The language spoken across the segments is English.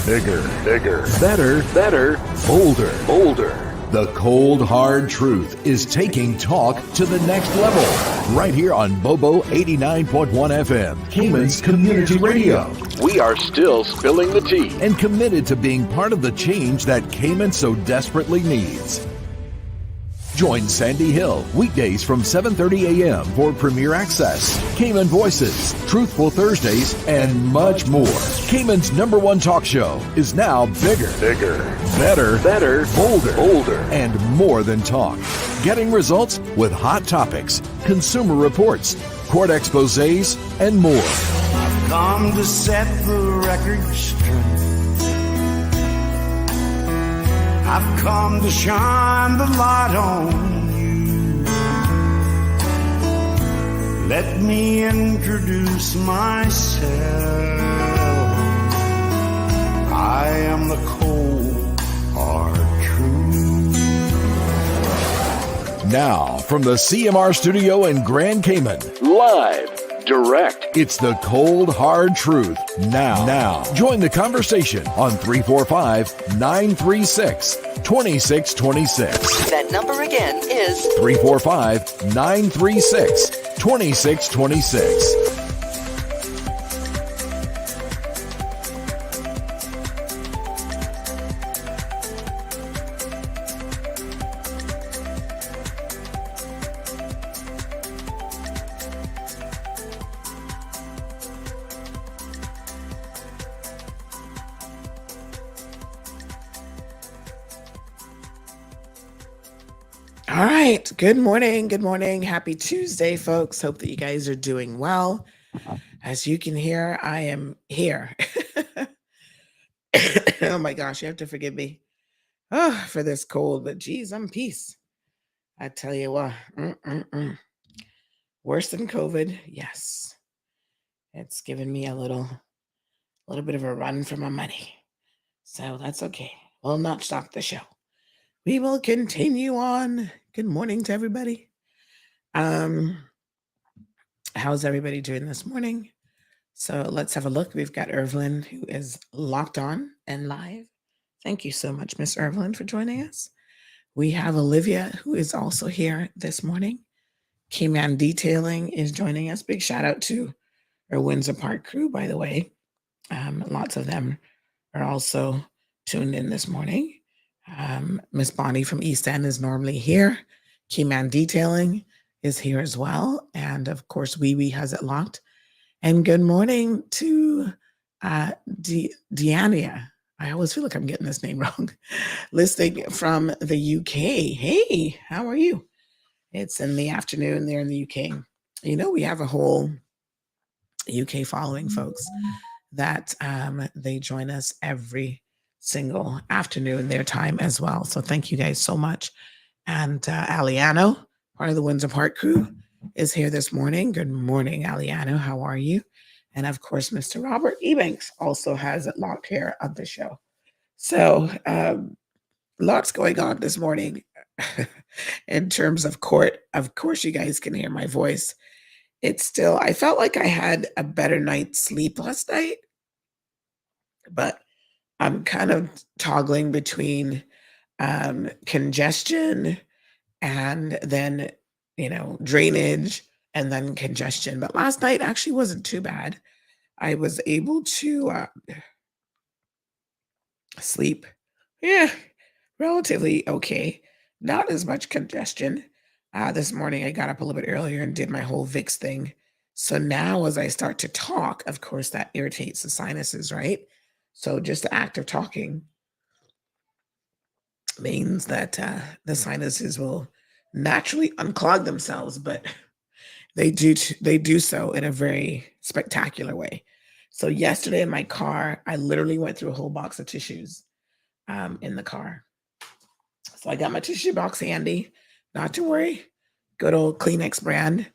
Bigger, better, bolder. The cold, hard truth is taking talk to the next level. Right here on Bobo 89.1 FM, Cayman's Community Radio. We are still spilling the tea. And committed to being part of the change that Cayman so desperately needs. Join Sandy Hill weekdays from 7:30 a.m. for Premier Access, Cayman Voices, Truthful Thursdays, and much more. Cayman's #1 talk show is now bigger, better, bolder, and more than talk. Getting results with hot topics, consumer reports, court exposés, and more. I've come to set the record straight. I've come to shine the light on you. Let me introduce myself. I am the cold, hard truth. Now, from the CMR studio in Grand Cayman, Live, direct. it's the cold, hard truth. Now, join the conversation on 345-936-2626. That number again is 345-936-2626. All right. Good morning. Good morning. Happy Tuesday, folks. Hope that you guys are doing well. As you can hear, I am here. Oh my gosh, you have to forgive me for this cold, but geez, I'm peace. I tell you what, worse than COVID. Yes. It's given me a little bit of a run for my money. So that's okay. We'll not stop the show. We will continue on. Good morning to everybody. How's everybody doing this morning? So let's have a look. We've got Evelyn, who is locked on and live. Thank you so much, Miss Evelyn, for joining us. We have Olivia, who is also here this morning. Keyman Detailing is joining us. Big shout out to our Windsor Park crew, by the way. Lots of them are also tuned in this morning. Miss Bonnie from East End is normally here. Keyman Detailing is here as well. And of course, Wee has it locked. And good morning to Deania. I always feel like I'm getting this name wrong. Listening from the UK. Hey, how are you? It's in the afternoon there in the UK. You know, we have a whole UK following, folks, that they join us every single afternoon their time as well. So thank you guys so much. And Aliano, part of the Windsor Park crew, is here this morning. Good morning, Aliano. How are you? And of course, Mr. Robert Ebanks also has it locked here on the show. So lots going on this morning in terms of court. Of course, you guys can hear my voice. It's still, I felt like I had a better night's sleep last night, but I'm kind of toggling between congestion and then, drainage and then congestion. But last night actually wasn't too bad. I was able to sleep, relatively okay. Not as much congestion. This morning I got up a little bit earlier and did my whole Vicks thing. So now as I start to talk, of course, that irritates the sinuses, right? So just the act of talking means that the sinuses will naturally unclog themselves, but they do so in a very spectacular way. So yesterday in my car, I literally went through a whole box of tissues in the car. So I got my tissue box handy. Not to worry. Good old Kleenex brand.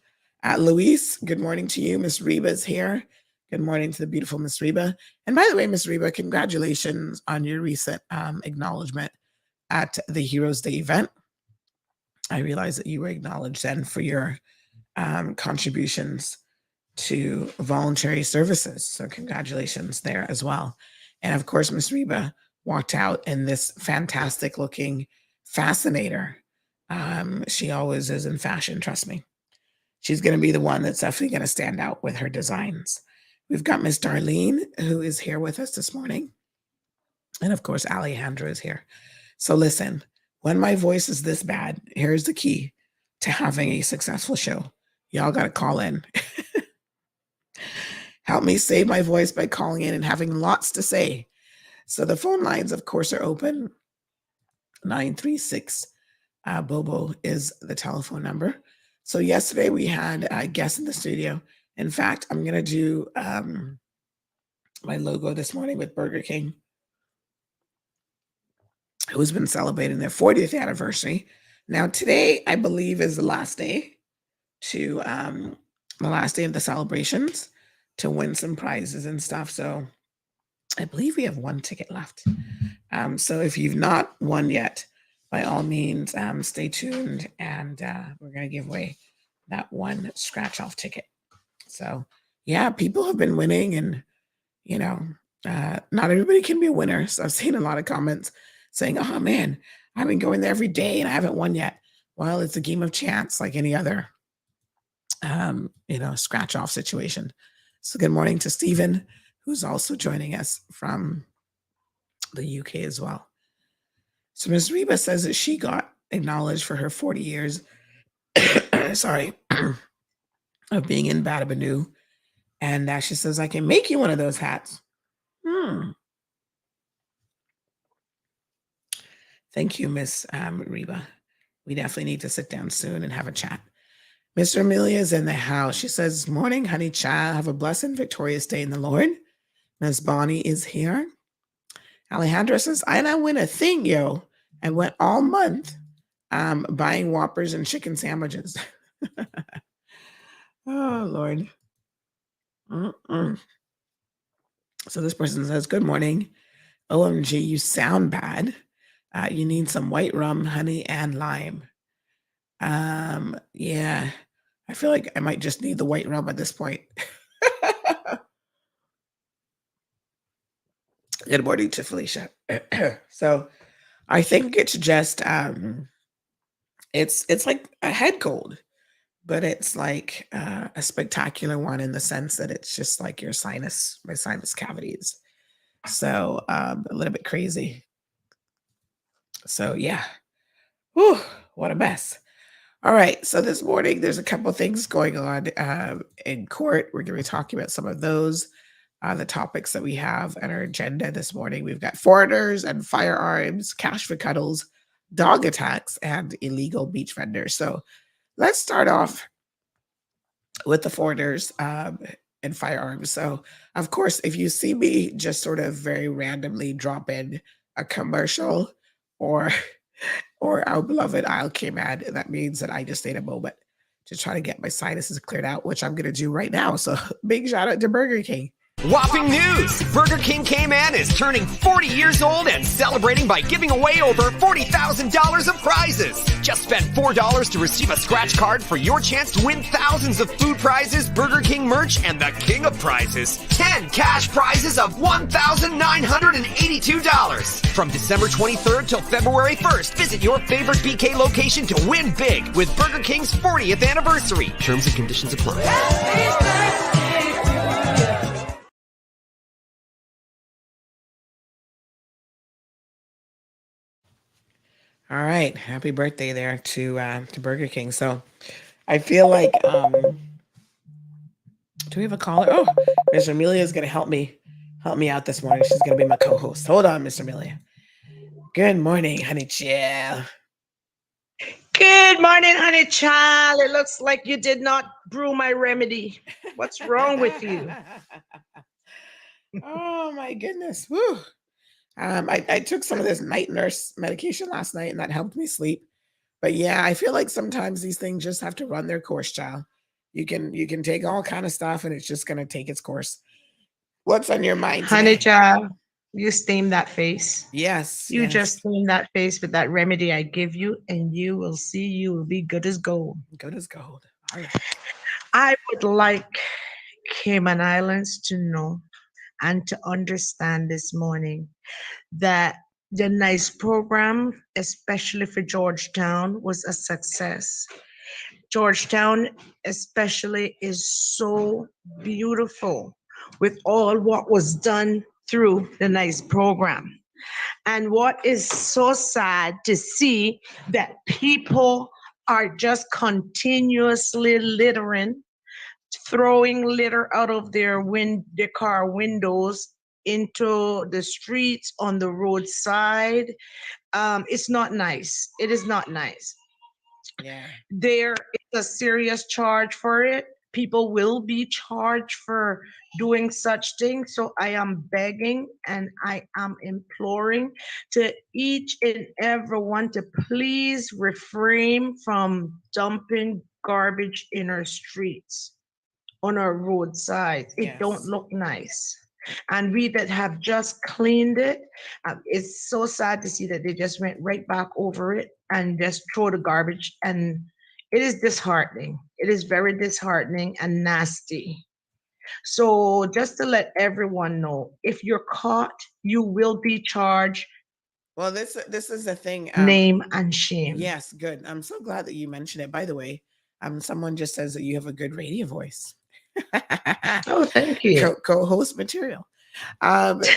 Luis, good morning to you. Miss Reba's here. Good morning to the beautiful Miss Reba. And by the way, Miss Reba, congratulations on your recent acknowledgement at the Heroes Day event. I realize that you were acknowledged then for your contributions to voluntary services. So congratulations there as well. And of course, Miss Reba walked out in this fantastic looking fascinator. She always is in fashion, trust me. She's going to be the one that's definitely going to stand out with her designs. We've got Miss Darlene, who is here with us this morning. And of course, Alejandra is here. So listen, when my voice is this bad, here's the key to having a successful show. Y'all got to call in. Help me save my voice by calling in and having lots to say. So the phone lines, of course, are open. 936 Bobo is the telephone number. So yesterday we had a guest in the studio. In fact, I'm going to do my logo this morning with Burger King, who's been celebrating their 40th anniversary. Now, today, I believe, is the last day of the celebrations to win some prizes and stuff. So I believe we have one ticket left. So if you've not won yet, by all means, stay tuned, and we're going to give away that one scratch-off ticket. So, yeah, people have been winning, and, not everybody can be a winner. So I've seen a lot of comments saying, oh, man, I've been going there every day, and I haven't won yet. Well, it's a game of chance like any other, scratch-off situation. So good morning to Stephen, who's also joining us from the UK as well. So Ms. Reba says that she got acknowledged for her 40 years, of being in Badabanu. And she says, I can make you one of those hats. Thank you, Miss Reba. We definitely need to sit down soon and have a chat. Mr. Amelia is in the house. She says, morning, honey child. Have a blessed and victorious day in the Lord. Miss Bonnie is here. Alejandra says, I didn't win a thing, yo. I went all month buying Whoppers and chicken sandwiches. Oh, Lord. So this person says, good morning. OMG, you sound bad. You need some white rum, honey, and lime. Yeah, I feel like I might just need the white rum at this point. Good morning to Felicia. So I think it's just, it's like a head cold, but it's like a spectacular one in the sense that it's just like my sinus cavities. So a little bit crazy. So yeah. Whew, what a mess. All right. So this morning, there's a couple things going on in court. We're going to be talking about some of those, the topics that we have on our agenda this morning. We've got foreigners and firearms, cash for Cuddles, dog attacks, and illegal beach vendors. So let's start off with the foreigners and firearms. So, of course, if you see me just sort of very randomly drop in a commercial or our beloved ILK ad, that means that I just need a moment to try to get my sinuses cleared out, which I'm going to do right now. So big shout out to Burger King. Whopping news! Burger King Cayman is turning 40 years old and celebrating by giving away over $40,000 of prizes. Just spend $4 to receive a scratch card for your chance to win thousands of food prizes, Burger King merch, and the king of prizes, 10 cash prizes of $1,982. From December 23rd till February 1st, visit your favorite BK location to win big with Burger King's 40th anniversary. Terms and conditions apply. All right. Happy birthday there to Burger King. So I feel like, do we have a caller? Oh, Miss Amelia is going to help me out this morning. She's going to be my co-host. Hold on, Miss Amelia. Good morning, honey child. Good morning, honey child. It looks like you did not brew my remedy. What's wrong with you? Oh my goodness. Woo. I took some of this night nurse medication last night, and that helped me sleep. But yeah, I feel like sometimes these things just have to run their course, child. You can take all kind of stuff, and it's just going to take its course. What's on your mind today? Honey child, you steam that face. Yes. You just steam that face with that remedy I give you, and you will see you will be good as gold. Good as gold. All right. I would like Cayman Islands to know and to understand this morning that the NICE program, especially for Georgetown, was a success. Georgetown, especially, is so beautiful with all what was done through the NICE program. And what is so sad to see that people are just continuously littering, throwing litter out of their car windows into the streets on the roadside. It's not nice. It is not nice. Yeah. There is a serious charge for it. People will be charged for doing such things. So I am begging and I am imploring to each and everyone to please refrain from dumping garbage in our streets, on our roadsides. It don't Yes. look nice. And we that have just cleaned it, it's so sad to see that they just went right back over it and just throw the garbage. And it is disheartening. It is very disheartening and nasty. So just to let everyone know, if you're caught, you will be charged, Well, this is the thing. name and shame. Yes, good. I'm so glad that you mentioned it. By the way, someone just says that you have a good radio voice. Oh, thank you. Co-host material. But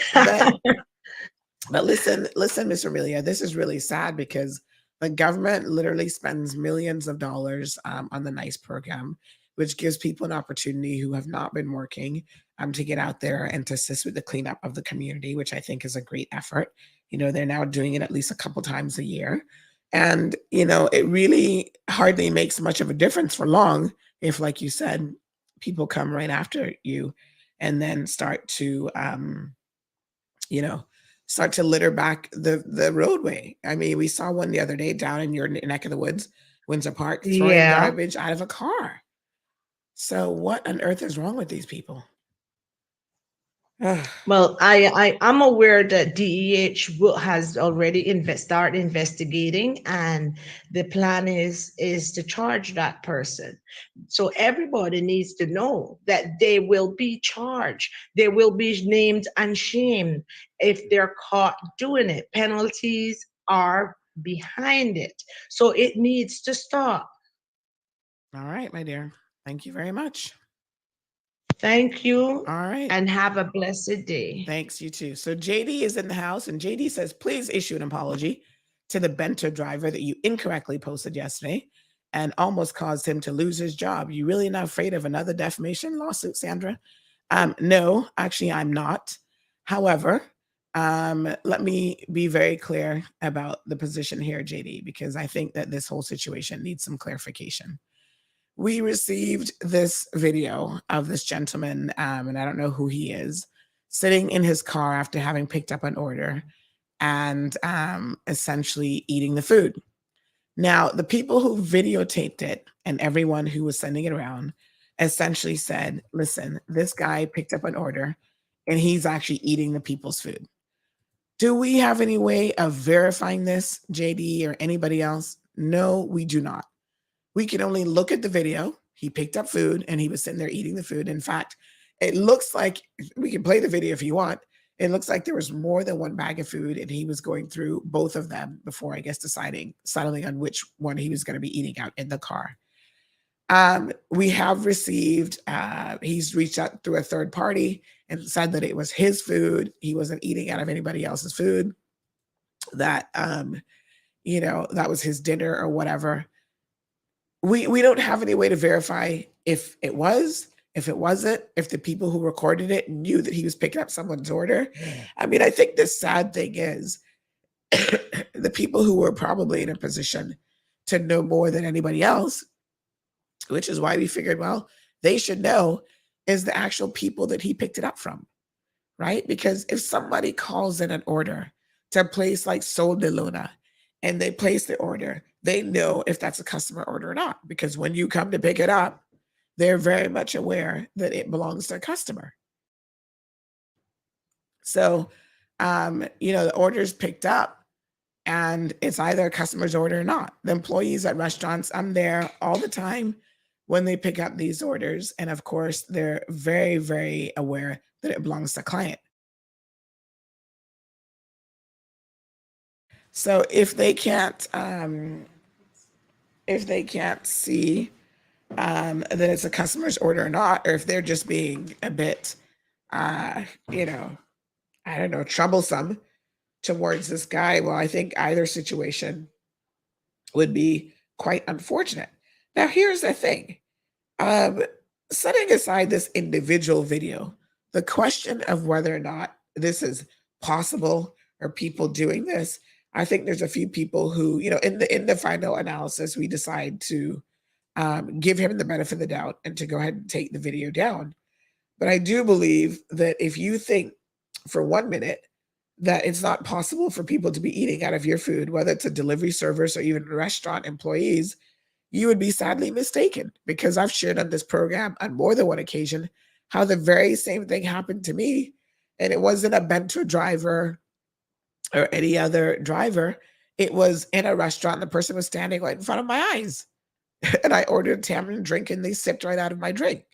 but listen, Miss Amelia, this is really sad because the government literally spends millions of dollars on the NICE program, which gives people an opportunity who have not been working to get out there and to assist with the cleanup of the community, which I think is a great effort. You know, they're now doing it at least a couple times a year. And, you know, it really hardly makes much of a difference for long if, like you said, people come right after you and then start to, you know, start to litter back the roadway. I mean, we saw one the other day down in your neck of the woods, Windsor Park, throwing Yeah. garbage out of a car. So what on earth is wrong with these people? Ugh. Well, I'm aware that DEH has already started investigating, and the plan is to charge that person. So everybody needs to know that they will be charged. They will be named and shamed if they're caught doing it. Penalties are behind it. So it needs to stop. All right, my dear. Thank you very much. Thank you, All right. and have a blessed day. Thanks, you too. So JD is in the house, and JD says, please issue an apology to the Benter driver that you incorrectly posted yesterday and almost caused him to lose his job. You really not afraid of another defamation lawsuit, Sandra? No, actually, I'm not. However, let me be very clear about the position here, JD, because I think that this whole situation needs some clarification. We received this video of this gentleman, and I don't know who he is, sitting in his car after having picked up an order and essentially eating the food. Now, the people who videotaped it and everyone who was sending it around essentially said, listen, this guy picked up an order and he's actually eating the people's food. Do we have any way of verifying this, JD or anybody else? No, we do not. We can only look at the video. He picked up food and he was sitting there eating the food. In fact, it looks like, we can play the video if you want. It looks like there was more than one bag of food and he was going through both of them before, I guess, settling on which one he was going to be eating out in the car. We have received, he's reached out through a third party and said that it was his food. He wasn't eating out of anybody else's food, that, that was his dinner or whatever. We don't have any way to verify if it was, if it wasn't, if the people who recorded it knew that he was picking up someone's order. I mean, I think the sad thing is the people who were probably in a position to know more than anybody else, which is why we figured, well, they should know, is the actual people that he picked it up from, right? Because if somebody calls in an order to a place like Sol de Luna and they place the order, they know if that's a customer order or not, because when you come to pick it up, they're very much aware that it belongs to a customer. So, the order's picked up and it's either a customer's order or not. The employees at restaurants, I'm there all the time when they pick up these orders. And of course, they're very, very aware that it belongs to the client. So if they can't see that it's a customer's order or not, or if they're just being a bit, you know, I don't know, troublesome towards this guy, well, I think either situation would be quite unfortunate. Now, here's the thing. Um, Setting aside this individual video, the question of whether or not this is possible or people doing this, I think there's a few people who, in the final analysis, we decide to give him the benefit of the doubt and to go ahead and take the video down. But I do believe that if you think for 1 minute that it's not possible for people to be eating out of your food, whether it's a delivery service or even restaurant employees, you would be sadly mistaken, because I've shared on this program on more than one occasion how the very same thing happened to me. And it wasn't a bento driver or any other driver. It was in a restaurant. The person was standing right in front of my eyes. And I ordered a tamarind drink and they sipped right out of my drink.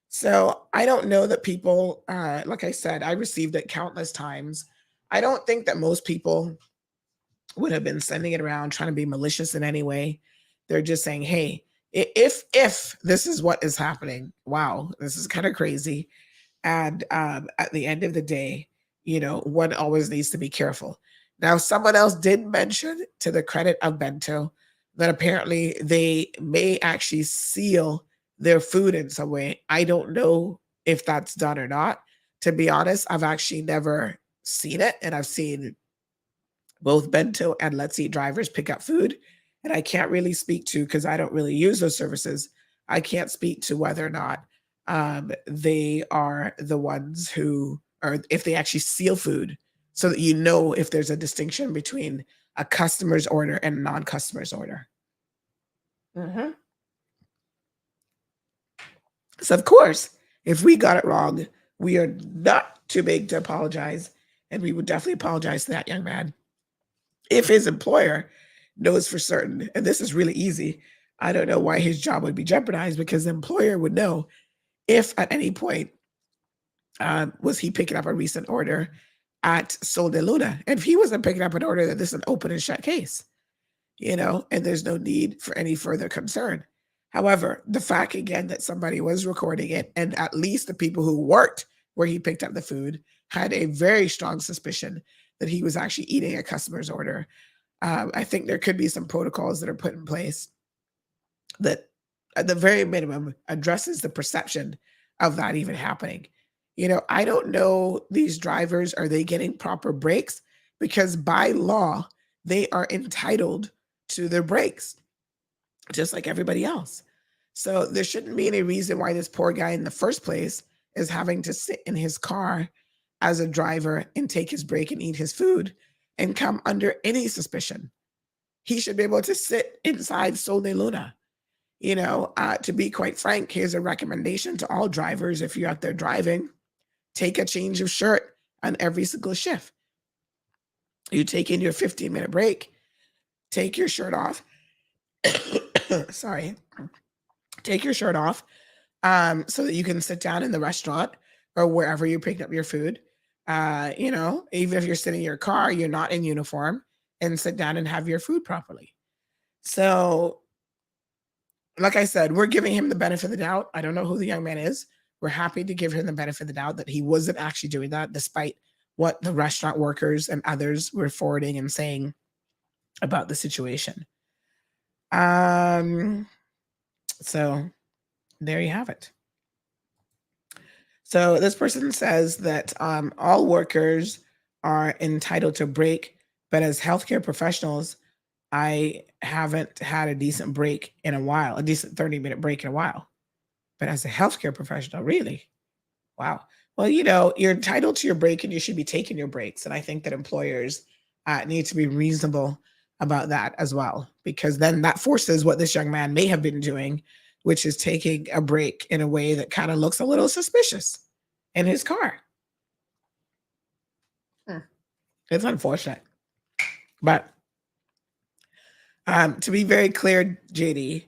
So I don't know that people, like I said, I received it countless times. I don't think that most people would have been sending it around trying to be malicious in any way. They're just saying, hey, if this is what is happening, wow, this is kind of crazy. And at the end of the day, one always needs to be careful. Now, someone else did mention, to the credit of Bento, that apparently they may actually seal their food in some way. I don't know if that's done or not. To be honest, I've actually never seen it, and I've seen both Bento and Let's Eat drivers pick up food, and I can't really speak to, because I don't really use those services, I can't speak to whether or not they are the ones who, or if they actually seal food, so that if there's a distinction between a customer's order and a non-customer's order. So of course, if we got it wrong, we are not too big to apologize, and we would definitely apologize to that young man. If his employer knows for certain, and this is really easy, I don't know why his job would be jeopardized, because the employer would know if at any point was he picking up a recent order at Sol de Luna. And if he wasn't picking up an order, then this is an open and shut case, and there's no need for any further concern. However, the fact, again, that somebody was recording it, and at least the people who worked where he picked up the food had a very strong suspicion that he was actually eating a customer's order. I think there could be some protocols that are put in place that, at the very minimum, addresses the perception of that even happening. I don't know, these drivers, are they getting proper breaks? Because by law, they are entitled to their breaks, just like everybody else. So there shouldn't be any reason why this poor guy in the first place is having to sit in his car as a driver and take his break and eat his food and come under any suspicion. He should be able to sit inside Sol de Luna. To be quite frank, here's a recommendation to all drivers. If you're out there driving, take a change of shirt on every single shift. You take in your 15-minute break, take your shirt off. Sorry. Take your shirt off so that you can sit down in the restaurant or wherever you picked up your food. Even if you're sitting in your car, you're not in uniform, and sit down and have your food properly. So, like I said, we're giving him the benefit of the doubt. I don't know who the young man is. We're happy to give him the benefit of the doubt that he wasn't actually doing that, despite what the restaurant workers and others were forwarding and saying about the situation. So there you have it. So this person says that all workers are entitled to break, but as healthcare professionals, I haven't had a decent break in a while, a decent 30-minute break in a while. But as a healthcare professional, really? Wow. Well, you're entitled to your break, and you should be taking your breaks. And I think that employers need to be reasonable about that as well, because then that forces what this young man may have been doing, which is taking a break in a way that kind of looks a little suspicious in his car. It's unfortunate. But to be very clear, JD,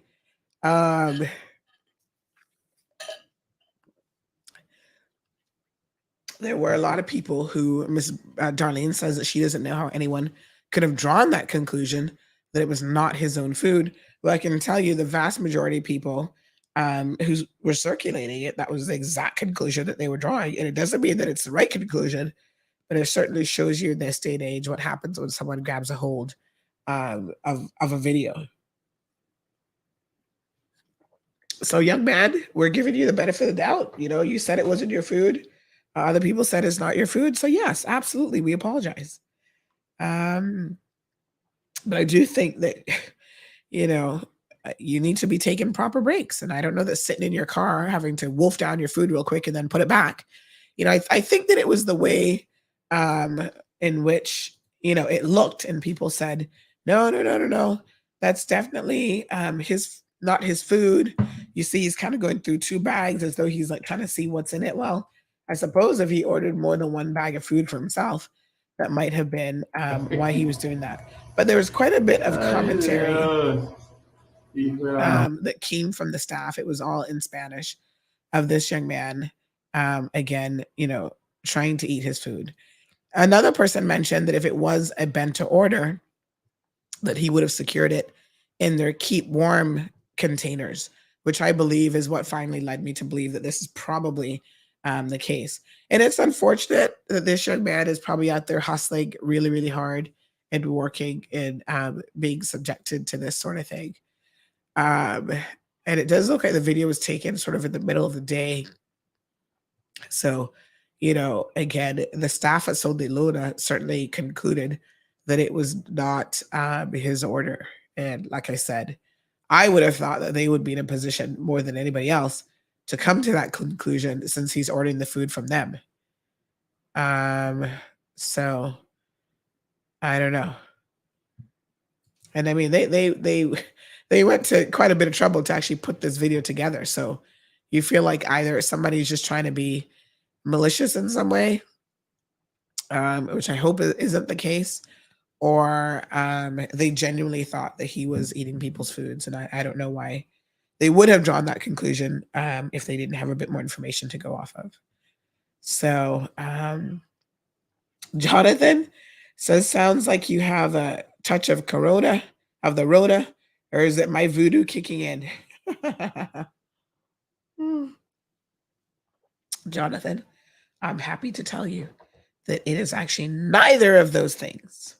there were a lot of people who Miss Darlene says that she doesn't know how anyone could have drawn that conclusion that it was not his own food. Well, I can tell you the vast majority of people who were circulating it, that was the exact conclusion that they were drawing. And it doesn't mean that it's the right conclusion, but it certainly shows you in this day and age what happens when someone grabs a hold of a video. So, young man, we're giving you the benefit of the doubt. You know, you said it wasn't your food. Other people said it's not your food. So, yes, absolutely, we apologize. But I do think that, you know, you need to be taking proper breaks. And I don't know that sitting in your car having to wolf down your food real quick and then put it back. You know, I think that it was the way in which, you know, it looked and people said, no. That's definitely not his food. You see, he's kind of going through two bags as though he's like trying to see what's in it. Well, I suppose if he ordered more than one bag of food for himself, that might have been why he was doing that. But there was quite a bit of commentary that came from the staff. It was all in Spanish of this young man, again, you know, trying to eat his food. Another person mentioned that if it was a bento order, that he would have secured it in their keep warm containers, which I believe is what finally led me to believe that this is probably the case. And it's unfortunate that this young man is probably out there hustling really, really hard and working and being subjected to this sort of thing. And it does look like the video was taken sort of in the middle of the day. So, you know, again, the staff at Sol de Luna certainly concluded that it was not his order. And like I said, I would have thought that they would be in a position more than anybody else to come to that conclusion since he's ordering the food from them. So I don't know. And I mean, they went to quite a bit of trouble to actually put this video together. So you feel like either somebody's just trying to be malicious in some way, which I hope isn't the case, or they genuinely thought that he was eating people's foods. And I don't know why they would have drawn that conclusion if they didn't have a bit more information to go off of. So Jonathan says, sounds like you have a touch of the Rhoda, or is it my voodoo kicking in? Jonathan, I'm happy to tell you that it is actually neither of those things.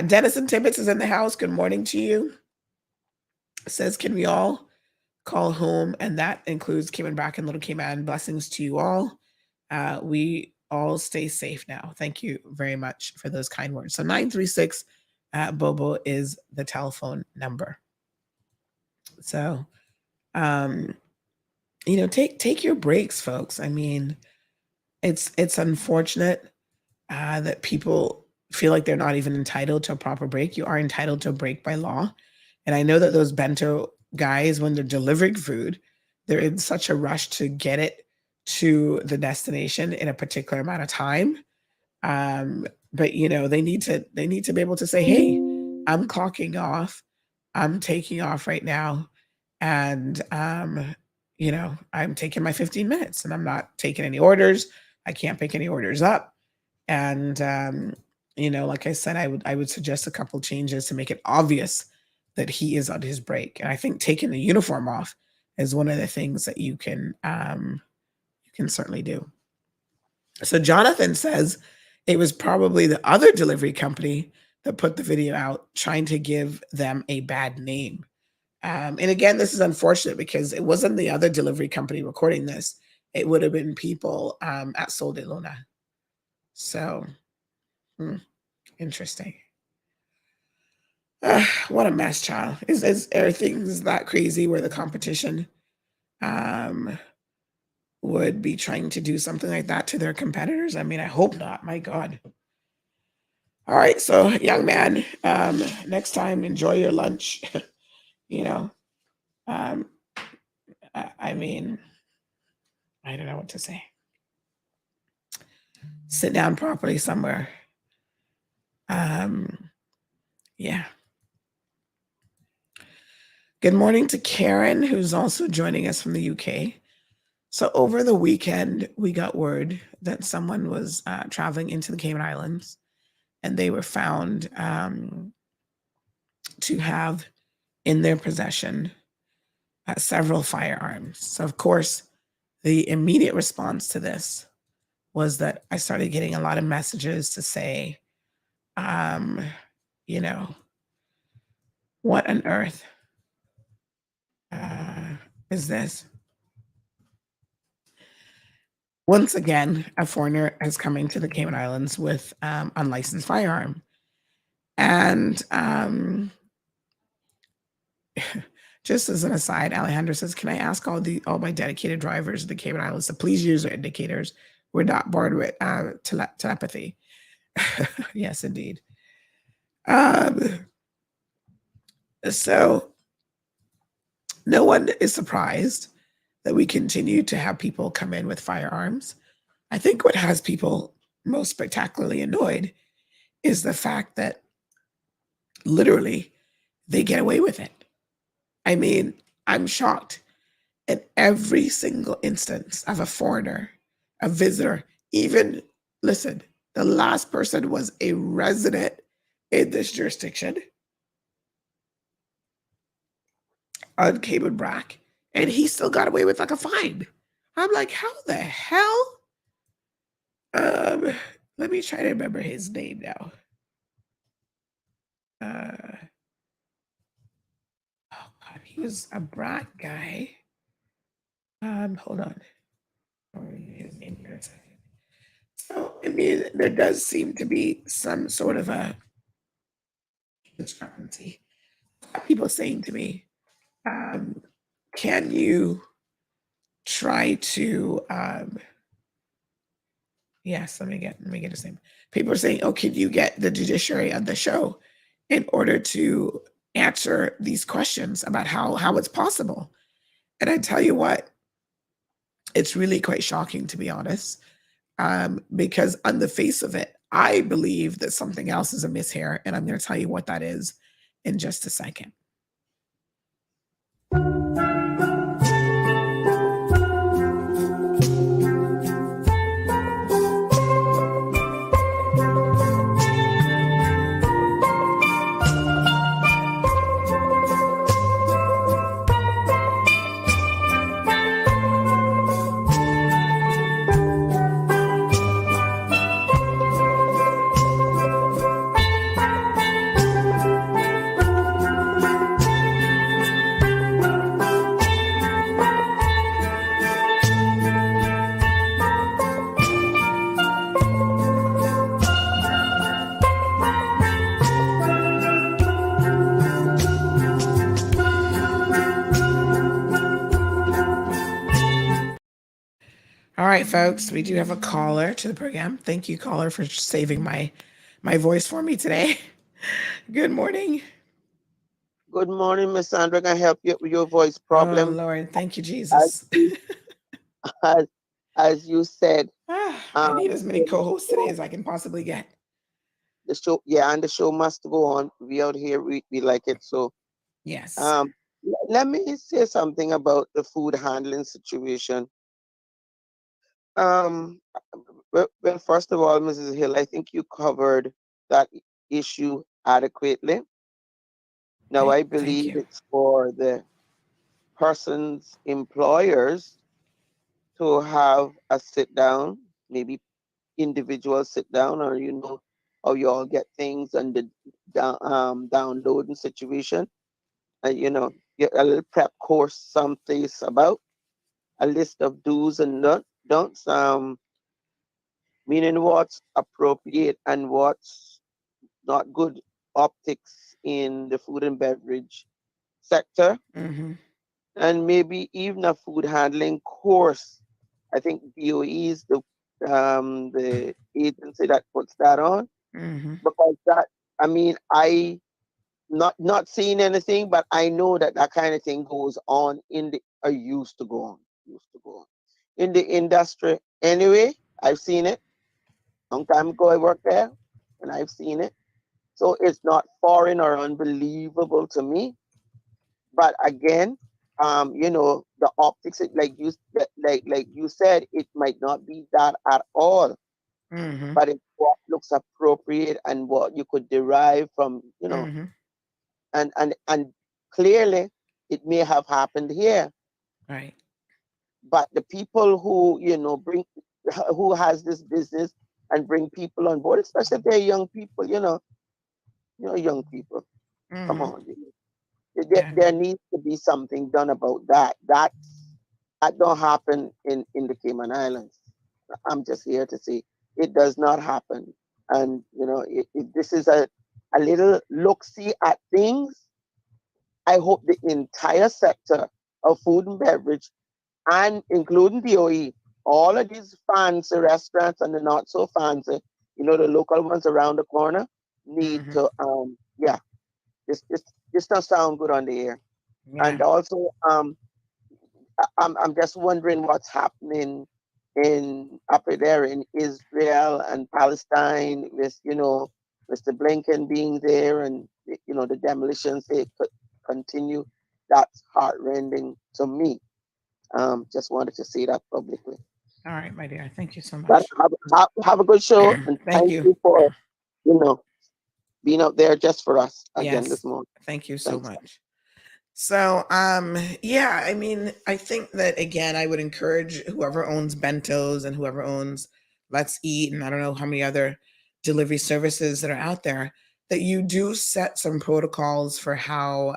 Dennison Tibbetts is in the house. Good morning to you. Says, can we all call home? And that includes Cayman Brack and Little Cayman. Blessings to you all. We all stay safe now. Thank you very much for those kind words. So 936 Bobo is the telephone number. So, you know, take your breaks, folks. I mean, it's unfortunate that people feel like they're not even entitled to a proper break. You are entitled to a break by law. And I know that those bento guys, when they're delivering food, they're in such a rush to get it to the destination in a particular amount of time. But you know, they need to be able to say, hey, I'm clocking off. I'm taking off right now. And you know, I'm taking my 15 minutes and I'm not taking any orders. I can't pick any orders up. And you know, like I said, I would suggest a couple changes to make it obvious that he is on his break. And I think taking the uniform off is one of the things that you can certainly do. So Jonathan says it was probably the other delivery company that put the video out, trying to give them a bad name. And again, this is unfortunate because it wasn't the other delivery company recording this. It would have been people at Sol de Luna. So, interesting. What a mess, child. Is everything's that crazy where the competition would be trying to do something like that to their competitors? I mean, I hope not. My God. All right, so young man, next time enjoy your lunch. You know, I mean, I don't know what to say. Sit down properly somewhere. Yeah. Good morning to Karen, who's also joining us from the UK. So over the weekend, we got word that someone was traveling into the Cayman Islands, and they were found to have in their possession several firearms. So, of course, the immediate response to this was that I started getting a lot of messages to say, you know, what on earth is this? Once again, a foreigner is coming to the Cayman Islands with unlicensed firearm. And just as an aside, Alejandro says, can I ask all my dedicated drivers of the Cayman Islands to please use their indicators? We're not bored with telepathy. Yes, indeed. So no one is surprised that we continue to have people come in with firearms. I think what has people most spectacularly annoyed is the fact that literally they get away with it. I mean, I'm shocked at every single instance of a foreigner, a visitor, even, listen, the last person was a resident in this jurisdiction on Cayman Brac, and he still got away with like a fine. I'm like, how the hell? Let me try to remember his name now. Oh God, he was a Brac guy. Hold on. His name here. So, I mean, there does seem to be some sort of a discrepancy. People saying to me, can you try to yes, let me get his name. People are saying, oh, can you get the judiciary on the show in order to answer these questions about how it's possible? And I tell you what, it's really quite shocking, to be honest, because on the face of it, I believe that something else is amiss here, and I'm going to tell you what that is in just a second. All right, folks, we do have a caller to the program. Thank you, caller, for saving my voice for me today. Good morning. Good morning, Miss Sandra. Can I help you with your voice problem? Oh, Lord. Thank you, Jesus. As you said, I need as many co-hosts today as I can possibly get. the show, and the show must go on. We out here, we like it. So, Yes. let me say something about the food handling situation. Well, first of all, Mrs. Hill, I think you covered that issue adequately. Now, I Thank believe you. it's for the person's employers to have a sit down, maybe individual sit down, or how you all get things and the downloading situation, and get a little prep course someplace about a list of do's and don'ts, meaning what's appropriate and what's not good optics in the food and beverage sector, and maybe even a food handling course. I think BOE is the agency that puts that on, because that, I mean, I not seeing anything, but I know that that kind of thing goes on used to go on in the industry anyway. I've seen it long time ago. I worked there, and I've seen it, so it's not foreign or unbelievable to me. But again, the optics, like you said, it might not be that at all, Mm-hmm. but it's what looks appropriate and what you could derive from, Mm-hmm. and clearly it may have happened here, Right. but the people who bring who has this business and bring people on board, especially if they're young people, young people, come Mm-hmm. on, Yeah. there needs to be something done about that. That don't happen in the Cayman Islands. I'm just here to say it does not happen. And if this is a little look see at things, I hope the entire sector of food and beverage, and including DOE, all of these fancy restaurants and the not so fancy, the local ones around the corner, need Mm-hmm. to yeah, this does sound good on the air. And Yeah. also I'm just wondering what's happening in up there in Israel and Palestine with Mr. Blinken being there, and the demolitions they could continue. That's heartrending to me. Just wanted to say that publicly. All right, my dear. Thank you so But much. have a good show, and Thank thank you. you for you know being out there just for us again this Yes. morning. Thank you so Thanks. much. So, yeah, I mean, I think that again, I would encourage whoever owns bentos and whoever owns Let's Eat, and I don't know how many other delivery services that are out there, that you do set some protocols for how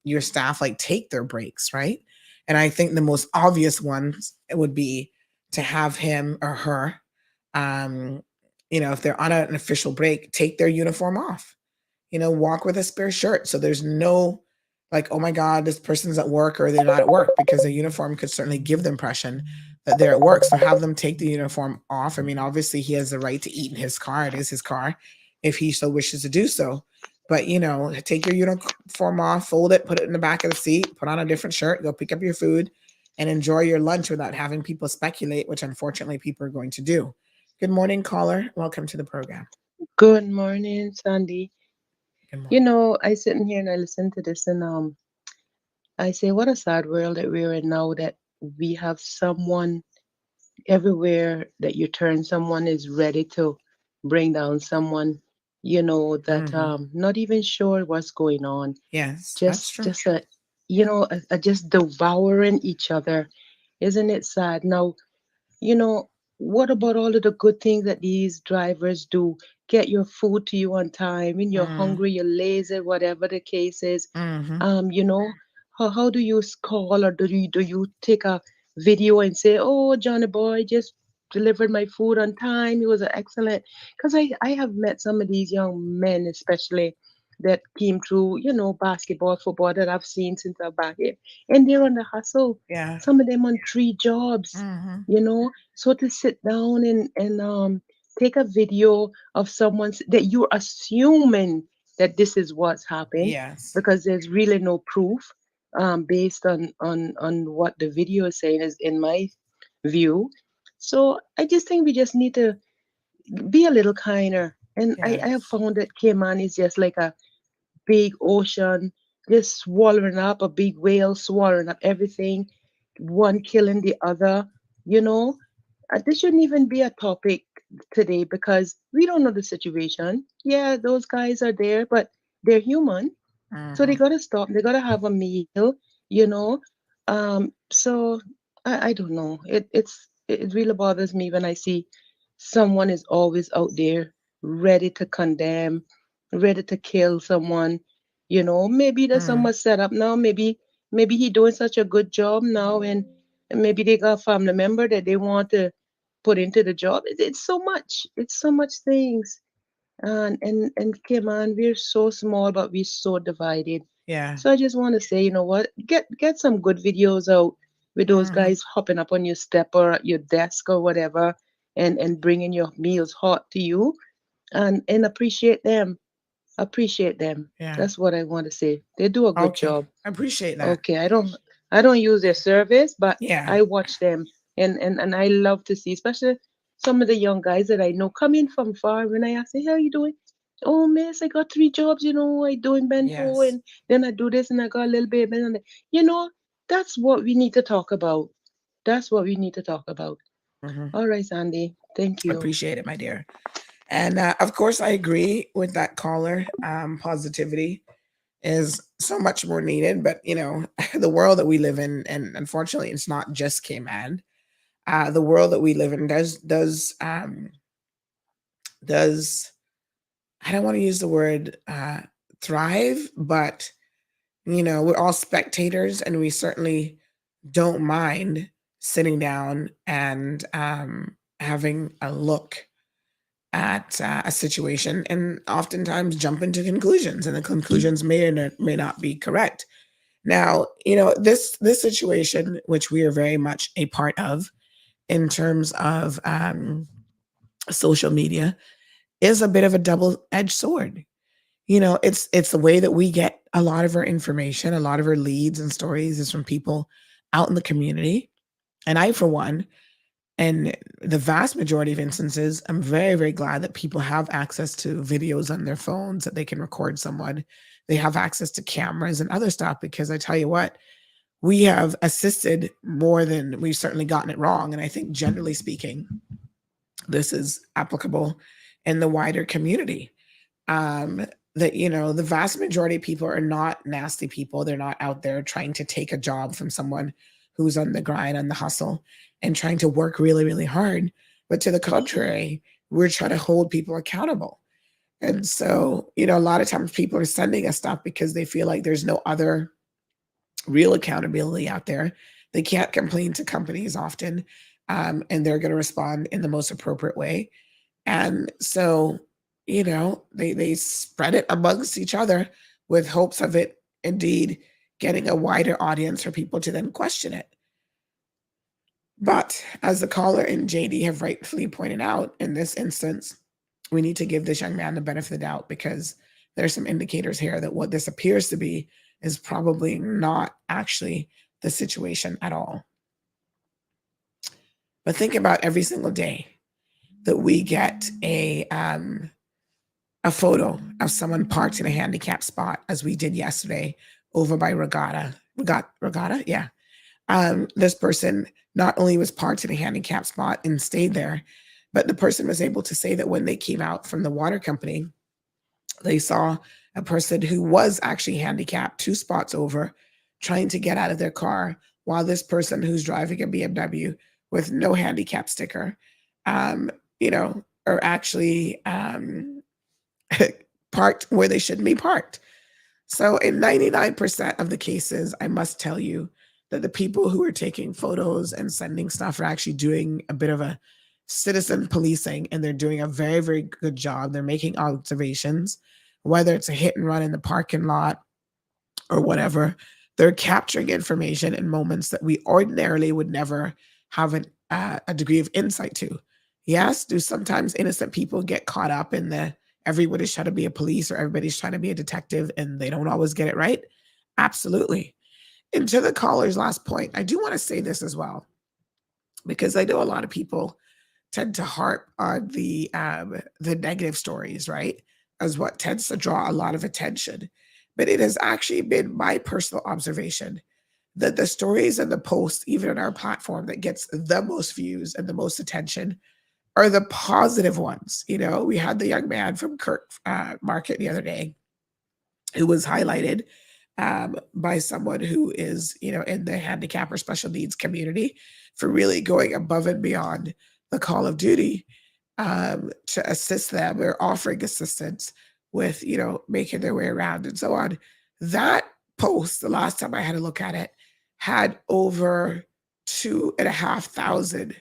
your staff like take their breaks, right? And I think the most obvious ones would be to have him or her, um, if they're on an official break, take their uniform off, walk with a spare shirt. So there's no like, oh my God, this person's at work or they're not at work, because the uniform could certainly give the impression that they're at work. So have them take the uniform off. I mean, obviously he has the right to eat in his car. It is his car if he so wishes to do so. But take your uniform off, fold it, put it in the back of the seat, put on a different shirt, go pick up your food and enjoy your lunch without having people speculate, which unfortunately people are going to do. Good morning, caller. Welcome to the program. Good morning, Sandy. Good morning. I sitting here and I listen to this and I say what a sad world that we're in now that we have someone everywhere that you turn, someone is ready to bring down someone, that Mm-hmm. not even sure what's going on. Yes, that's Just true. just just devouring each other. Isn't it sad? Now, you know, what about all of the good things that these drivers do? Get your food to you on time. When you're Mm, hungry, you're lazy, whatever the case is. mhm. Um, you know, how do you call or do you take a video and say, "Oh, Johnny boy just delivered my food on time. He was an excellent." Because I have met some of these young men, especially that came through, basketball, football that I've seen since I'm back here, and they're on the hustle. Yeah. Some of them on 3 jobs, Mhm. so to sit down and take a video of someone's that you're assuming that this is what's happened Yes. because there's really no proof based on what the video is saying is in my view. So I just think we just need to be a little kinder. And I have Yes. found that Cayman is just like a big ocean, just swallowing up a big whale, swallowing up everything, one killing the other, you know. This shouldn't even be a topic today because we don't know the situation. Yeah, those guys are there, but they're human. So they Mhm. gotta stop. They gotta have a meal, you know. So I don't know. It really bothers me when I see someone is always out there ready to condemn, ready to kill someone. Maybe there's Mm. someone set up now. Maybe he doing such a good job now, and maybe they got a family member that they want to put into the job. It's so much. It's so much things. And Kim, man, we're so small, but we're so divided. Yeah. So I just want to say, you know what? Get some good videos out with those Mhm. guys hopping up on your step or at your desk or whatever, and bringing your meals hot to you, and appreciate them. Appreciate them. Yeah. That's what I want to say. They do a good Okay. job. I appreciate that. Okay, I don't use their service, but Yeah. I watch them, and I love to see, especially some of the young guys that I know coming from far. When I ask, "Hey, how you doing?" "Oh, miss, I got 3 jobs. I doing bento, Yes. and then I do this, and I got a little bit, and you know, That's what we need to talk about. That's what we need to talk about. Mhm. All right, Sandy. Thank you. Appreciate it, my dear. And of course, I agree with that caller. Positivity is so much more needed, but the world that we live in, and unfortunately, it's not just Cayman. The world that we live in does I don't want to use the word thrive, but we're all spectators, and we certainly don't mind sitting down and having a look at a situation, and oftentimes jump into conclusions, and the conclusions may not be correct. Now, this situation, which we are very much a part of in terms of social media, is a bit of a double-edged sword. It's the way that we get a lot of our information, a lot of our leads and stories is from people out in the community. And I, for one, and the vast majority of instances, I'm very, very glad that people have access to videos on their phones, that they can record someone. They have access to cameras and other stuff, because I tell you what, we have assisted more than we've certainly gotten it wrong. And I think, generally speaking, this is applicable in the wider community. That the vast majority of people are not nasty people. They're not out there trying to take a job from someone who's on the grind, on the hustle, and trying to work really, really hard. But to the contrary, we're trying to hold people accountable. And so, a lot of times people are sending us stuff because they feel like there's no other real accountability out there. They can't complain to companies often, and they're going to respond in the most appropriate way. And so, they spread it amongst each other with hopes of it indeed getting a wider audience for people to then question it. But as the caller and JD have rightfully pointed out, in this instance, we need to give this young man the benefit of the doubt, because there's some indicators here that what this appears to be is probably not actually the situation at all. But think about every single day that we get a photo of someone parked in a handicapped spot, as we did yesterday over by Regatta. Yeah. This person not only was parked in a handicapped spot and stayed there, but the person was able to say that when they came out from the water company, they saw a person who was actually handicapped 2 spots over, trying to get out of their car, while this person who's driving a BMW with no handicap sticker, are actually parked where they shouldn't be parked. So in 99% of the cases, I must tell you that the people who are taking photos and sending stuff are actually doing a bit of a citizen policing, and they're doing a very, very good job. They're making observations, whether it's a hit and run in the parking lot or whatever. They're capturing information in moments that we ordinarily would never have a degree of insight to. Yes, do sometimes innocent people get caught up in the everybody's trying to be a police or everybody's trying to be a detective, and they don't always get it right? Absolutely. And to the caller's last point, I do want to say this as well, because I know a lot of people tend to harp on the negative stories, right, as what tends to draw a lot of attention. But it has actually been my personal observation that the stories and the posts, even on our platform, that gets the most views and the most attention are the positive ones. We had the young man from Kirk Market the other day who was highlighted by someone who is, in the handicap or special needs community for really going above and beyond the call of duty to assist them or offering assistance with, making their way around and so on. That post, the last time I had a look at it, had over 2,500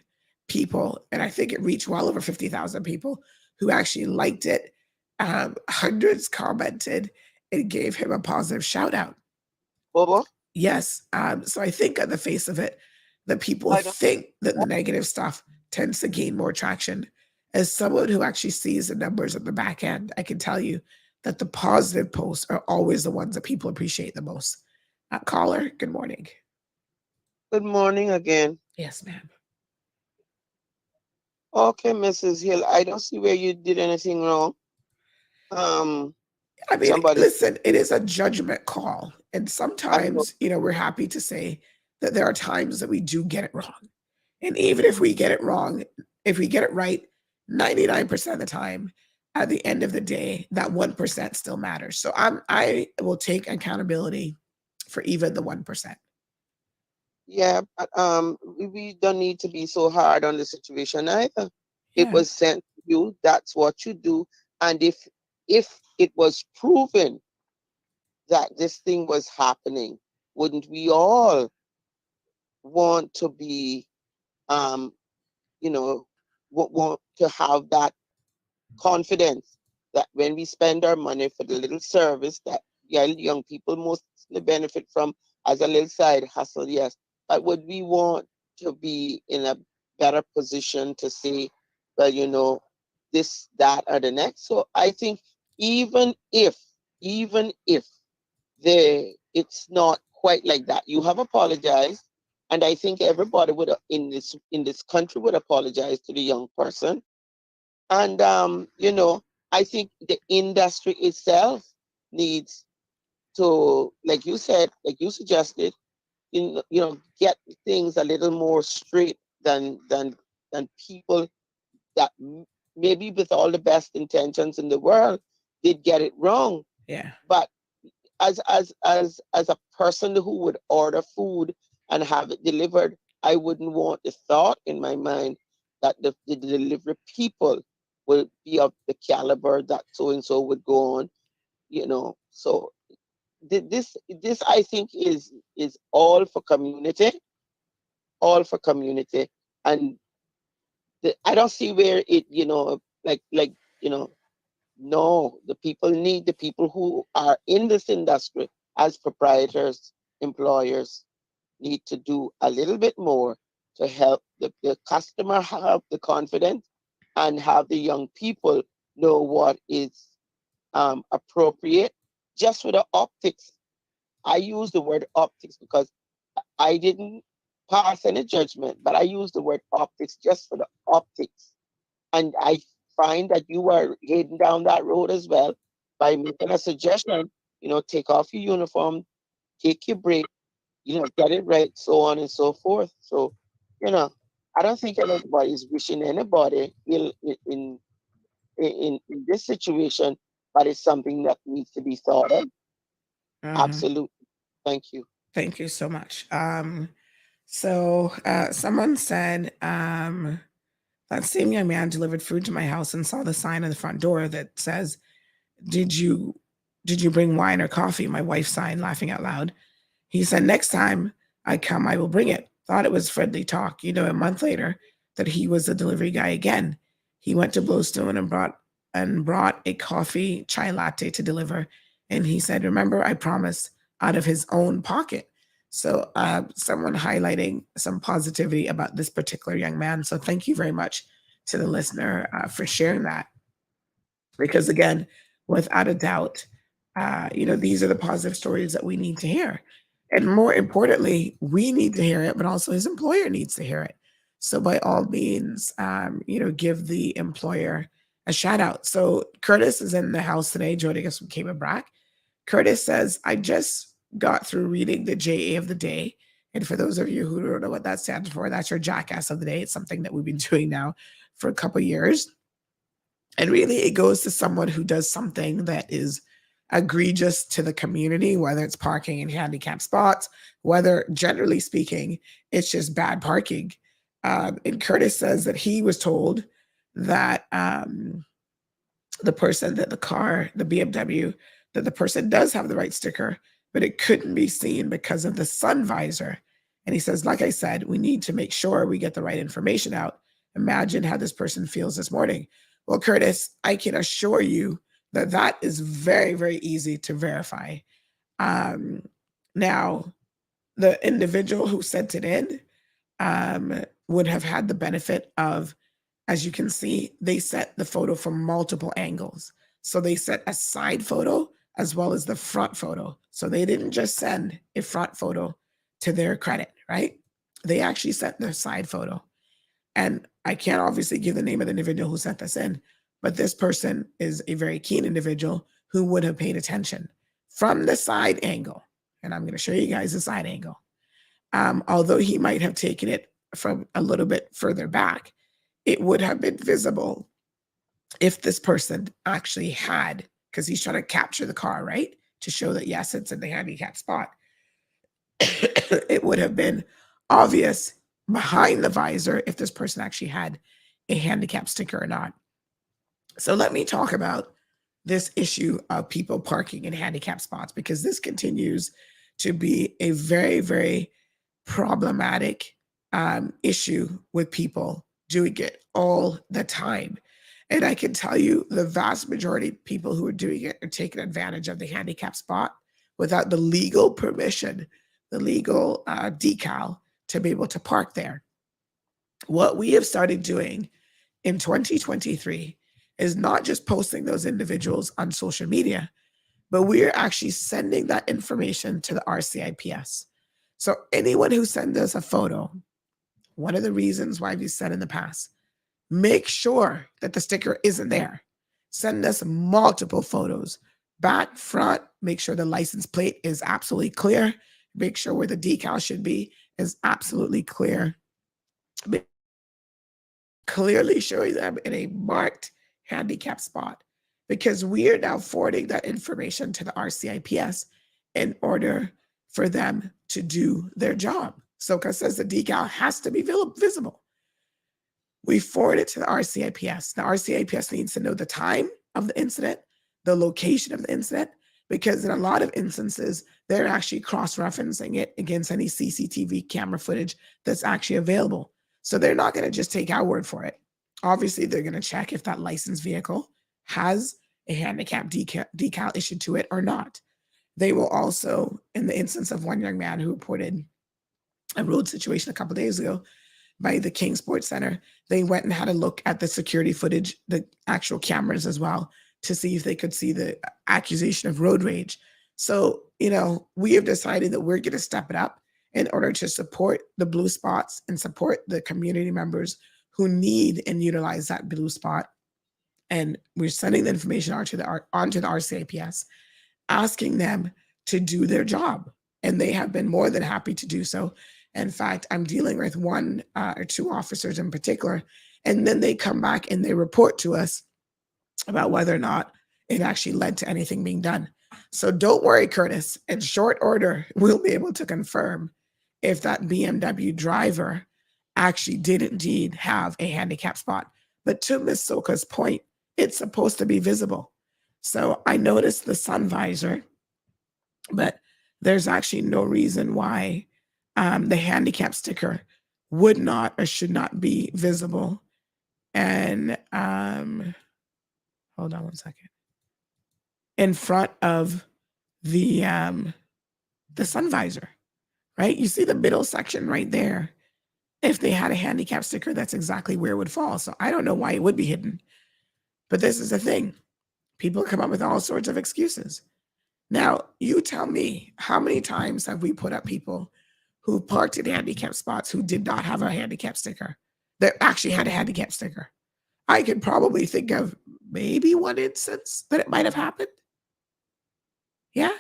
people, and I think it reached well over 50,000 people who actually liked it. Hundreds commented and gave him a positive shout out. Bobo? Yes. So I think on the face of it, the people think that the negative stuff tends to gain more traction. As someone who actually sees the numbers at the back end, I can tell you that the positive posts are always the ones that people appreciate the most. Caller, good morning. Good morning again. Yes, ma'am. Okay, Mrs. Hill, I don't see where you did anything wrong. Listen, it is a judgment call. And sometimes, we're happy to say that there are times that we do get it wrong. And even if we get it wrong, if we get it right 99% of the time, at the end of the day, that 1% still matters. So I will take accountability for even the 1%. Yeah, but we don't need to be so hard on the situation either. It Yeah. was sent to you, that's what you do. And if it was proven that this thing was happening, wouldn't we all want to be you know, want to have that confidence that when we spend our money for the little service that young people mostly benefit from as a little side hustle, yes, but would we want to be in a better position to say, well, this, that, or the next? So I think even if it's not quite like that, you have apologized, and I think everybody would in this country would apologize to the young person. And I think the industry itself needs to, like you said, like you suggested, get things a little more straight than people that maybe with all the best intentions in the world did get it wrong. Yeah. But as a person who would order food and have it delivered, I wouldn't want the thought in my mind that the delivery people will be of the caliber that so and so would go on, So this I think is all for community, and I don't see where it, like no, the people who are in this industry as proprietors, employers, need to do a little bit more to help the customer have the confidence and have the young people know what is appropriate. Just with the optics, I use the word optics because I didn't pass any judgment, but I use the word optics just for the optics. And I find that you are heading down that road as well by making a suggestion, take off your uniform, take your break, get it right, so on and so forth. So, I don't think anybody is wishing anybody ill in this situation, but it's something that needs to be thought of. Uh-huh. Absolutely. Thank you. Thank you so much. So someone said that same young man delivered food to my house and saw the sign on the front door that says, "Did you bring wine or coffee?" My wife signed, laughing out loud. He said, "Next time I come, I will bring it." Thought it was friendly talk. A month later, that he was the delivery guy again. He went to Blowstone and brought a coffee chai latte to deliver. And he said, "Remember, I promised," out of his own pocket. So someone highlighting some positivity about this particular young man. So thank you very much to the listener for sharing that. Because again, without a doubt, these are the positive stories that we need to hear. And more importantly, we need to hear it, but also his employer needs to hear it. So by all means, give the employer a shout out. So Curtis is in the house today joining us from Cayman Brack. Curtis says, "I just got through reading the JA of the day." And for those of you who don't know what that stands for, that's your jackass of the day. It's something that we've been doing now for a couple years. And really, it goes to someone who does something that is egregious to the community, whether it's parking in handicapped spots, whether, generally speaking, it's just bad parking. And Curtis says that he was told that the person that the car, the BMW, that the person does have the right sticker, but it couldn't be seen because of the sun visor. And he says, like I said, we need to make sure we get the right information out. Imagine how this person feels this morning. Well, Curtis, I can assure you that that is very, very easy to verify. Now, the individual who sent it in would have had the benefit of, as you can see, they set the photo from multiple angles. So they set a side photo as well as the front photo. So they didn't just send a front photo to their credit, right? They actually sent their side photo. And I can't obviously give the name of the individual who sent this in, but this person is a very keen individual who would have paid attention from the side angle. And I'm going to show you guys the side angle. although he might have taken it from a little bit further back, it would have been visible if this person actually had, because he's trying to capture the car, right? To show that, yes, it's in the handicap spot. It would have been obvious behind the visor if this person actually had a handicap sticker or not. So let me talk about this issue of people parking in handicap spots, because this continues to be a very, very problematic issue with people doing it all the time. And I can tell you the vast majority of people who are doing it are taking advantage of the handicap spot without the legal permission, the legal decal to be able to park there. What we have started doing in 2023 is not just posting those individuals on social media, but we're actually sending that information to the RCIPS. So anyone who sends us a photo, one of the reasons why we said in the past, make sure that the sticker isn't there. Send us multiple photos, back, front, make sure the license plate is absolutely clear. Make sure where the decal should be is absolutely clear. Clearly showing them in a marked handicap spot, because we are now forwarding that information to the RCIPS in order for them to do their job. So because says the decal has to be visible. We forward it to the RCIPS. The RCIPS needs to know the time of the incident, the location of the incident, because in a lot of instances, they're actually cross-referencing it against any CCTV camera footage that's actually available. So they're not going to just take our word for it. Obviously, they're going to check if that licensed vehicle has a handicap decal issued to it or not. They will also, in the instance of one young man who reported a road situation a couple of days ago by the King Sports Center, they went and had a look at the security footage, the actual cameras as well, to see if they could see the accusation of road rage. So, we have decided that we're going to step it up in order to support the blue spots and support the community members who need and utilize that blue spot. And we're sending the information onto the RCIPS, asking them to do their job. And they have been more than happy to do so. In fact, I'm dealing with one or two officers in particular, and then they come back and they report to us about whether or not it actually led to anything being done. So don't worry, Curtis. In short order, we'll be able to confirm if that BMW driver actually did indeed have a handicap spot. But to Ms. Soka's point, it's supposed to be visible. So I noticed the sun visor, but there's actually no reason why the handicap sticker would not or should not be visible. And hold on one second. In front of the sun visor, right? You see the middle section right there. If they had a handicap sticker, that's exactly where it would fall. So I don't know why it would be hidden. But this is the thing. People come up with all sorts of excuses. Now, you tell me, how many times have we put up people who parked in handicap spots who did not have a handicap sticker, that actually had a handicap sticker? I could probably think of maybe one instance that it might have happened. Yeah.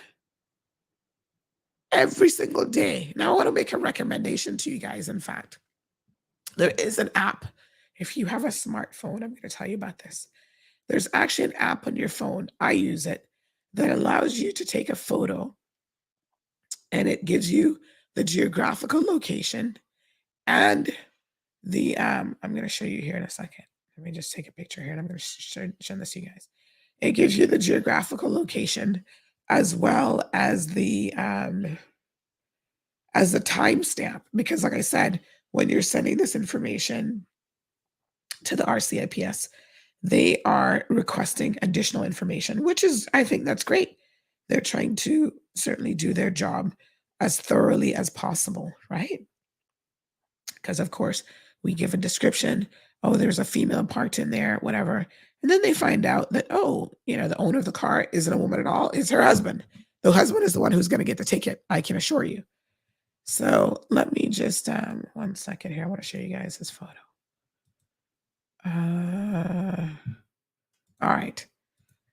Every single day. Now, I want to make a recommendation to you guys, in fact. There is an app. If you have a smartphone, I'm going to tell you about this. There's actually an app on your phone, I use it, that allows you to take a photo, and it gives you the geographical location and the, I'm going to show you here in a second. Let me just take a picture here, and I'm going to show this to you guys. It gives you the geographical location as well as the timestamp, because like I said, when you're sending this information to the RCIPS, they are requesting additional information, which is, I think that's great. They're trying to certainly do their job as thoroughly as possible, right? Because of course, we give a description, oh, there's a female parked in there, whatever. And then they find out that, oh, the owner of the car isn't a woman at all, it's her husband. The husband is the one who's going to get the ticket, I can assure you. So let me just, 1 second here. I want to show you guys this photo. All right.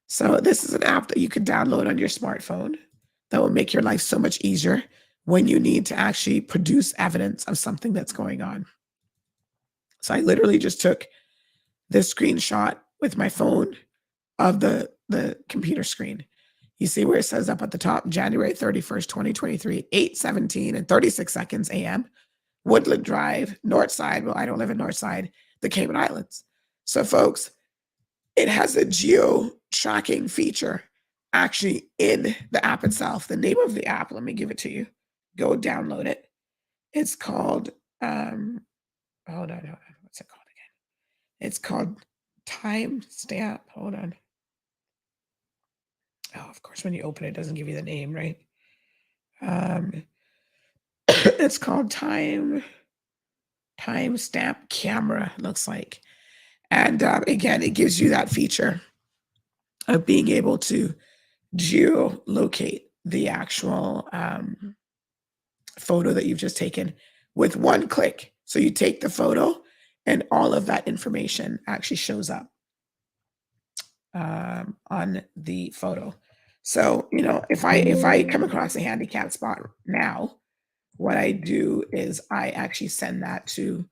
So this is an app that you can download on your smartphone that will make your life so much easier when you need to actually produce evidence of something that's going on. So I literally just took this screenshot with my phone of the computer screen. You see where it says up at the top, January 31st, 2023, 8:17 and 36 seconds a.m., Woodland Drive, Northside. Well, I don't live in Northside, the Cayman Islands. So folks, it has a geo tracking feature actually in the app itself. The name of the app, let me give it to you. Go download it. It's called, hold on. What's it called again? It's called Timestamp. Hold on. Oh, of course, when you open it, it doesn't give you the name, right? It's called Timestamp Camera, looks like. And again, it gives you that feature of being able to geolocate the actual photo that you've just taken with one click. So you take the photo and all of that information actually shows up on the photo. So, you know, if I come across a handicapped spot now, what I do is I actually send that to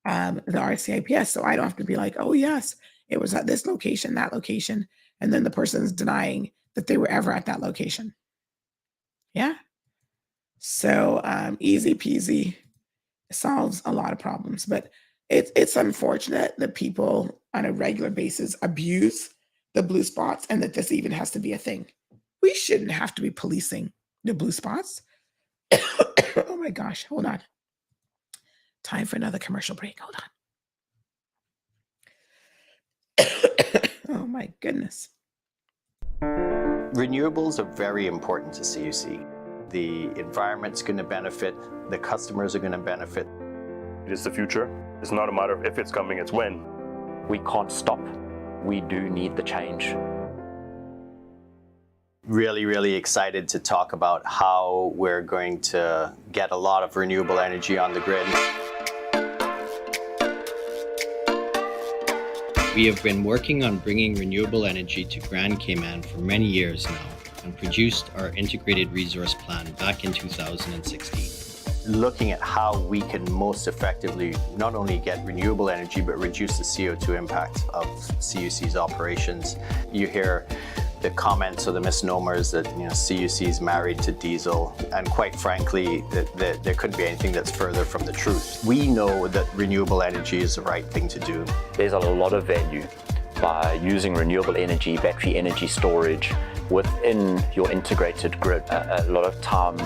the RCIPS. So I don't have to be like, oh yes, it was at this location, that location, and then the person's denying that they were ever at that location. Yeah. So easy peasy, solves a lot of problems, but it's unfortunate that people on a regular basis abuse the blue spots and that this even has to be a thing. We shouldn't have to be policing the blue spots. Oh my gosh, hold on. Time for another commercial break. Hold on. Oh my goodness. Renewables are very important to CUC. The environment's going to benefit, the customers are going to benefit. It is the future. It's not a matter of if it's coming, it's when. We can't stop. We do need the change. Really, really excited to talk about how we're going to get a lot of renewable energy on the grid. We have been working on bringing renewable energy to Grand Cayman for many years now and produced our integrated resource plan back in 2016. Looking at how we can most effectively not only get renewable energy but reduce the CO2 impact of CUC's operations. You hear the comments or the misnomers that CUC is married to diesel, and quite frankly, that there couldn't be anything that's further from the truth. We know that renewable energy is the right thing to do. There's a lot of value by using renewable energy, battery energy storage within your integrated grid. A lot of time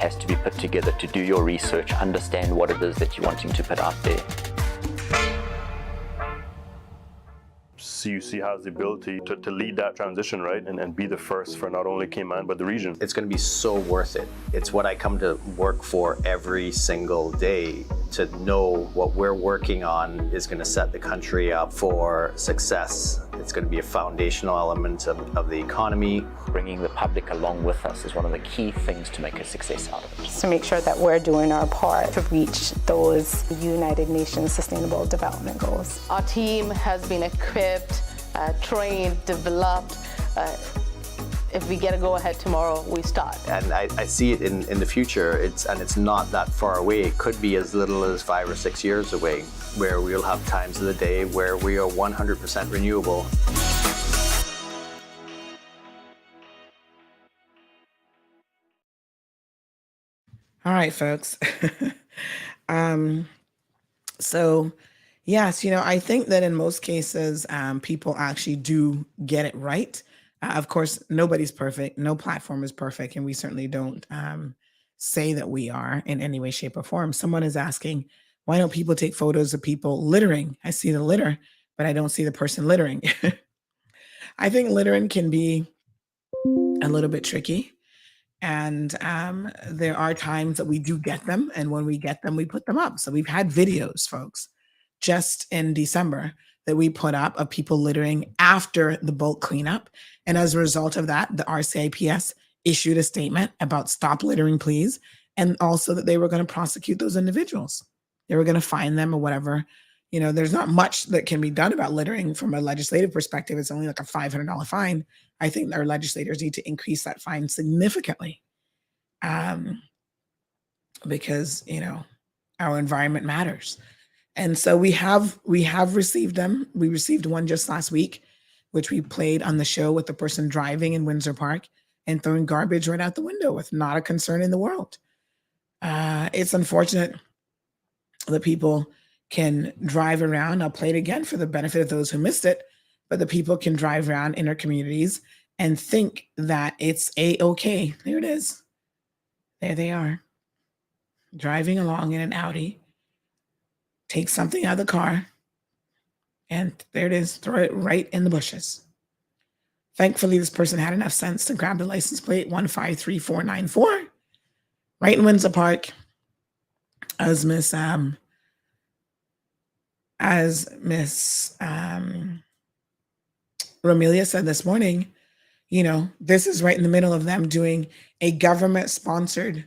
has to be put together to do your research, understand what it is that you're wanting to put out there. CUC has the ability to lead that transition, right? And be the first for not only Cayman, but the region. It's going to be so worth it. It's what I come to work for every single day. To know what we're working on is going to set the country up for success. It's going to be a foundational element of the economy. Bringing the public along with us is one of the key things to make a success out of it. To make sure that we're doing our part to reach those United Nations Sustainable Development Goals. Our team has been equipped, trained, developed. If we get a go-ahead tomorrow, we start. And I see it in the future, it's not that far away. It could be as little as 5 or 6 years away, where we'll have times of the day where we are 100% renewable. All right, folks. So yes, I think that in most cases, people actually do get it right. Of course, nobody's perfect. No platform is perfect. And we certainly don't say that we are in any way, shape, or form. Someone is asking, why don't people take photos of people littering? I see the litter, but I don't see the person littering. I think littering can be a little bit tricky. And there are times that we do get them. And when we get them, we put them up. So we've had videos, folks, just in December that we put up of people littering after the bulk cleanup. And as a result of that, the RCIPS issued a statement about stop littering, please. And also that they were going to prosecute those individuals. They were going to fine them or whatever. There's not much that can be done about littering from a legislative perspective. It's only like a $500 fine. I think our legislators need to increase that fine significantly. because, you know, our environment matters. And so we have received them. We received one just last week, which we played on the show with the person driving in Windsor Park and throwing garbage right out the window with not a concern in the world. It's unfortunate that people can drive around. I'll play it again for the benefit of those who missed it, but the people can drive around in our communities and think that it's a-okay. There it is. There they are, driving along in an Audi, take something out of the car, and there it is, throw it right in the bushes. Thankfully, this person had enough sense to grab the license plate 153494, right in Windsor Park, as Miss Romelia said this morning. You know, this is right in the middle of them doing a government-sponsored,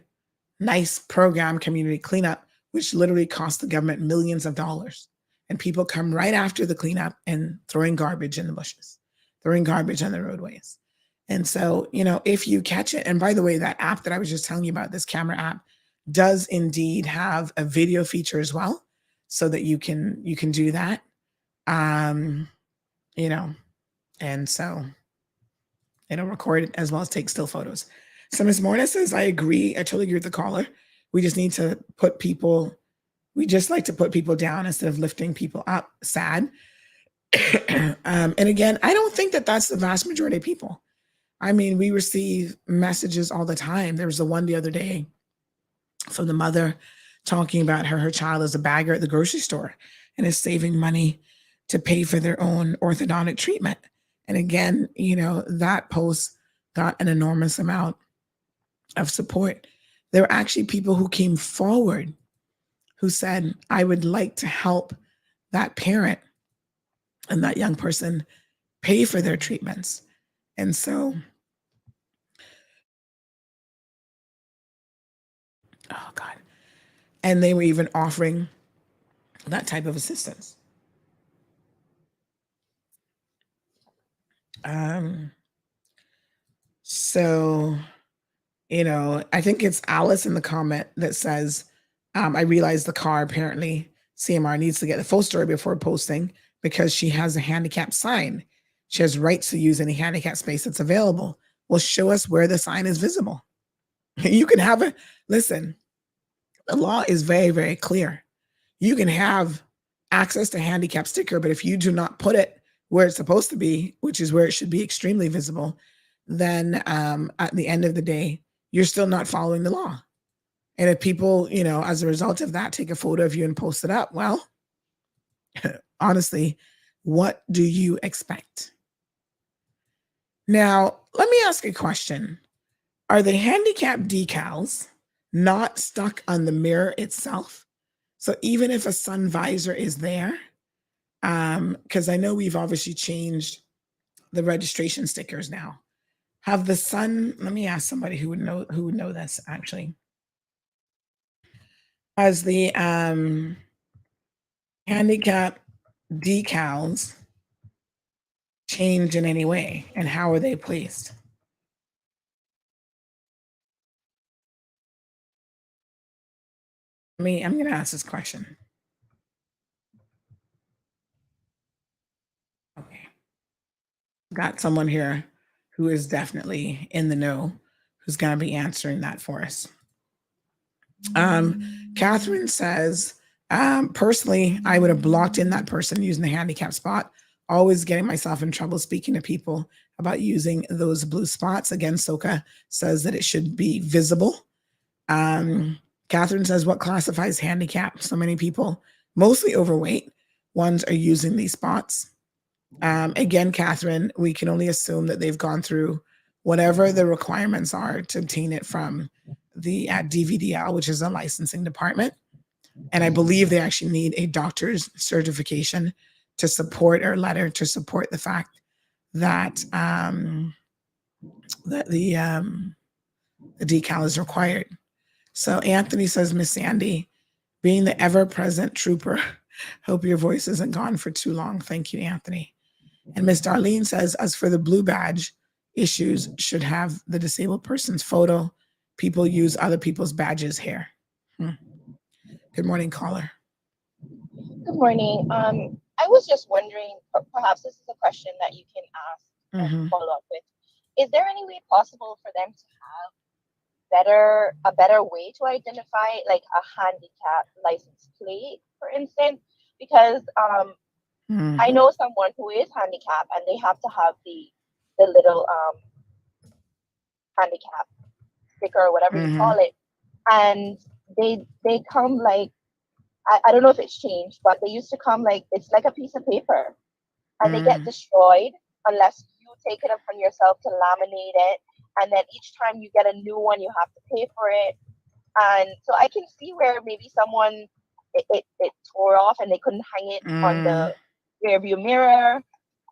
nice program, community cleanup, which literally cost the government millions of dollars. And people come right after the cleanup and throwing garbage in the bushes, throwing garbage on the roadways. And so, you know, if you catch it, and by the way, that app that I was just telling you about, this camera app, does indeed have a video feature as well, so that you can do that. You know, and so it'll record it as well as take still photos. So Ms. Morna says, I agree. I totally agree with the caller. We just need to put people, we just like to put people down instead of lifting people up. Sad. And again, I don't think that that's the vast majority of people. I mean, we receive messages all the time. There was the one the other day from the mother talking about her child is a bagger at the grocery store and is saving money to pay for their own orthodontic treatment. And again, you know, that post got an enormous amount of support. There were actually people who came forward who said, I would like to help that parent and that young person pay for their treatments. And so, oh God. And they were even offering that type of assistance. So, you know, I think it's Alice in the comment that says, I realize the car apparently CMR needs to get the full story before posting because she has a handicap sign. She has rights to use any handicap space that's available. Well, show us where the sign is visible. You can have it. Listen, the law is very, very clear. You can have access to handicap sticker, but if you do not put it where it's supposed to be, which is where it should be extremely visible, then at the end of the day, you're still not following the law. And if people, you know, as a result of that, take a photo of you and post it up, well, honestly, what do you expect? Now, let me ask a question. Are the handicap decals not stuck on the mirror itself? So even if a sun visor is there, because I know we've obviously changed the registration stickers now. Have the sun, let me ask somebody who would know this actually. Has the handicap decals changed in any way, and how are they placed? I'm going to ask this question. Okay. Got someone here who is definitely in the know, who's going to be answering that for us. Catherine says, personally, I would have blocked in that person using the handicap spot, always getting myself in trouble speaking to people about using those blue spots. Again, Soka says that it should be visible. Catherine says, what classifies handicap? So many people, mostly overweight ones, are using these spots. Again, Catherine, we can only assume that they've gone through whatever the requirements are to obtain it from the DVDL, which is a licensing department. And I believe they actually need a doctor's certification to support, or letter to support the fact that the decal is required. So Anthony says, Miss Sandy, being the ever-present trooper, hope your voice isn't gone for too long. Thank you, Anthony. And Miss Darlene says, as for the blue badge issues, should have the disabled person's photo. People use other people's badges here. Good morning, caller. Good morning. I was just wondering, perhaps this is a question that you can ask and follow up with. Is there any way possible for them to have a better way to identify like a handicap license plate, for instance? Because I know someone who is handicapped and they have to have the little handicap sticker or whatever you call it, and they come like I don't know if it's changed, but they used to come like it's like a piece of paper, and they get destroyed unless you take it upon yourself to laminate it, and then each time you get a new one, you have to pay for it. And so I can see where maybe someone it tore off and they couldn't hang it on the rear view mirror.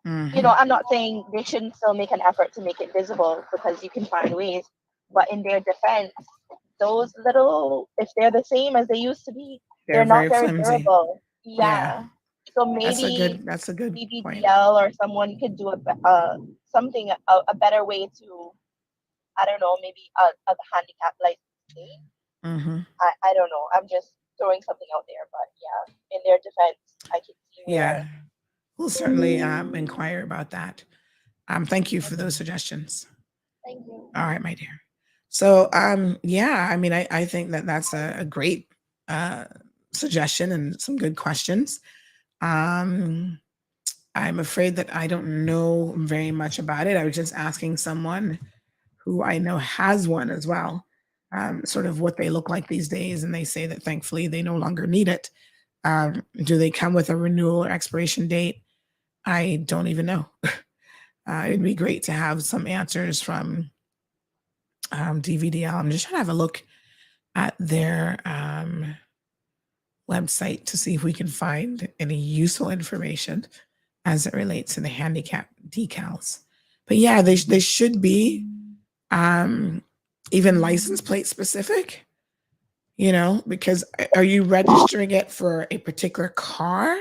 You know, I'm not saying they shouldn't still make an effort to make it visible because you can find ways, but in their defense, those little, if they're the same as they used to be, they're not very durable. Yeah. So maybe that's a good point. BBDL or someone could do something a better way to, I don't know, maybe a handicap license. I don't know. I'm just throwing something out there, but yeah, in their defense, I can see. Yeah, we'll certainly inquire about that. Thank you for those suggestions. Thank you. All right, my dear. So yeah, I mean, I think that's a great suggestion and some good questions. I'm afraid that I don't know very much about it. I was just asking someone who I know has one as well, sort of what they look like these days, and they say that thankfully they no longer need it. Do they come with a renewal or expiration date? I don't even know. It'd be great to have some answers from DVDL. I'm just trying to have a look at their website to see if we can find any useful information as it relates to the handicap decals. But yeah, they should be even license plate specific, you know, because are you registering it for a particular car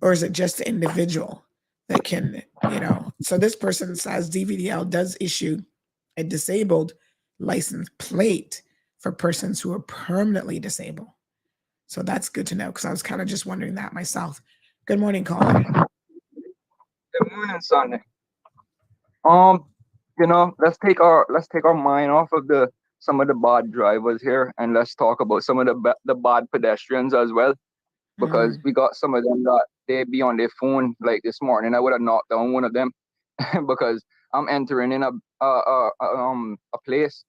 or is it just the individual that can, you know? So this person says DVDL does issue a disabled license plate for persons who are permanently disabled. So that's good to know because I was kind of just wondering that myself. Good morning, caller. Good morning, Sunday. You know, let's take our mind off of some of the bad drivers here, and let's talk about some of the bad pedestrians as well, because we got some of them that they be on their phone. Like this morning, I would have knocked down one of them because I'm entering in a place,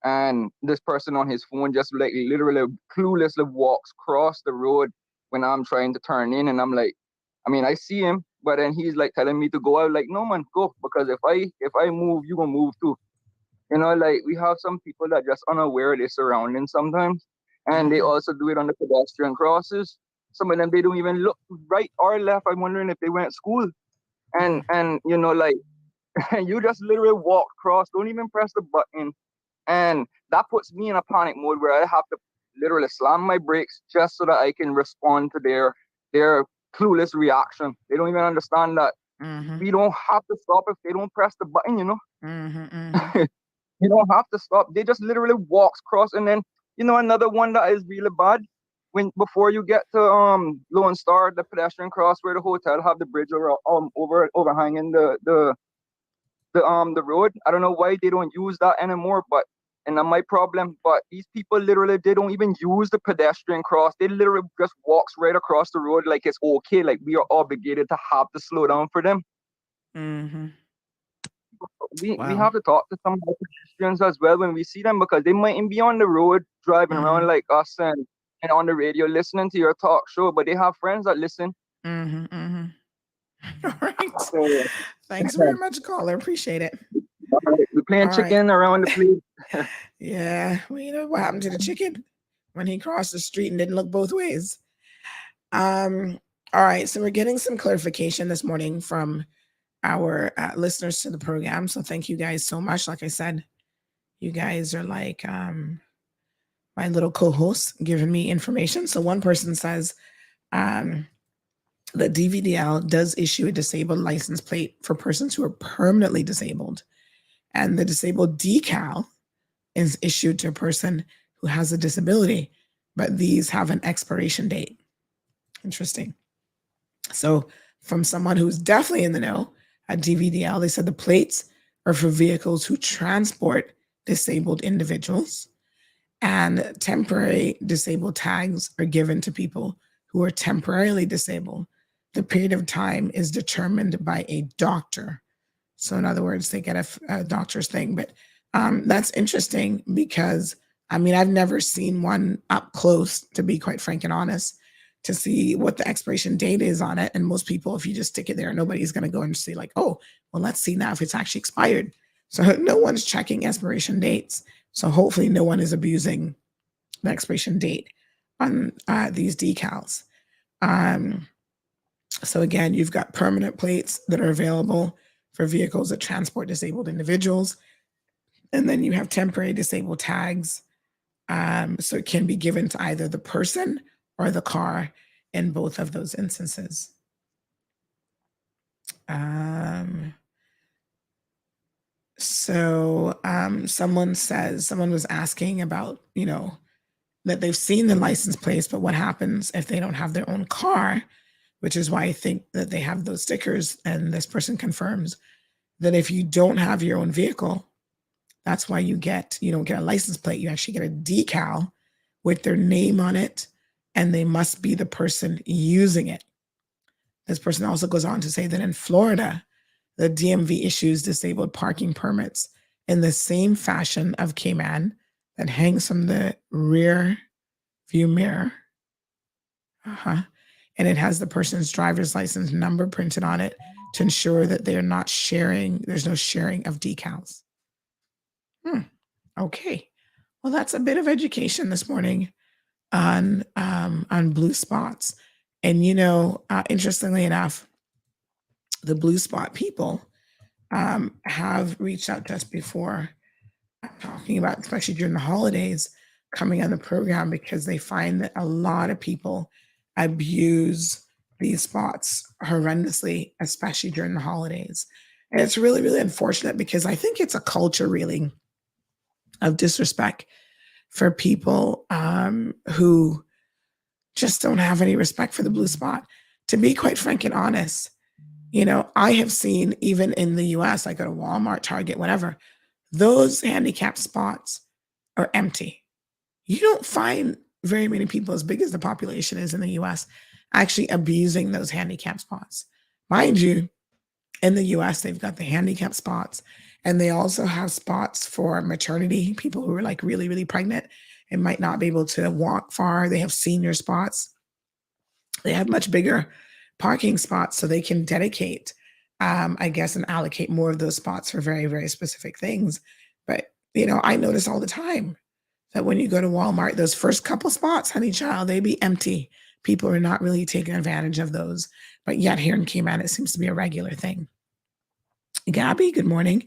and this person on his phone just like literally cluelessly walks across the road when I'm trying to turn in, and I'm like, I mean, I see him, but then he's like telling me to go. I'm like, no man, go, because if I move, you gonna move too. You know, like we have some people that just unaware of their surroundings sometimes, and they also do it on the pedestrian crosses. Some of them they don't even look right or left. I'm wondering if they went to school, and you know, like you just literally walk across, don't even press the button, and that puts me in a panic mode where I have to literally slam my brakes just so that I can respond to their clueless reaction. They don't even understand that we don't have to stop if they don't press the button, you know. You don't have to stop. They just literally walks across. And then, you know, another one that is really bad, before you get to Lone Star, the pedestrian cross where the hotel have the bridge overhanging the road. I don't know why they don't use that anymore, and not my problem. But these people literally, they don't even use the pedestrian cross. They literally just walks right across the road like it's okay, like we are obligated to have to slow down for them. We have to talk to some pedestrians as well when we see them, because they mightn't be on the road driving around like us and on the radio listening to your talk show, but they have friends that listen. All right. So, thanks very much, caller. Appreciate it. We're playing chicken around the place. Yeah. Well, you know what happened to the chicken when he crossed the street and didn't look both ways. All right. So we're getting some clarification this morning from our listeners to the program. So thank you guys so much. Like I said, you guys are like my little co-hosts giving me information. So one person says the DVDL does issue a disabled license plate for persons who are permanently disabled. And the disabled decal is issued to a person who has a disability. but these have an expiration date. Interesting. So from someone who's definitely in the know at DVDL, they said the plates are for vehicles who transport disabled individuals, and temporary disabled tags are given to people who are temporarily disabled. The period of time is determined by a doctor. So in other words, they get a doctor's thing. But that's interesting because, I mean, I've never seen one up close, to be quite frank and honest, to see what the expiration date is on it. And most people, if you just stick it there, nobody's going to go and see like, oh, well, let's see now if it's actually expired. So no one's checking expiration dates. So hopefully no one is abusing the expiration date on these decals. So again, you've got permanent plates that are available for vehicles that transport disabled individuals. And then you have temporary disabled tags. So it can be given to either the person or the car in both of those instances. Someone was asking about, that they've seen the license plates, but what happens if they don't have their own car, which is why I think that they have those stickers. And this person confirms that if you don't have your own vehicle, that's why you don't get a license plate. You actually get a decal with their name on it, and they must be the person using it. This person also goes on to say that in Florida, the DMV issues disabled parking permits in the same fashion of Cayman that hangs from the rear view mirror. And it has the person's driver's license number printed on it to ensure that they're not sharing, there's no sharing of decals. Okay. Well, that's a bit of education this morning on blue spots. And, interestingly enough, the blue spot people have reached out to us before talking about, especially during the holidays, coming on the program because they find that a lot of people abuse these spots horrendously, especially during the holidays. And it's really, really unfortunate because I think it's a culture really of disrespect for people who just don't have any respect for the blue spot. To be quite frank and honest, I have seen even in the US, I go to Walmart, Target, whatever, those handicapped spots are empty. You don't find very many people, as big as the population is in the US, actually abusing those handicapped spots. Mind you, in the US, they've got the handicapped spots, and they also have spots for maternity, people who are like really, really pregnant and might not be able to walk far. They have senior spots. They have much bigger parking spots so they can dedicate, I guess, and allocate more of those spots for very, very specific things. But, I notice all the time that when you go to Walmart, those first couple spots, honey child, they be empty. People are not really taking advantage of those. But yet here in Cayman, it seems to be a regular thing. Gabby, good morning.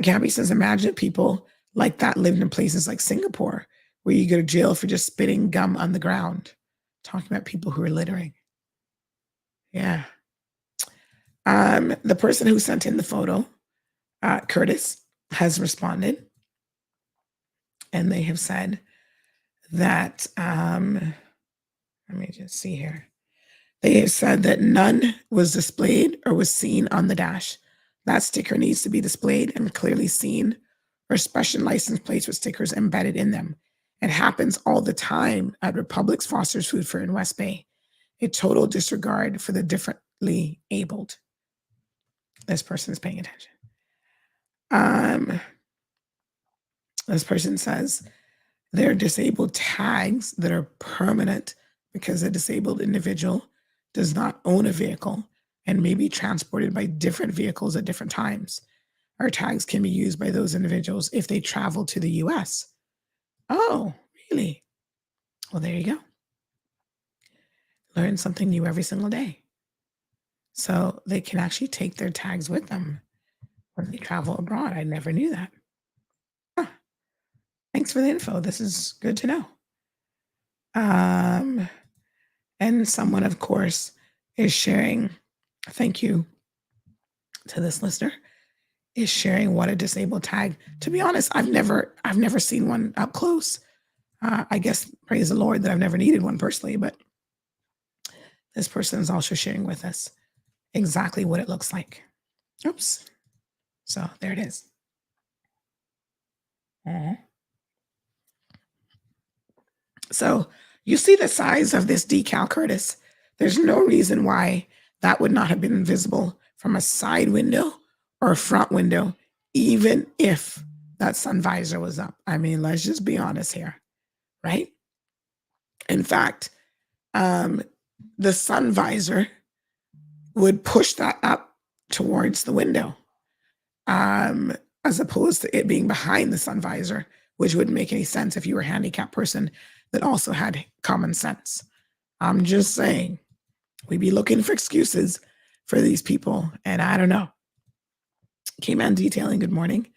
Gabby says, imagine people like that lived in places like Singapore, where you go to jail for just spitting gum on the ground. Talking about people who are littering. Yeah. The person who sent in the photo, Curtis, has responded. And they have said that, let me just see here. They have said that none was displayed or was seen on the dash. That sticker needs to be displayed and clearly seen, or special license plates with stickers embedded in them. It happens all the time at Republic's Foster's Food Fair in West Bay. A total disregard for the differently abled. This person is paying attention. This person says there are disabled tags that are permanent because a disabled individual does not own a vehicle and may be transported by different vehicles at different times. Our tags can be used by those individuals if they travel to the US. Oh, really? Well, there you go. Learn something new every single day. So they can actually take their tags with them when they travel abroad. I never knew that. Thanks for the info. This is good to know. And someone, of course, is sharing, thank you to this listener, is sharing what a disabled tag. To be honest, I've never seen one up close. I guess, praise the Lord that I've never needed one personally, but this person is also sharing with us exactly what it looks like. Oops. So there it is. So you see the size of this decal, Curtis. There's no reason why that would not have been visible from a side window or a front window, even if that sun visor was up. I mean, let's just be honest here, right? In fact, the sun visor would push that up towards the window, as opposed to it being behind the sun visor, which wouldn't make any sense if you were a handicapped person that also had common sense. I'm just saying, we'd be looking for excuses for these people, and I don't know. K-Man Detailing, good morning.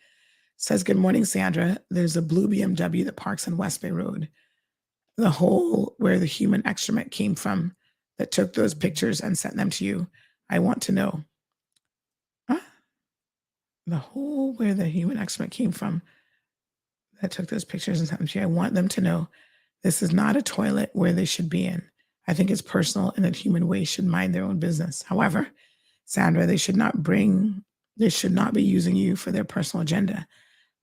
Says, good morning, Sandra. There's a blue BMW that parks on West Bay Road. The hole where the human excrement came from that took those pictures and sent them to you. I want to know. The hole where the human excrement came from that took those pictures and sent them to you. I want them to know this is not a toilet where they should be in. I think it's personal and that human waste should mind their own business. However, Sandra, they should not be using you for their personal agenda.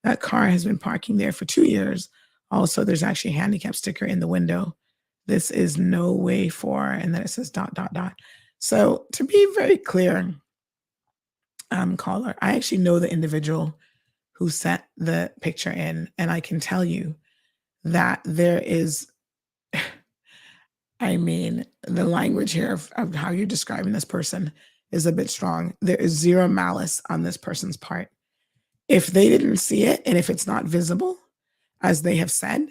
That car has been parking there for 2 years. Also, there's actually a handicap sticker in the window. This is no way for, and then it says ... So to be very clear, caller, I actually know the individual who sent the picture in, and I can tell you that there is, I mean, the language here of how you're describing this person is a bit strong. There is zero malice on this person's part. If they didn't see it, and if it's not visible, as they have said,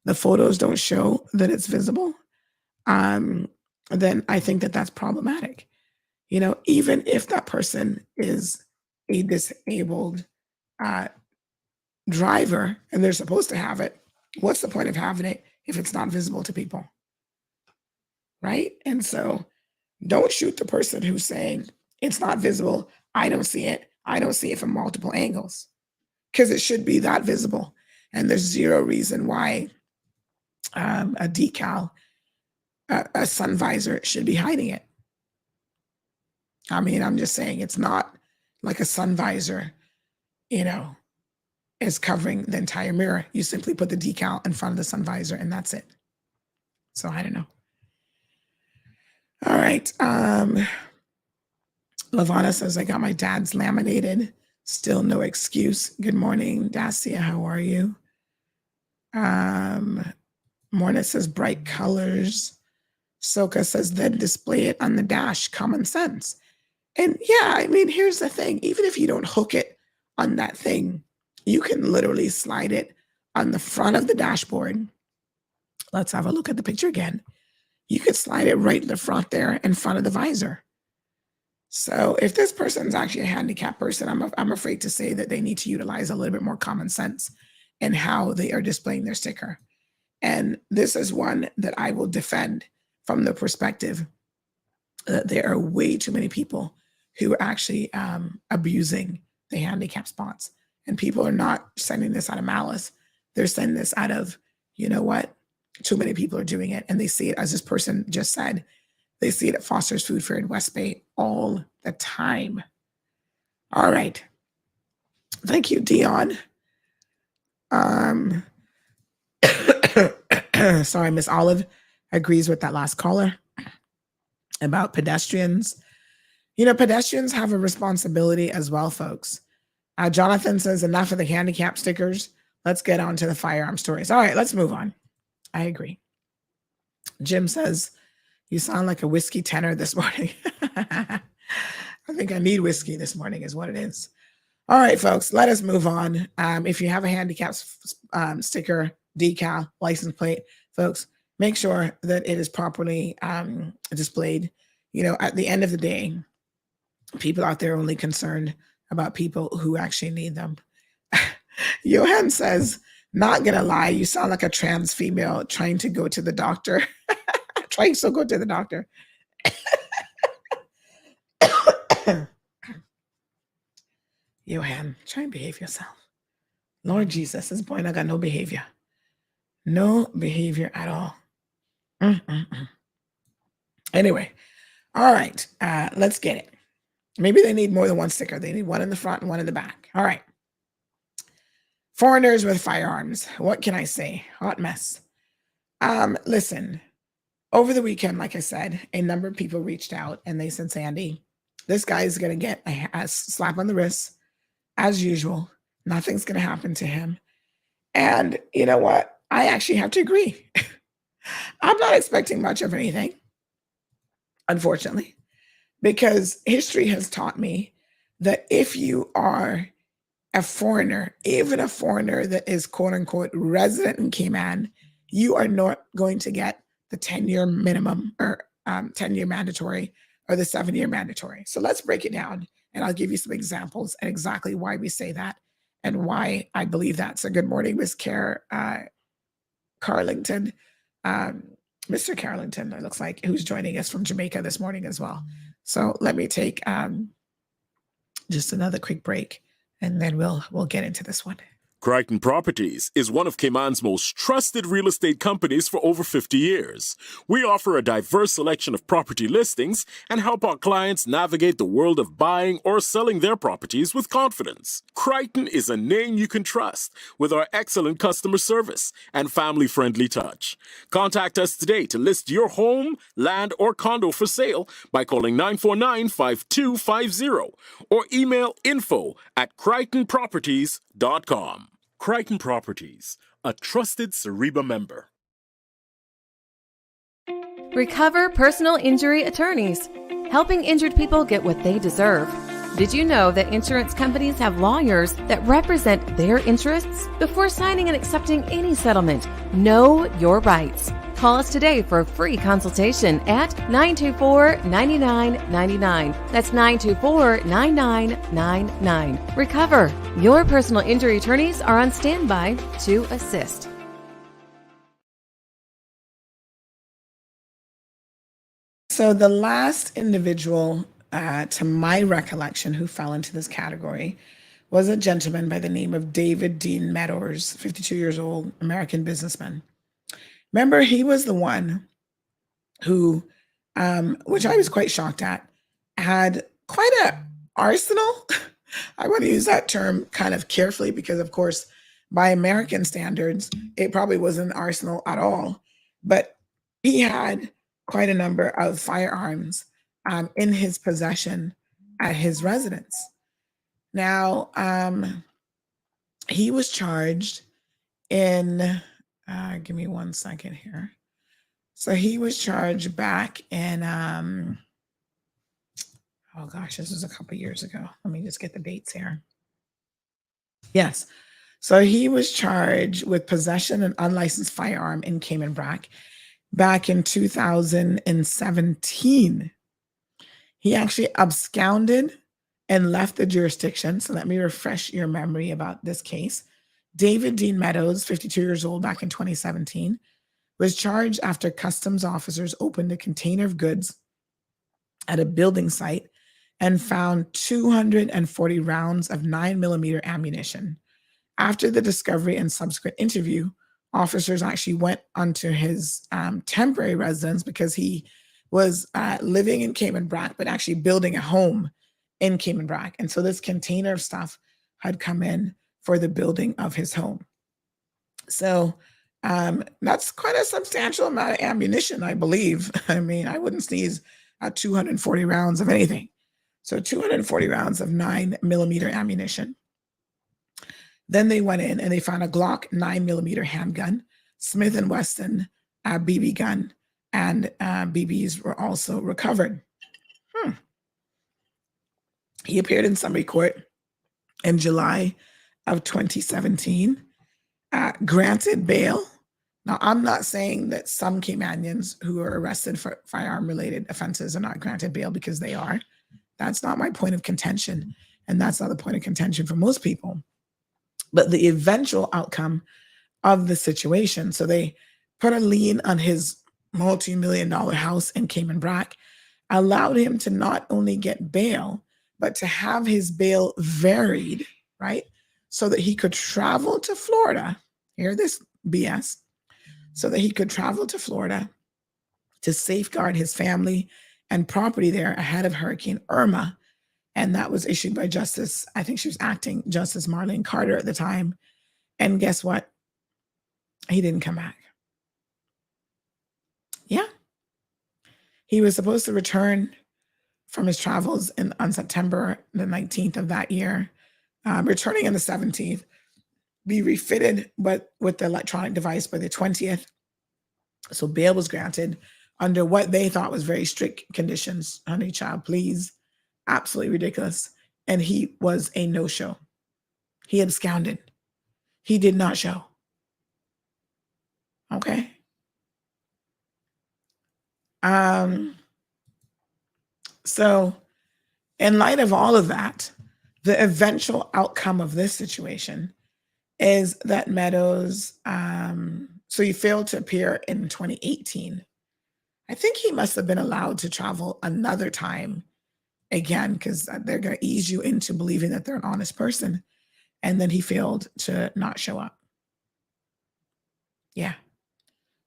the photos don't show that it's visible, then I think that that's problematic. You know, even if that person is a disabled driver and they're supposed to have it, what's the point of having it if it's not visible to people? Right? And so don't shoot the person who's saying it's not visible. I don't see it. I don't see it from multiple angles, because it should be that visible. And there's zero reason why a decal, a sun visor should be hiding it. I mean, I'm just saying it's not like a sun visor, you know, is covering the entire mirror. You simply put the decal in front of the sun visor and that's it. So I don't know. All right. Lavana says, I got my dad's laminated. Still no excuse. Good morning, Dacia. How are you? Morna says, bright colors. Soka says, then display it on the dash. Common sense. And yeah, I mean, here's the thing. Even if you don't hook it on that thing, you can literally slide it on the front of the dashboard. Let's have a look at the picture again. You could slide it right in the front there in front of the visor. So if this person's actually a handicapped person, I'm afraid to say that they need to utilize a little bit more common sense in how they are displaying their sticker. And this is one that I will defend from the perspective that there are way too many people who are actually abusing the handicap spots. And people are not sending this out of malice. They're sending this out of, you know what? Too many people are doing it. And they see it, as this person just said, they see it at Foster's Food Fair in West Bay all the time. All right. Thank you, Dion. Sorry, Miss Olive agrees with that last caller about pedestrians. You know, pedestrians have a responsibility as well, folks. Jonathan says, enough of the handicap stickers. Let's get on to the firearm stories. All right, let's move on. I agree. Jim says, you sound like a whiskey tenor this morning. I think I need whiskey this morning is what it is. All right, folks, let us move on. If you have a handicap sticker, decal, license plate, folks, make sure that it is properly displayed. You know, at the end of the day, people out there are only concerned about people who actually need them. Johan says, not gonna lie, you sound like a trans female trying to go to the doctor. Trying to go to the doctor. Johan, try and behave yourself. Lord Jesus, this boy not got no behavior. No behavior at all. Anyway, all right, let's get it. Maybe they need more than one sticker. They need one in the front and one in the back. All right. Foreigners with firearms. What can I say? Hot mess. Listen, over the weekend, like I said, a number of people reached out and they said, Sandy, this guy is going to get a slap on the wrist as usual. Nothing's going to happen to him. And you know what? I actually have to agree. I'm not expecting much of anything, unfortunately, because history has taught me that if you are a foreigner, even a foreigner that is quote unquote resident in Cayman, you are not going to get the 10-year minimum or 10-year mandatory or the 7-year mandatory. So let's break it down and I'll give you some examples and exactly why we say that and why I believe that. So good morning, Ms. Carlington. Mr. Carlington, it looks like, who's joining us from Jamaica this morning as well. So let me take just another quick break and then we'll get into this one. Crichton Properties is one of Cayman's most trusted real estate companies for over 50 years. We offer a diverse selection of property listings and help our clients navigate the world of buying or selling their properties with confidence. Crichton is a name you can trust with our excellent customer service and family-friendly touch. Contact us today to list your home, land, or condo for sale by calling 949-5250 or email info@crichtonproperties.com. Crichton Properties, a trusted Cereba member. Recover Personal Injury Attorneys, helping injured people get what they deserve. Did you know that insurance companies have lawyers that represent their interests? Before signing and accepting any settlement, know your rights. Call us today for a free consultation at 924-9999. That's 924-9999. Recover. Your personal injury attorneys are on standby to assist. So the last individual, to my recollection, who fell into this category was a gentleman by the name of David Dean Meadows, 52 years old, American businessman. Remember, he was the one who, which I was quite shocked at, had quite an arsenal. I want to use that term kind of carefully because, of course, by American standards, it probably wasn't an arsenal at all. But he had quite a number of firearms in his possession at his residence. Now, he was charged in... give me 1 second here. So he was charged back in, oh gosh, this was a couple years ago. Let me just get the dates here. Yes. So he was charged with possession of an unlicensed firearm in Cayman Brac back in 2017. He actually absconded and left the jurisdiction. So let me refresh your memory about this case. David Dean Meadows, 52 years old, back in 2017, was charged after customs officers opened a container of goods at a building site and found 240 rounds of 9mm ammunition. After the discovery and subsequent interview, officers actually went onto his temporary residence because he was living in Cayman Brac, but actually building a home in Cayman Brac. And so this container of stuff had come in for the building of his home. So that's quite a substantial amount of ammunition, I believe. I mean, I wouldn't sneeze at 240 rounds of anything. So 240 rounds of 9mm ammunition. Then they went in and they found a Glock 9mm handgun, Smith & Wesson BB gun, and BBs were also recovered. He appeared in summary court in July of 2017, granted bail. Now, I'm not saying that some Caymanians who are arrested for firearm-related offenses are not granted bail, because they are. That's not my point of contention, and that's not the point of contention for most people. But the eventual outcome of the situation, so they put a lien on his multi-million-dollar house in Cayman Brac, allowed him to not only get bail, but to have his bail varied, right? So that he could travel to Florida, hear this BS, so that he could travel to Florida to safeguard his family and property there ahead of Hurricane Irma. And that was issued by Justice, I think she was acting Justice Marlene Carter at the time. And guess what? He didn't come back. Yeah. He was supposed to return from his travels on September the 19th of that year, returning on the 17th, be refitted but with the electronic device by the 20th. So bail was granted under what they thought was very strict conditions. Honey child, please. Absolutely ridiculous. And he was a no-show. He absconded. He did not show. Okay. So in light of all of that, the eventual outcome of this situation is that Meadows, so he failed to appear in 2018. I think he must have been allowed to travel another time again, because they're going to ease you into believing that they're an honest person. And then he failed to not show up. Yeah.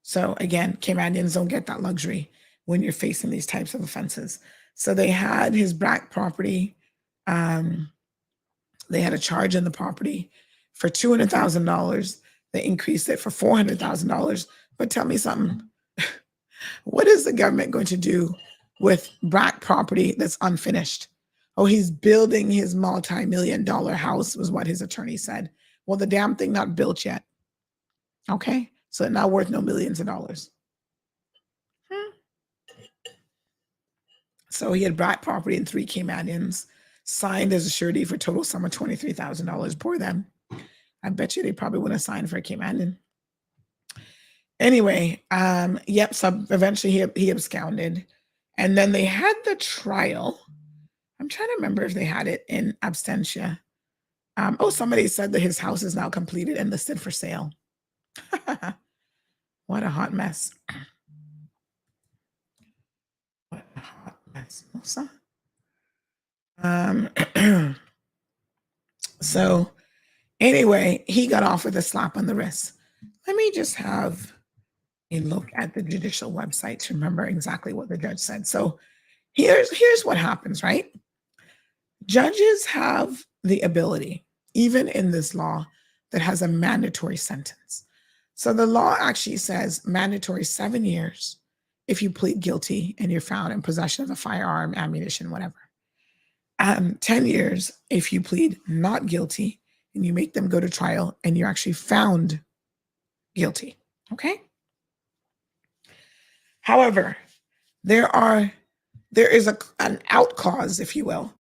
So again, Caymanians don't get that luxury when you're facing these types of offenses. So they had his BRAC property. They had a charge on the property for $200,000. They increased it for $400,000. But tell me something. What is the government going to do with BRAC property that's unfinished? Oh, he's building his multi-million-dollar house, was what his attorney said. Well, the damn thing not built yet. Okay, so it's now worth no millions of dollars. So he had BRAC property in 3 Caymanians, signed as a surety for a total sum of $23,000. Poor them. I bet you they probably wouldn't have signed for a Caymanian. Anyway, yep, so eventually he absconded. And then they had the trial. I'm trying to remember if they had it in absentia. Somebody said that his house is now completed and listed for sale. What a hot mess. What a hot mess, Melissa. So anyway, he got off with a slap on the wrist. Let me just have a look at the judicial website to remember exactly what the judge said. So here's what happens, right? Judges have the ability, even in this law, that has a mandatory sentence. So the law actually says mandatory 7 years if you plead guilty and you're found in possession of a firearm, ammunition, whatever. 10 years if you plead not guilty and you make them go to trial and you're actually found guilty. Okay? However, there is an out clause, if you will,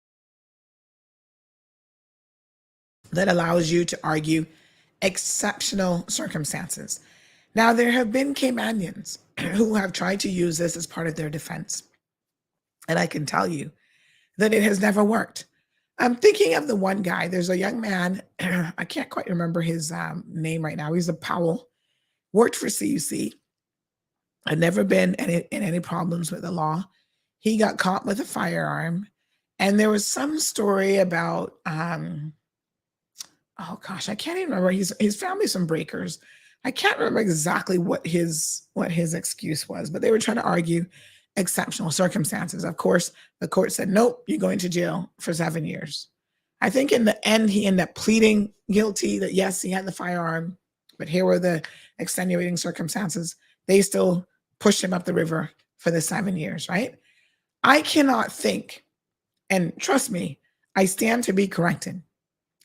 that allows you to argue exceptional circumstances. Now, there have been Caymanians who have tried to use this as part of their defense. And I can tell you that it has never worked. I'm thinking of the one guy. There's a young man. I can't quite remember his name right now. He's a Powell, worked for CUC, had never been in any problems with the law. He got caught with a firearm. And there was some story about, oh gosh, I can't even remember. His family's from Breakers. I can't remember exactly what his excuse was, but they were trying to argue exceptional circumstances. Of course, the court said, nope, you're going to jail for 7 years. I think in the end, he ended up pleading guilty that yes, he had the firearm, but here were the extenuating circumstances. They still pushed him up the river for the 7 years, right? I cannot think, and trust me, I stand to be corrected.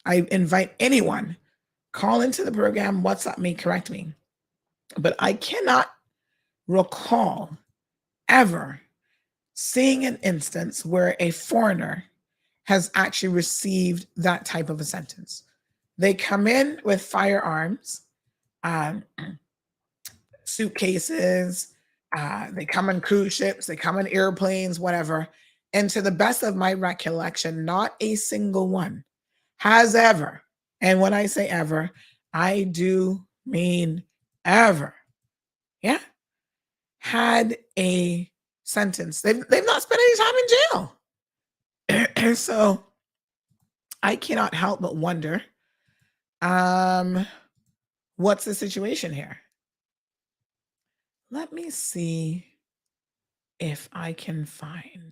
I invite anyone, call into the program, WhatsApp me, correct me. But I cannot recall ever seeing an instance where a foreigner has actually received that type of a sentence. They come in with firearms, suitcases, they come on cruise ships, they come on airplanes, whatever. And to the best of my recollection, not a single one has ever, and when I say ever, I do mean ever, yeah, had a sentence. They've not spent any time in jail. So I cannot help but wonder, what's the situation here? Let me see if I can find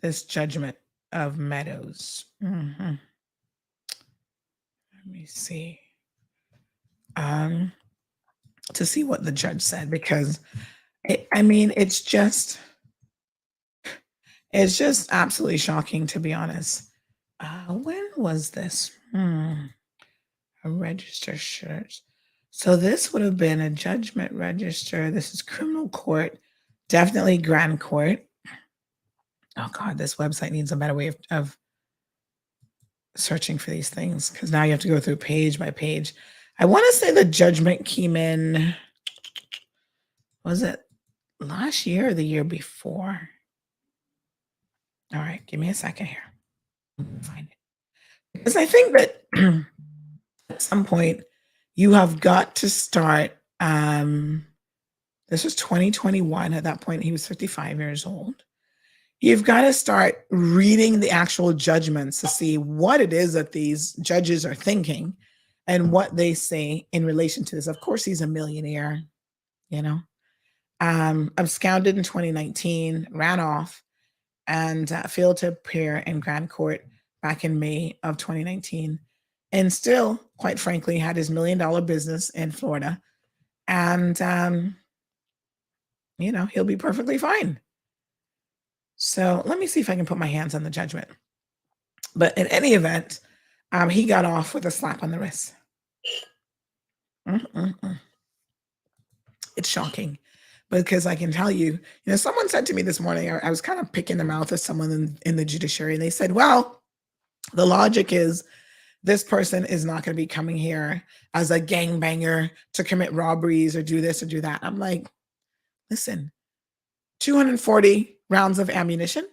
this judgment of Meadows. Let me see. To see what the judge said, because it's just absolutely shocking, to be honest. When was this? A register shirt. So this would have been a judgment register. This is criminal court, definitely grand court. Oh God, this website needs a better way of searching for these things, because now you have to go through page by page. I want to say the judgment came in, was it last year or the year before? All right, give me a second here. Find it. Because I think that at some point you have got to start. This was 2021. At that point, he was 55 years old. You've got to start reading the actual judgments to see what it is that these judges are thinking and what they say in relation to this. Of course, he's a millionaire, absconded in 2019, ran off, and failed to appear in grand court back in May of 2019, and still, quite frankly, had his $1 million business in Florida. And, he'll be perfectly fine. So let me see if I can put my hands on the judgment. But in any event, he got off with a slap on the wrist. It's shocking, because I can tell you, someone said to me this morning, I was kind of picking the mouth of someone in the judiciary, and they said, well, the logic is this person is not going to be coming here as a gangbanger to commit robberies or do this or do that. I'm like, listen, 240 rounds of ammunition,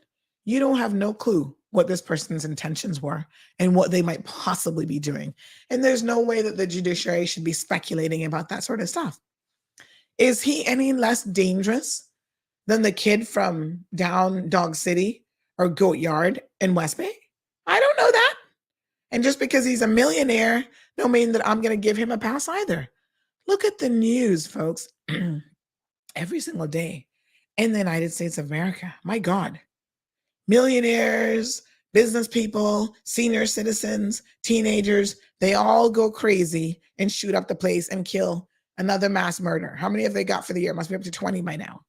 you don't have no clue what this person's intentions were and what they might possibly be doing. And there's no way that the judiciary should be speculating about that sort of stuff. Is he any less dangerous than the kid from down Dog City or Goat Yard in West Bay? I don't know that. And just because he's a millionaire, don't mean that I'm going to give him a pass either. Look at the news, folks, every single day in the United States of America. My God, millionaires, business people, senior citizens, teenagers, they all go crazy and shoot up the place and kill another mass murder. How many have they got for the year? Must be up to 20 by now.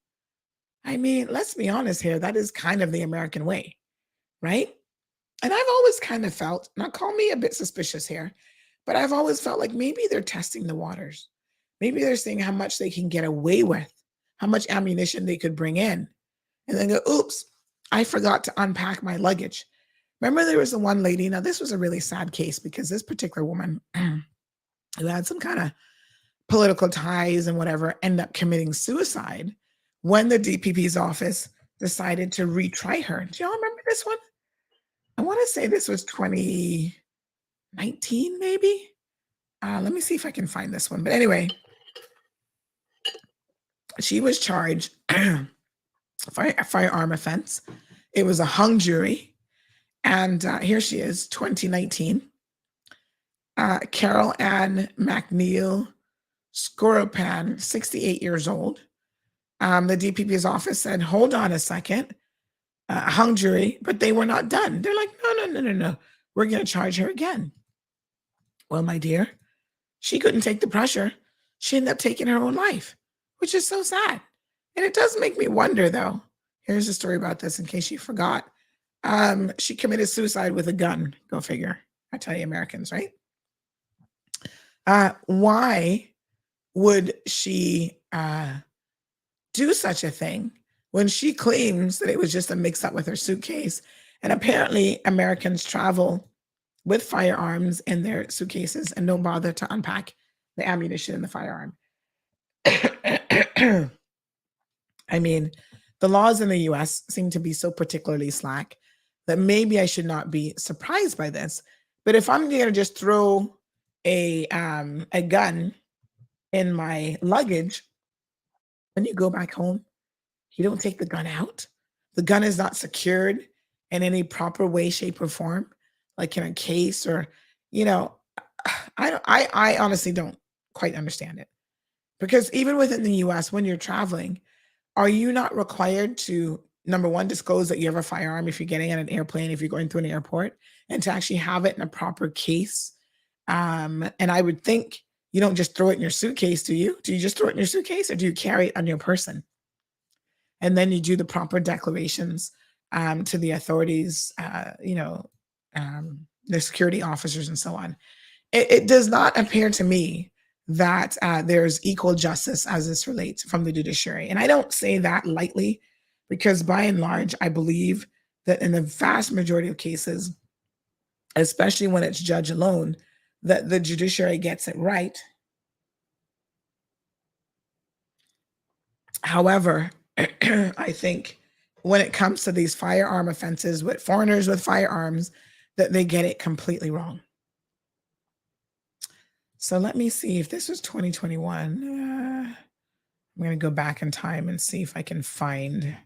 Let's be honest here. That is kind of the American way, right? And I've always kind of felt, now call me a bit suspicious here, but I've always felt like maybe they're testing the waters. Maybe they're seeing how much they can get away with, how much ammunition they could bring in, and then go, oops, I forgot to unpack my luggage. Remember there was the one lady, now this was a really sad case, because this particular woman who had some kind of political ties and whatever ended up committing suicide when the DPP's office decided to retry her. Do y'all remember this one? I want to say this was 2019, maybe. Let me see if I can find this one. But anyway, she was charged a firearm offense. It was a hung jury. And here she is, 2019. Carol Ann McNeil Skoropan, 68 years old. The DPP's office said, hold on a second. Hung jury, but they were not done. They're like, no. We're going to charge her again. Well, my dear, she couldn't take the pressure. She ended up taking her own life, which is so sad. And it does make me wonder, though. Here's a story about this in case you forgot. She committed suicide with a gun. Go figure. I tell you, Americans, right? Why would she do such a thing when she claims that it was just a mix-up with her suitcase? And apparently Americans travel with firearms in their suitcases and don't bother to unpack the ammunition in the firearm. The laws in the US seem to be so particularly slack that maybe I should not be surprised by this. But if I'm going to just throw a gun in my luggage, when you go back home, you don't take the gun out. The gun is not secured in any proper way, shape, or form, like in a case or, I honestly don't quite understand it. Because even within the US, when you're traveling, are you not required to, number one, disclose that you have a firearm if you're getting on an airplane, if you're going through an airport, and to actually have it in a proper case? And I would think you don't just throw it in your suitcase, do you? Do you just throw it in your suitcase or do you carry it on your person? And then you do the proper declarations to the authorities, the security officers and so on. It does not appear to me that there's equal justice as this relates from the judiciary. And I don't say that lightly because by and large, I believe that in the vast majority of cases, especially when it's judge alone, that the judiciary gets it right. However, I think when it comes to these firearm offenses with foreigners with firearms, that they get it completely wrong. So let me see if this was 2021. I'm going to go back in time and see if I can find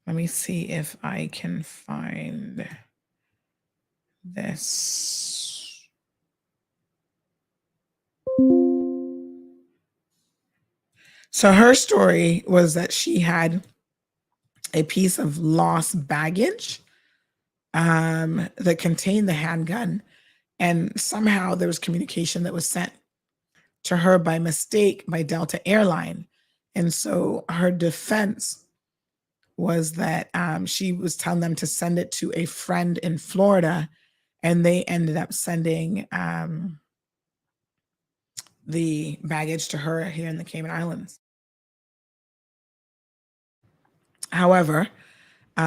let me see if I can find this. So her story was that she had a piece of lost baggage that contained the handgun, and somehow there was communication that was sent to her by mistake by Delta Airline. And so her defense was that she was telling them to send it to a friend in Florida, and they ended up sending the baggage to her here in the Cayman Islands. However,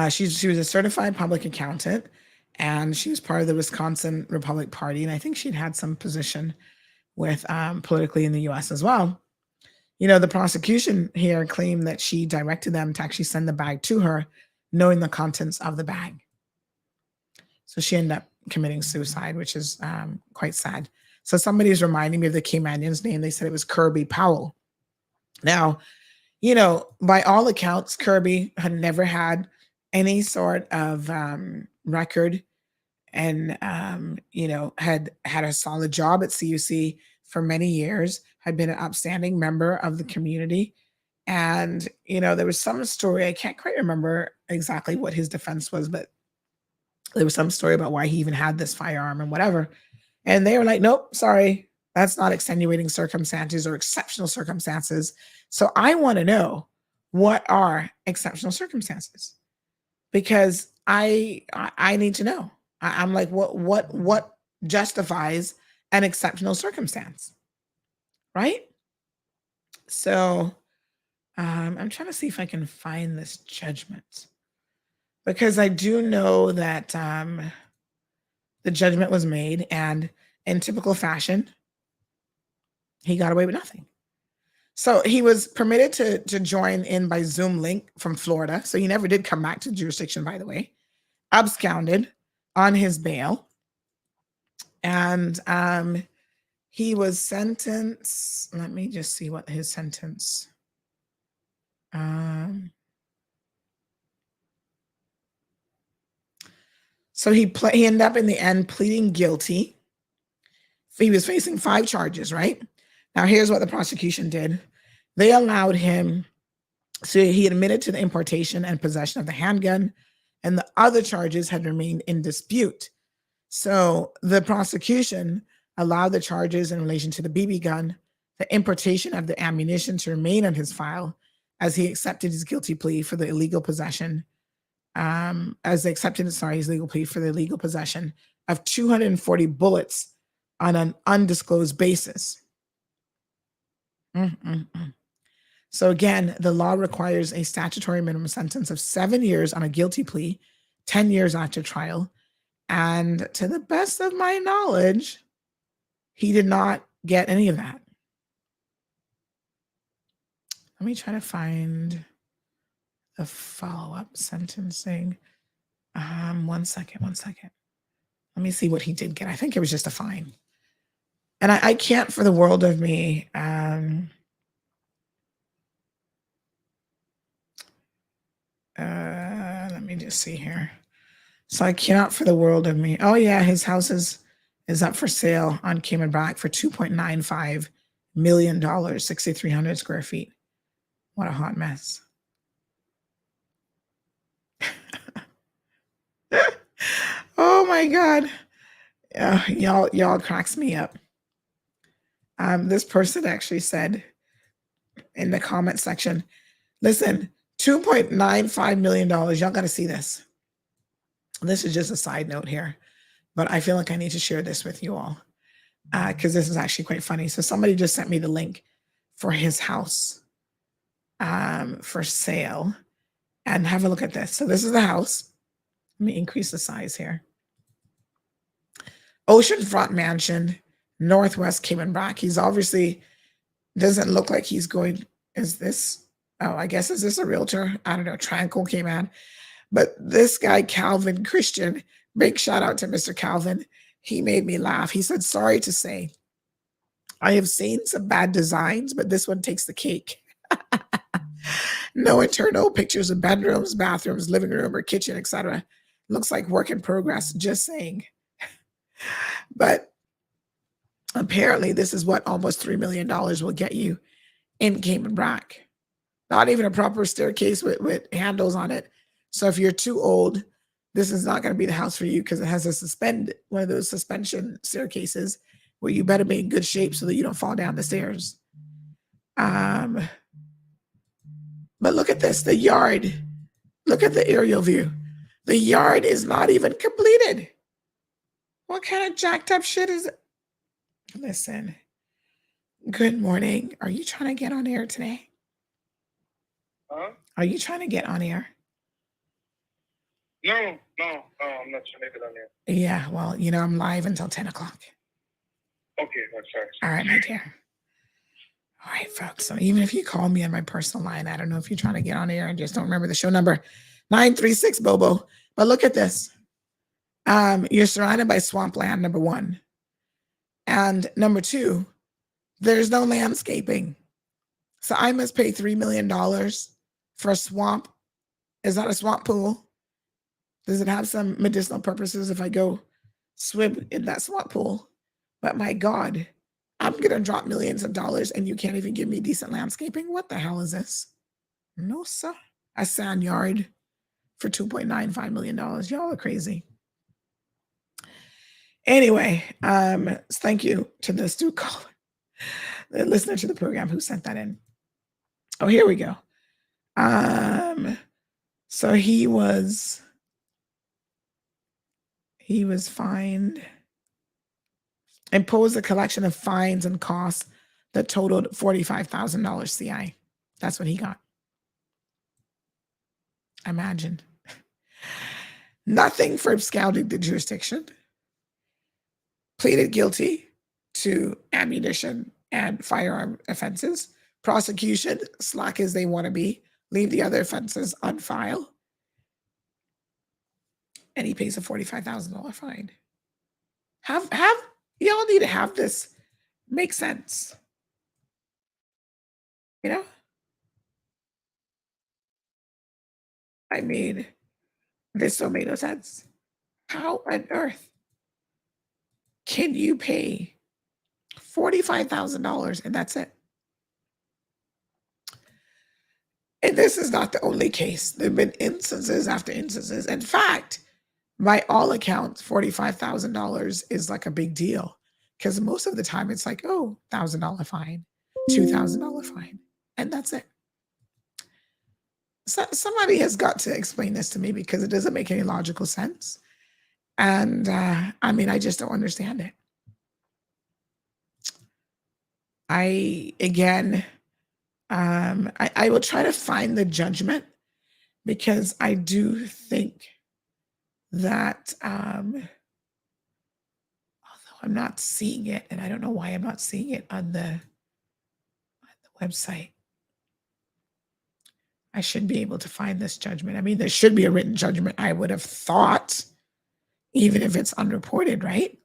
she was a certified public accountant, and she was part of the Wisconsin Republic Party, and I think she'd had some position with politically in the U.S. as well. You know, the prosecution here claimed that she directed them to actually send the bag to her, knowing the contents of the bag. So she ended up committing suicide, which is quite sad. So somebody's reminding me of the Caymanian's name. They said it was Kirby Powell. Now, you know, by all accounts, Kirby had never had any sort of record and, you know, had a solid job at CUC for many years, had been an upstanding member of the community. And, you know, there was some story, I can't quite remember exactly what his defense was, but there was some story about why he even had this firearm and whatever. And they were like, nope, sorry, that's not extenuating circumstances or exceptional circumstances. So I want to know, what are exceptional circumstances? Because I need to know. I'm like, what justifies an exceptional circumstance, right? So I'm trying to see if I can find this judgment, because I do know that the judgment was made, and in typical fashion, he got away with nothing. So he was permitted to join in by Zoom link from Florida. So he never did come back to jurisdiction, by the way, absconded on his bail. And he was sentenced. Let me just see what his sentence. So he ended up in the end pleading guilty. He was facing 5 charges, right? Now, here's what the prosecution did. They allowed him, so he admitted to the importation and possession of the handgun, and the other charges had remained in dispute. So the prosecution allowed the charges in relation to the BB gun, the importation of the ammunition to remain on his file, as he accepted his guilty plea for the illegal possession, his legal plea for the illegal possession of 240 bullets on an undisclosed basis. So again, the law requires a statutory minimum sentence of 7 years on a guilty plea, 10 years after trial. And to the best of my knowledge, he did not get any of that. Let me try to find the follow-up sentencing. One second. Let me see what he did get. I think it was just a fine. And I can't for the world of me. Let me just see here. So I cannot for the world of me. Oh yeah, his house is up for sale on Cayman Brac for $2.95 million, 6,300 square feet. What a hot mess. Oh my God. Y'all cracks me up. This person actually said in the comment section, listen, $2.95 million. Y'all got to see this. This is just a side note here, but I feel like I need to share this with you all because this is actually quite funny. So somebody just sent me the link for his house for sale, and have a look at this. So this is the house. Let me increase the size here. Oceanfront mansion, Northwest Cayman Brac. He's obviously doesn't look like he's going. Is this? Oh, I guess is this a realtor? I don't know. Tranquil Cayman. But this guy, Calvin Christian, big shout out to Mr. Calvin. He made me laugh. He said, sorry to say, I have seen some bad designs, but this one takes the cake. No internal pictures of bedrooms, bathrooms, living room, or kitchen, etc. Looks like work in progress, just saying. But apparently this is what almost $3 million will get you in Cayman Brac. Not even a proper staircase with handles on it. So if you're too old, this is not going to be the house for you because it has one of those suspension staircases where you better be in good shape so that you don't fall down the stairs. But look at this, the yard. Look at the aerial view. The yard is not even completed. What kind of jacked up shit is it? Listen, good morning. Are you trying to get on air today? Huh? Are you trying to get on air? No, I'm not trying to get on air. Yeah, well, I'm live until 10 o'clock. Okay, that's sorry. All right, my dear. All right, folks. So even if you call me on my personal line, I don't know if you're trying to get on air and just don't remember the show number, 936 Bobo. But look at this. You're surrounded by swampland, number one. And number two, there's no landscaping. So I must pay $3 million for a swamp. Is that a swamp pool? Does it have some medicinal purposes if I go swim in that swamp pool? But my God, I'm going to drop millions of dollars and you can't even give me decent landscaping? What the hell is this? No, sir. A sand yard for $2.95 million. Y'all are crazy. Anyway, thank you to the astute caller, the listener to the program who sent that in. Oh, here we go. So he was fined, imposed a collection of fines and costs that totaled $45,000 CI. That's what he got. Imagine. Nothing for absconding the jurisdiction. Pleaded guilty to ammunition and firearm offenses. Prosecution, slack as they want to be, leave the other offenses on file. And he pays a $45,000 fine. Have y'all need to have this make sense. I mean, this still made no sense. How on earth can you pay $45,000 and that's it? And this is not the only case. There have been instances after instances. In fact, by all accounts, $45,000 is like a big deal because most of the time it's like, oh, $1,000 fine, $2,000 fine, and that's it. So somebody has got to explain this to me because it doesn't make any logical sense. And I just don't understand it. I will try to find the judgment because I do think that, although I'm not seeing it, and I don't know why I'm not seeing it on the website, I should be able to find this judgment. I mean, there should be a written judgment, I would have thought, even if it's unreported, right?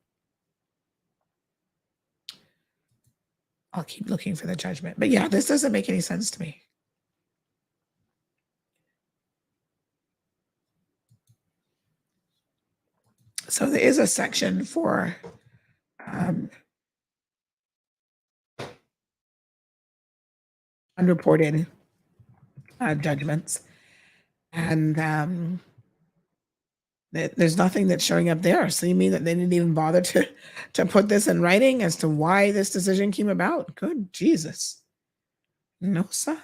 I'll keep looking for the judgment. But yeah, this doesn't make any sense to me. a section for unreported judgments, and there's nothing that's showing up there. So you mean that they didn't even bother to put this in writing as to why this decision came about? Good Jesus. No, sir.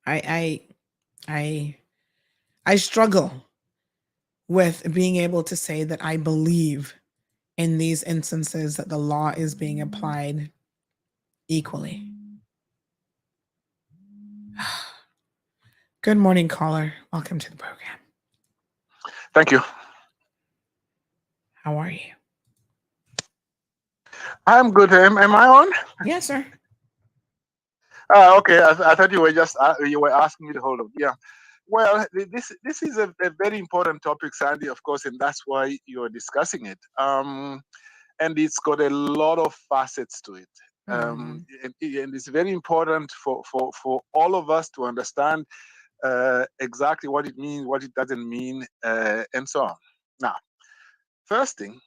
I struggle with being able to say that I believe in these instances that the law is being applied equally. Good morning, caller. Welcome to the program. Thank you. How are you? I'm good. Am I on? Yes, sir. Okay. I thought you were just you were asking me to hold on. Yeah. Well, this is a very important topic, Sandy, of course, and that's why you're discussing it. And it's got a lot of facets to it. And it's very important for all of us to understand exactly what it means, what it doesn't mean, and so on. Now, first thing,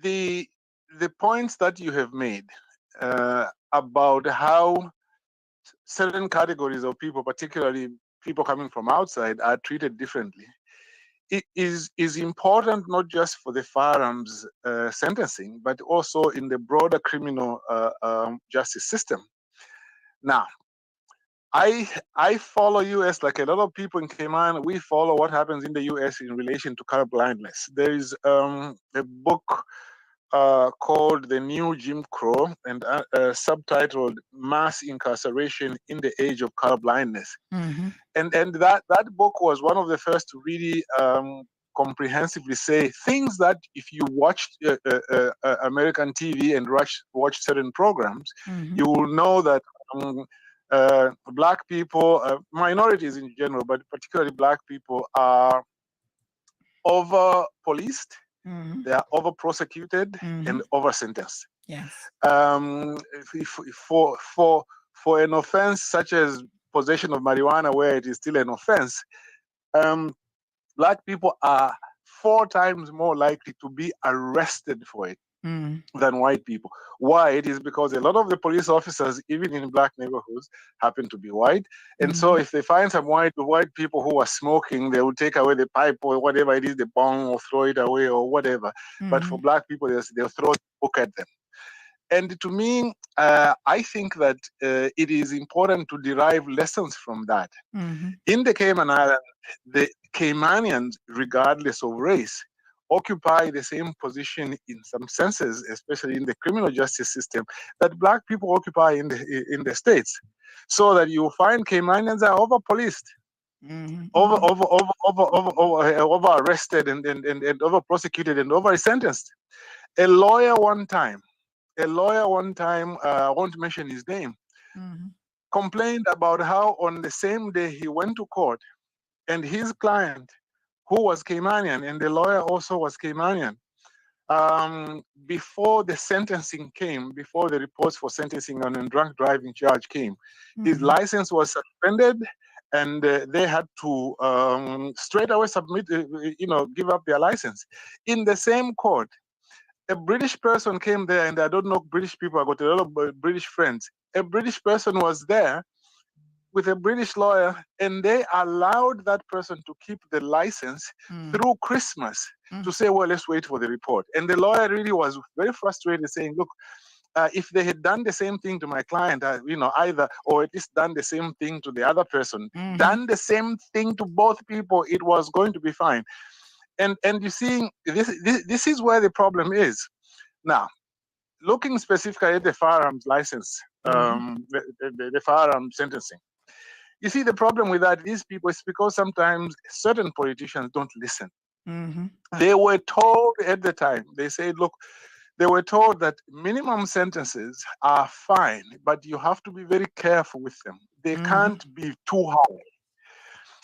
the points that you have made about how certain categories of people, particularly people coming from outside, are treated differently, it is important not just for the firearms sentencing, but also in the broader criminal justice system. Now, I follow US like a lot of people in Cayman. We follow what happens in the US in relation to color blindness. There is a book called The New Jim Crow and subtitled Mass Incarceration in the Age of Color Blindness. And that book was one of the first to really comprehensively say things that if you watched American TV and watch certain programs, you will know that Black people, minorities in general, but particularly Black people, are over policed, they are over prosecuted and over sentenced. Yes. For an offense such as possession of marijuana, where it is still an offense, Black people are 4 times more likely to be arrested for it than white people. Why? It is because a lot of the police officers, even in Black neighborhoods, happen to be white. And so if they find some white people who are smoking, they will take away the pipe or whatever it is, the bong, or throw it away or whatever. But for Black people, they'll throw the book at them. And to me, I think that it is important to derive lessons from that. In the Cayman Islands, the Caymanians, regardless of race, occupy the same position in some senses, especially in the criminal justice system, that Black people occupy in the States. So that you find Caymanians are over policed, over arrested and over prosecuted and over sentenced. A lawyer one time, I won't mention his name, complained about how on the same day he went to court and his client, who was Caymanian, and the lawyer also was Caymanian, before the sentencing came, before the reports for sentencing on a drunk driving charge came, his license was suspended, and they had to straight away give up their license. In the same court, a British person came there, and I don't know British people, I got a lot of British friends. A British person was there with a British lawyer, and they allowed that person to keep the license through Christmas to say, well, let's wait for the report. And the lawyer really was very frustrated, saying, look, if they had done the same thing to my client, either, or at least done the same thing to the other person, done the same thing to both people, it was going to be fine. And you see, this is where the problem is. Now, looking specifically at the firearms license, the firearm sentencing, you see, the problem with that is because sometimes certain politicians don't listen. They were told at the time, they said, look, they were told that minimum sentences are fine, but you have to be very careful with them. They can't be too high.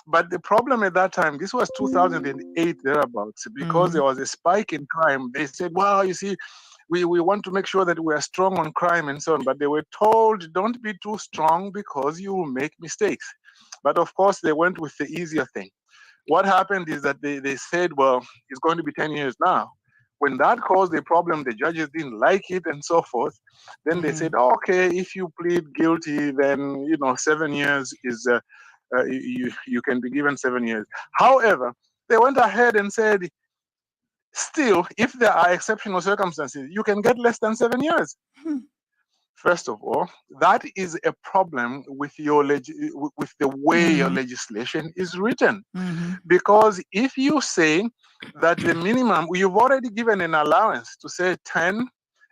But the problem at that time, this was 2008 thereabouts, because there was a spike in crime. They said, well, you see, we want to make sure that we are strong on crime and so on. But they were told, don't be too strong because you will make mistakes. But of course, they went with the easier thing. what happened is that they said, well, it's going to be 10 years now. When that caused a problem, the judges didn't like it and so forth. Then they said, oh, okay, if you plead guilty, then 7 years is you can be given 7 years. However, they went ahead and said, still, if there are exceptional circumstances, you can get less than 7 years. First of all, that is a problem with with the way your legislation is written. Because if you say that the minimum, you've already given an allowance to say 10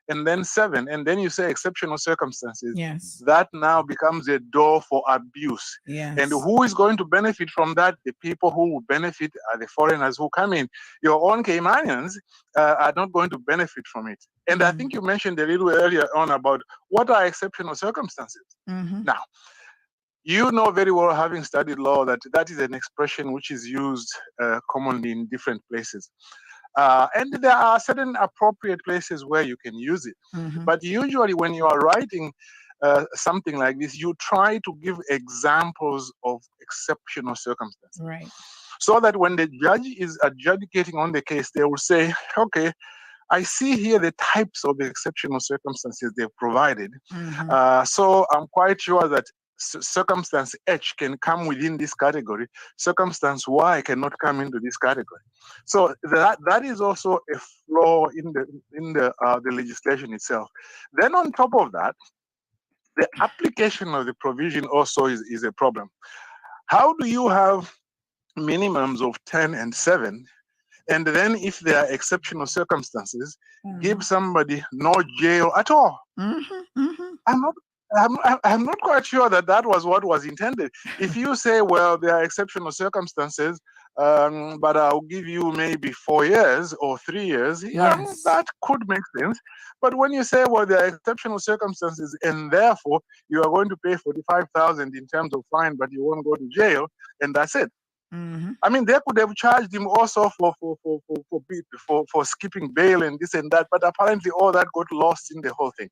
and then 7, and then you say exceptional circumstances, Yes. that now becomes a door for abuse. Yes. And who is going to benefit from that? The people who will benefit are the foreigners who come in. Your own Caymanians are not going to benefit from it. And I think you mentioned a little earlier on about what are exceptional circumstances. Now, you know very well, having studied law, that that is an expression which is used commonly in different places. And there are certain appropriate places where you can use it. But usually when you are writing something like this, you try to give examples of exceptional circumstances. Right. So that when the judge is adjudicating on the case, they will say, okay, I see here the types of exceptional circumstances they've provided. So I'm quite sure that circumstance H can come within this category. Circumstance Y cannot come into this category. So that is also a flaw in the legislation itself. Then on top of that, the application of the provision also is a problem. How do you have minimums of 10 and 7? And then if there are exceptional circumstances, give somebody no jail at all. I'm not quite sure that that was what was intended. If you say, well, there are exceptional circumstances, but I'll give you maybe 4 years or 3 years, that could make sense. But when you say, well, there are exceptional circumstances and therefore you are going to pay 45,000 in terms of fine, but you won't go to jail, and that's it. I mean, they could have charged him also for skipping bail and this and that, but apparently all that got lost in the whole thing.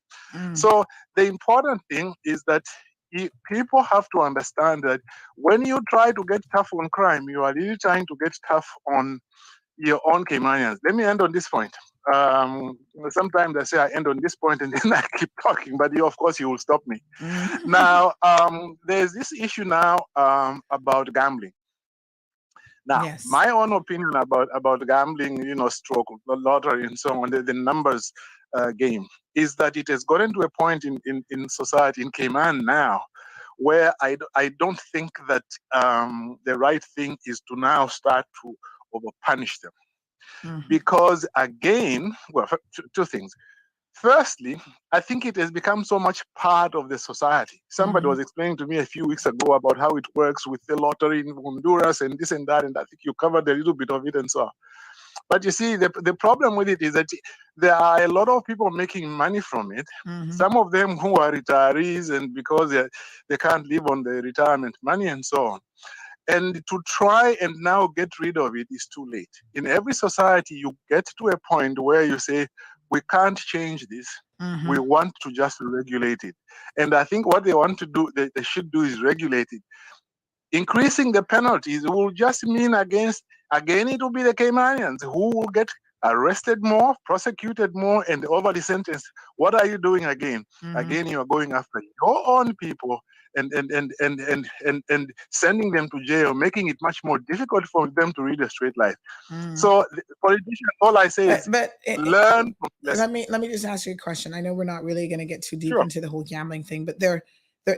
So the important thing is that people have to understand that when you try to get tough on crime, you are really trying to get tough on your own Caymanians. Let me end on this point. Sometimes I say I end on this point and then I keep talking, but of course you will stop me. Now, there's this issue now about gambling. Now, my own opinion about gambling, stroke, lottery, and so on, the numbers game, is that it has gotten to a point in society, in Cayman now, where I don't think that the right thing is to now start to over-punish them. Because again, well, two things. Firstly, I think it has become so much part of the society. Somebody was explaining to me a few weeks ago about how it works with the lottery in Honduras and this and that, and I think you covered a little bit of it and so on. But you see, the problem with it is that there are a lot of people making money from it. Some of them who are retirees, and because they can't live on the retirement money and so on. And to try and now get rid of it is too late. In every society, you get to a point where you say, we can't change this. We want to just regulate it. And I think what they want to do, they should do is regulate it. Increasing the penalties will just mean again, it will be the Caymanians who will get arrested more, prosecuted more, and overly sentenced. What are you doing again? Again, you are going after your own people and sending them to jail, making it much more difficult for them to lead a straight life. So, politicians, all I say is learn. Let me just ask you a question. I know we're not really going to get too deep into the whole gambling thing, but there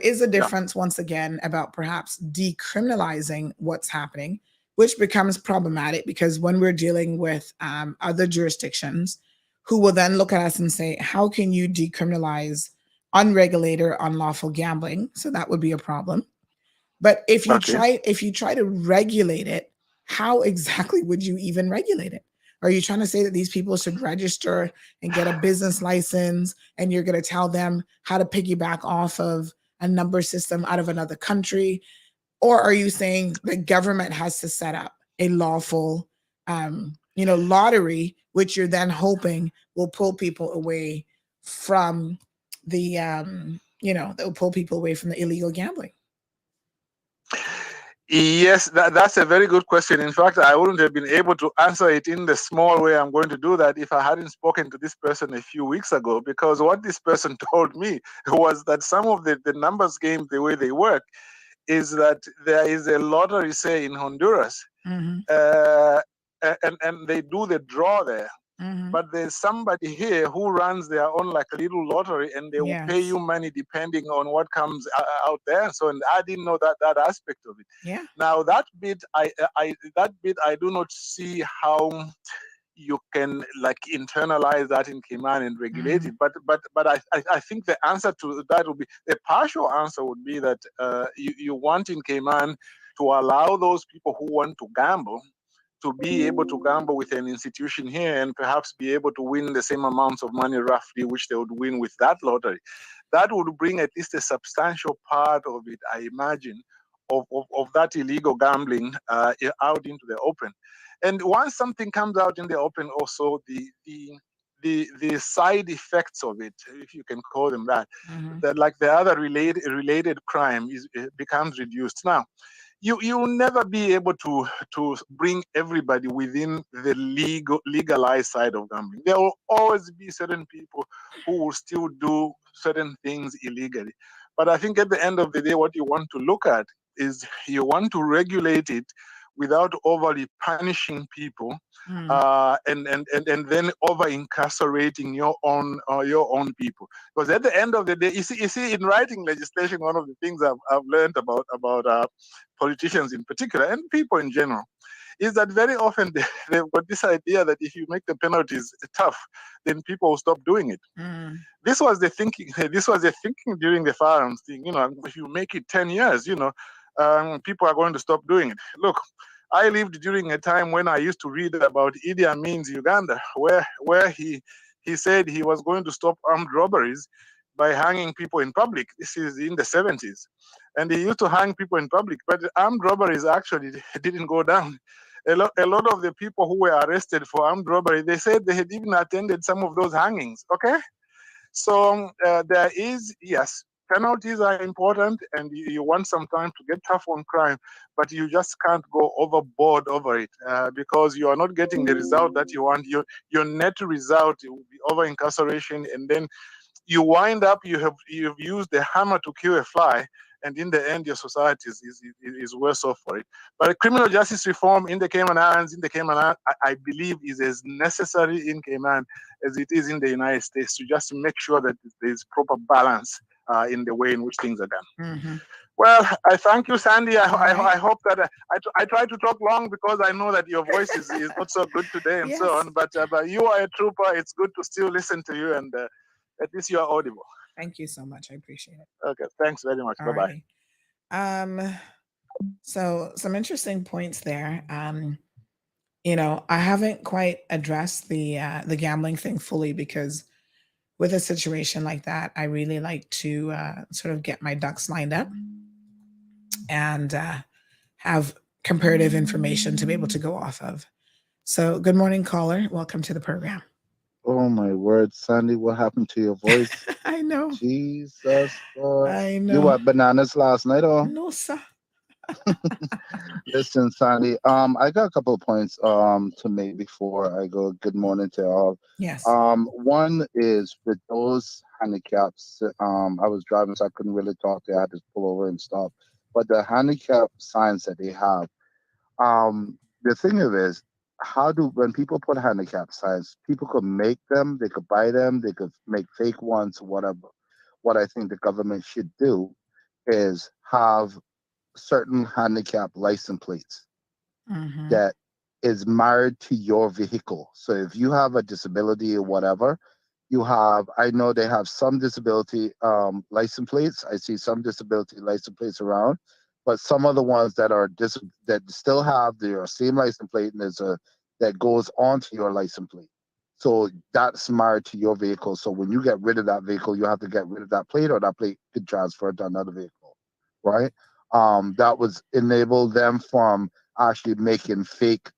is a difference once again about perhaps decriminalizing what's happening, which becomes problematic because when we're dealing with other jurisdictions who will then look at us and say, how can you decriminalize unregulated or unlawful gambling? So that would be a problem. But if you try to regulate it, how exactly would you even regulate it? Are you trying to say that these people should register and get a business license and you're going to tell them how to piggyback off of a number system out of another country? Or are you saying the government has to set up a lawful, lottery, which you're then hoping will pull people away from the, that will pull people away from the illegal gambling? Yes, that's a very good question. In fact, I wouldn't have been able to answer it in the small way I'm going to do that if I hadn't spoken to this person a few weeks ago, because what this person told me was that some of the numbers games, the way they work, is that there is a lottery, say, in Honduras, and they do the draw there. But there's somebody here who runs their own like a little lottery, and they will pay you money depending on what comes out there. So, and I didn't know that aspect of it. Yeah. Now that bit, I do not see how you can like internalize that in Cayman and regulate it. But I think the answer to that would be, the partial answer would be that you want in Cayman to allow those people who want to gamble to be able to gamble with an institution here and perhaps be able to win the same amounts of money roughly which they would win with that lottery. That would bring at least a substantial part of it, I imagine, of that illegal gambling out into the open. And once something comes out in the open, also the side effects of it, if you can call them that, that like the other related crime becomes reduced. Now, you will never be able to bring everybody within the legalized side of gambling. There will always be certain people who will still do certain things illegally. But I think at the end of the day, what you want to look at is you want to regulate it without overly punishing people, and then over incarcerating your own people. Because at the end of the day, you see, in writing legislation, one of the things I've learned about politicians in particular and people in general is that very often they've got this idea that if you make the penalties tough, then people will stop doing it. This was the thinking. This was the thinking during the firearms thing. If you make it 10 years, people are going to stop doing it. Look, I lived during a time when I used to read about Idi Amin's Uganda, where he said he was going to stop armed robberies by hanging people in public. This is in the 70s. And he used to hang people in public, but armed robberies actually didn't go down. A lot of the people who were arrested for armed robbery, they said they had even attended some of those hangings, okay? So there is, yes, penalties are important, and you want some time to get tough on crime, but you just can't go overboard over it because you are not getting the result that you want. Your net result will be over incarceration, and then you wind up, you've used the hammer to kill a fly, and in the end, your society is worse off for it. But criminal justice reform in the Cayman Islands, I believe, is as necessary in Cayman as it is in the United States, to just make sure that there's proper balance in the way in which things are done. Well, I thank you, Sandy. I hope that I try to talk long because I know that your voice is not so good today and so on. But you are a trooper. It's good to still listen to you, and at least you are audible. Thank you so much. I appreciate it. Okay, thanks very much. Bye-bye. So some interesting points there. I haven't quite addressed the gambling thing fully, because with a situation like that, I really like to sort of get my ducks lined up and have comparative information to be able to go off of. So good morning, caller. Welcome to the program. Oh my word, Sandy, what happened to your voice? I know. Jesus. I know. You were bananas last night, or? No, sir. Listen, Sandy, I got a couple of points to make before I go. Good morning to all. Yes. One is with those handicaps. I was driving, so I couldn't really talk. I had to pull over and stop. But the handicap signs that they have, the thing of it is, when people put handicap signs, people could make them, they could buy them, they could make fake ones, whatever. What I think the government should do is have certain handicap license plates that is married to your vehicle. So if you have a disability or whatever, I know they have some disability license plates. I see some disability license plates around, but some of the ones that still have their same license plate, and that goes onto your license plate. So that's married to your vehicle. So when you get rid of that vehicle, you have to get rid of that plate, or that plate could transfer to another vehicle, right? That was enable them from actually making fake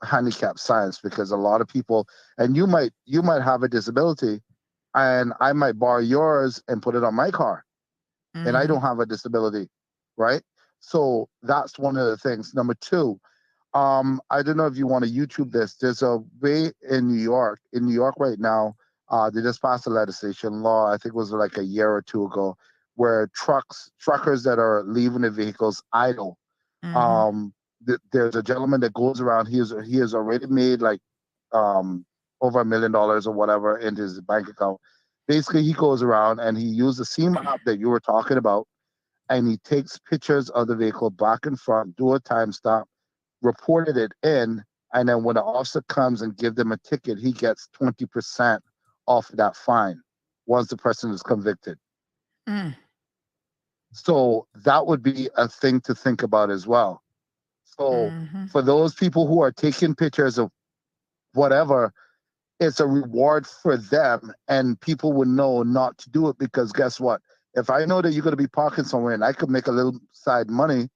handicap signs, because a lot of people, and you might have a disability, and I might borrow yours and put it on my car, and I don't have a disability, right? So that's one of the things. Number two, I don't know if you want to YouTube this. There's a way in New York. In New York right now, they just passed a legislation law. I think it was like a year or two ago, where truckers that are leaving the vehicles idle. There's a gentleman that goes around. He has already made like over $1 million or whatever in his bank account. Basically, he goes around and he used the same app that you were talking about, and he takes pictures of the vehicle back and front, do a timestamp, reported it in, and then when the officer comes and give them a ticket, he gets 20% off of that fine once the person is convicted. So that would be a thing to think about as well. So for those people who are taking pictures of whatever, it's a reward for them, and people would know not to do it, because guess what? If I know that you're going to be parking somewhere and I could make a little side money,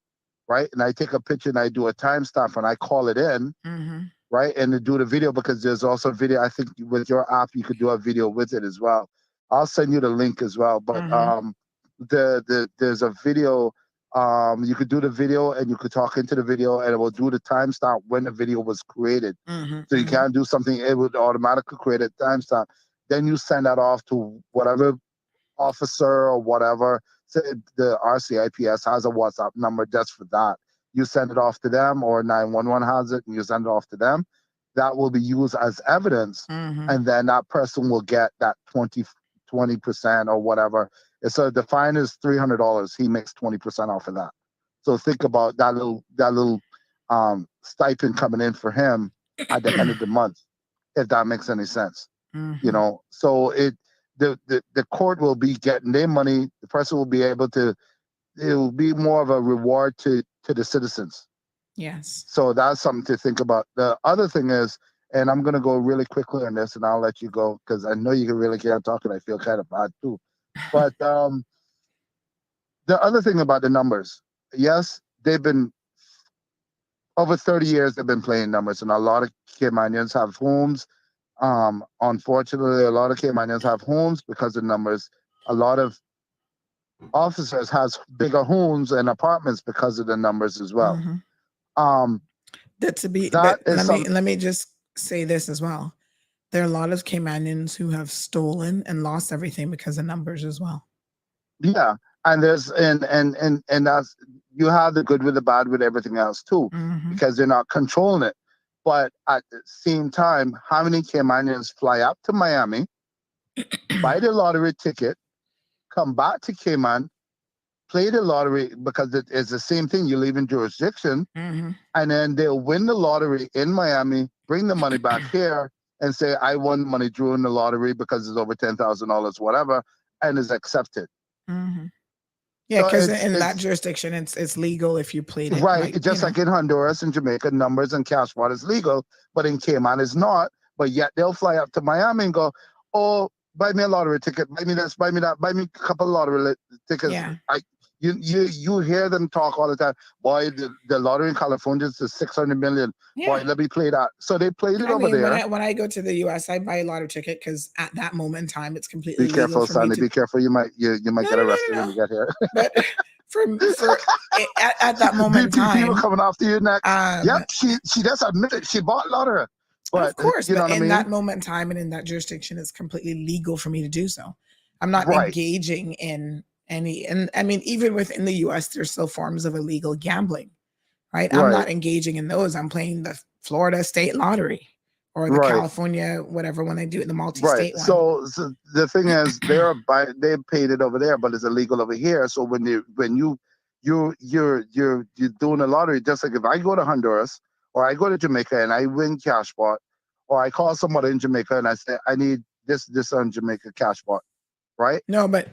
right? And I take a picture and I do a timestamp and I call it in, right? And to do the video, because there's also a video. I think with your app, you could do a video with it as well. I'll send you the link as well. But there's a video. You could do the video and you could talk into the video, and it will do the timestamp when the video was created. So you can't do something; it would automatically create a timestamp. Then you send that off to whatever officer or whatever. Say the RCIPS has a WhatsApp number just for that. You send it off to them, or 911 has it, and you send it off to them. That will be used as evidence, and then that person will get that 20% or whatever. So the fine is $300. He makes 20% off of that. So think about that little stipend coming in for him at the end of the month, if that makes any sense. You know, so the court will be getting their money. The person will be able to. It will be more of a reward to the citizens. Yes. So that's something to think about. The other thing is, and I'm gonna go really quickly on this, and I'll let you go because I know you really can't talk, and I feel kind of bad too. But the other thing about the numbers, yes, they've been over 30 years. They've been playing numbers, and a lot of Caymanians have homes. Unfortunately, a lot of Caymanians have homes because of numbers. A lot of officers has bigger homes and apartments because of the numbers as well. Let me just say this as well. There are a lot of Caymanians who have stolen and lost everything because of numbers as well. Yeah, and there's and that's, you have the good with the bad with everything else too, because they're not controlling it. But at the same time, how many Caymanians fly up to Miami, buy the lottery ticket, come back to Cayman, play the lottery, because it's the same thing. You leave in jurisdiction, and then they'll win the lottery in Miami, bring the money back here, and say, I won money during the lottery because it's over $10,000, whatever, and is accepted. Yeah, So because in that jurisdiction, it's legal if you played it. Right, like in Honduras and Jamaica, numbers and cash pot is legal, but in Cayman it's not. But yet they'll fly up to Miami and go, oh, buy me a lottery ticket, buy me this, buy me that, buy me a couple of lottery tickets. Yeah. You hear them talk all the time. Boy, the lottery in California is 600 million. Yeah. Boy, let me play that. So they played it over there. When I go to the US, I buy a lottery ticket because at that moment in time, it's completely Be careful, legal for me Sandy. to. Be careful. You might get arrested when you get here. But at that moment in time, people coming after you next. Yep, she just admitted she bought lottery. But, of course, you know but what I mean? that moment in time and in that jurisdiction, it's completely legal for me to do so. I'm not engaging in any, and I mean, even within the US, there's still forms of illegal gambling, right? I'm not engaging in those. I'm playing the Florida state lottery or the California, whatever, when they do it, the multi-state one. So the thing is, they paid it over there, but it's illegal over here. So when you're doing a lottery, just like if I go to Honduras or I go to Jamaica and I win cash pot, or I call somebody in Jamaica and I say I need this on Jamaica cash pot, right? No, but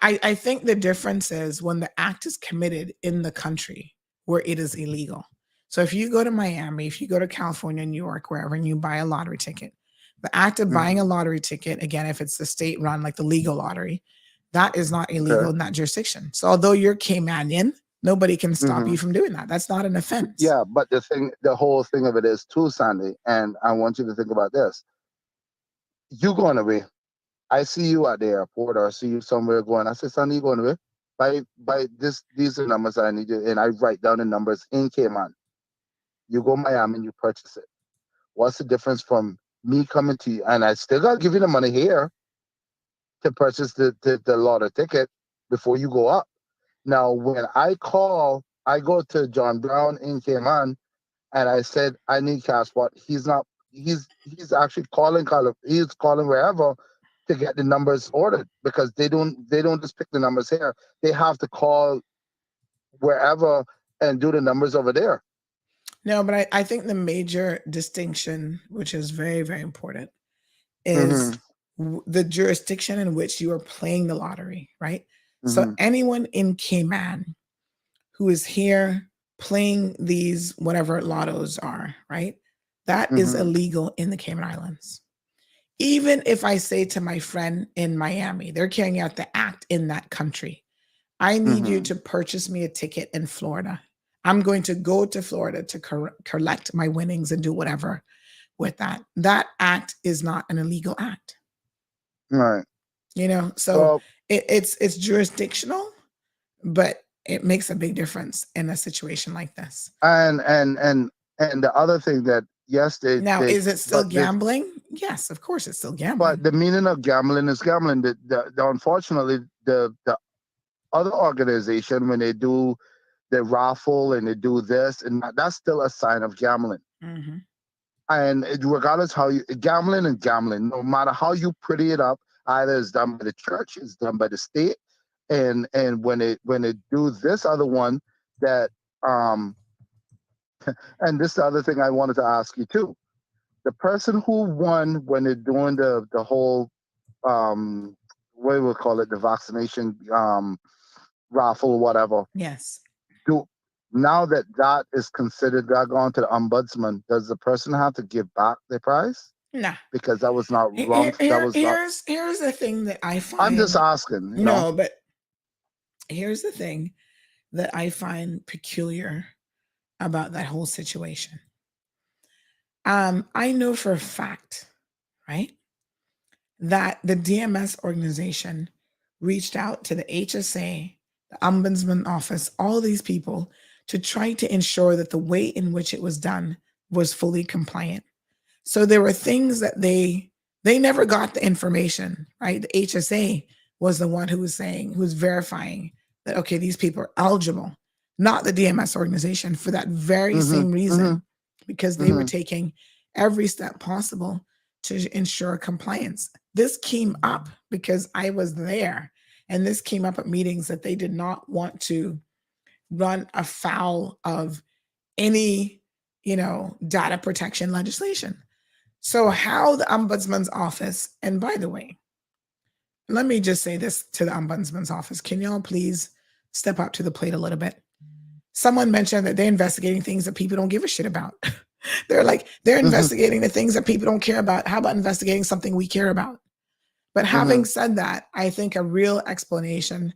I think the difference is when the act is committed in the country where it is illegal. So if you go to Miami, if you go to California, New York, wherever, and you buy a lottery ticket, the act of buying a lottery ticket, again, if it's the state run, like the legal lottery, that is not illegal in that jurisdiction. So although you're Caymanian, nobody can stop you from doing that. That's not an offense. Yeah, but the whole thing of it is too, Sandy, and I want you to think about this. You going away. I see you at the airport or I see you somewhere going. I say, Sandy, you going away? by these are numbers I need you, and I write down the numbers in Cayman. You go Miami and you purchase it. What's the difference from me coming to you and I still gotta give you the money here to purchase the lotto ticket before you go up? Now when I go to John Brown in Cayman and I said I need cash, but he's actually he's calling wherever to get the numbers ordered, because they don't just pick the numbers here. They have to call wherever and do the numbers over there. No, but I think the major distinction, which is very, very important, is the jurisdiction in which you are playing the lottery, right? So anyone in Cayman who is here playing these whatever lottos are, right? That is illegal in the Cayman Islands. Even if I say to my friend in Miami, they're carrying out the act in that country. I need you to purchase me a ticket in Florida. I'm going to go to Florida to collect my winnings and do whatever with that. That act is not an illegal act. Right. You know, so it's jurisdictional, but it makes a big difference in a situation like this. And the other thing that is it still gambling? Yes, of course it's still gambling. But the meaning of gambling is gambling. The unfortunately the other organization, when they do the raffle and they do this, and that's still a sign of gambling. And regardless how gambling, no matter how you pretty it up, either it's done by the church, it's done by the state, and when they do this other one that and this is the other thing I wanted to ask you too. The person who won when they're doing the whole what do we call it, the vaccination raffle or whatever. Yes. Now that is considered, that gone to the ombudsman, does the person have to give back their prize? Nah. Because that was not wrong. Here's the thing that I find. I'm just asking. You know? But here's the thing that I find peculiar about that whole situation. I know for a fact, right, that the DMS organization reached out to the HSA, the Ombudsman Office, all these people to try to ensure that the way in which it was done was fully compliant. So there were things that they never got the information, right? The HSA was the one who was verifying that, okay, these people are eligible, not the DMS organization, for that very same reason, because they were taking every step possible to ensure compliance. This came up because I was there, and this came up at meetings that they did not want to run afoul of any, data protection legislation. So how the Ombudsman's office, and by the way, let me just say this to the Ombudsman's office. Can y'all please step up to the plate a little bit? Someone mentioned that they're investigating things that people don't give a shit about. They're investigating the things that people don't care about. How about investigating something we care about? But having said that, I think a real explanation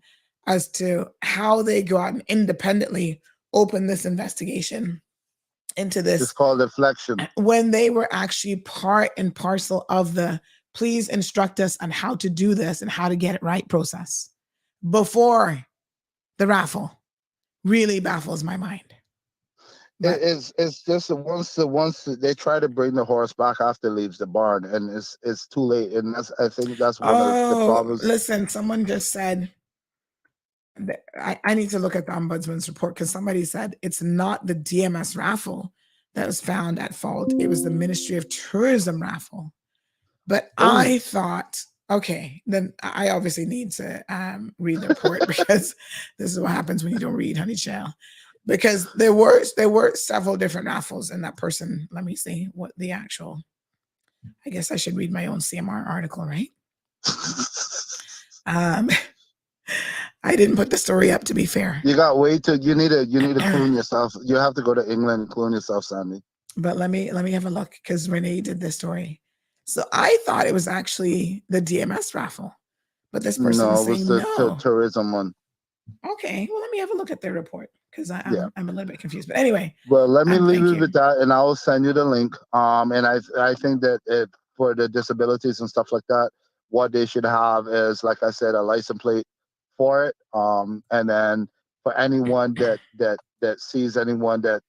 as to how they go out and independently open this investigation into this. It's called deflection. When they were actually part and parcel of the please instruct us on how to do this and how to get it right process before the raffle really baffles my mind. It's just once they try to bring the horse back after it leaves the barn, and it's too late. And I think that's one of the problems. Listen, someone just said that I need to look at the Ombudsman's report, because somebody said it's not the DMS raffle that was found at fault. It was the Ministry of Tourism raffle. But I thought, okay, then I obviously need to read the report because this is what happens when you don't read, honey child. Because there were several different raffles, and that person, let me see what the actual, I guess I should read my own CMR article, right? I didn't put the story up, to be fair. You got you need to clone yourself. You have to go to England and clone yourself, Sandy. But let me have a look, because Renee did this story. So I thought it was actually the DMS raffle, but this person was saying no. It was the tourism one. Okay, well, let me have a look at their report, because I'm a little bit confused. But anyway, well, let me leave it with that, and I will send you the link. And I think that for the disabilities and stuff like that, what they should have is, like I said, a license plate for it. And then for anyone that sees anyone that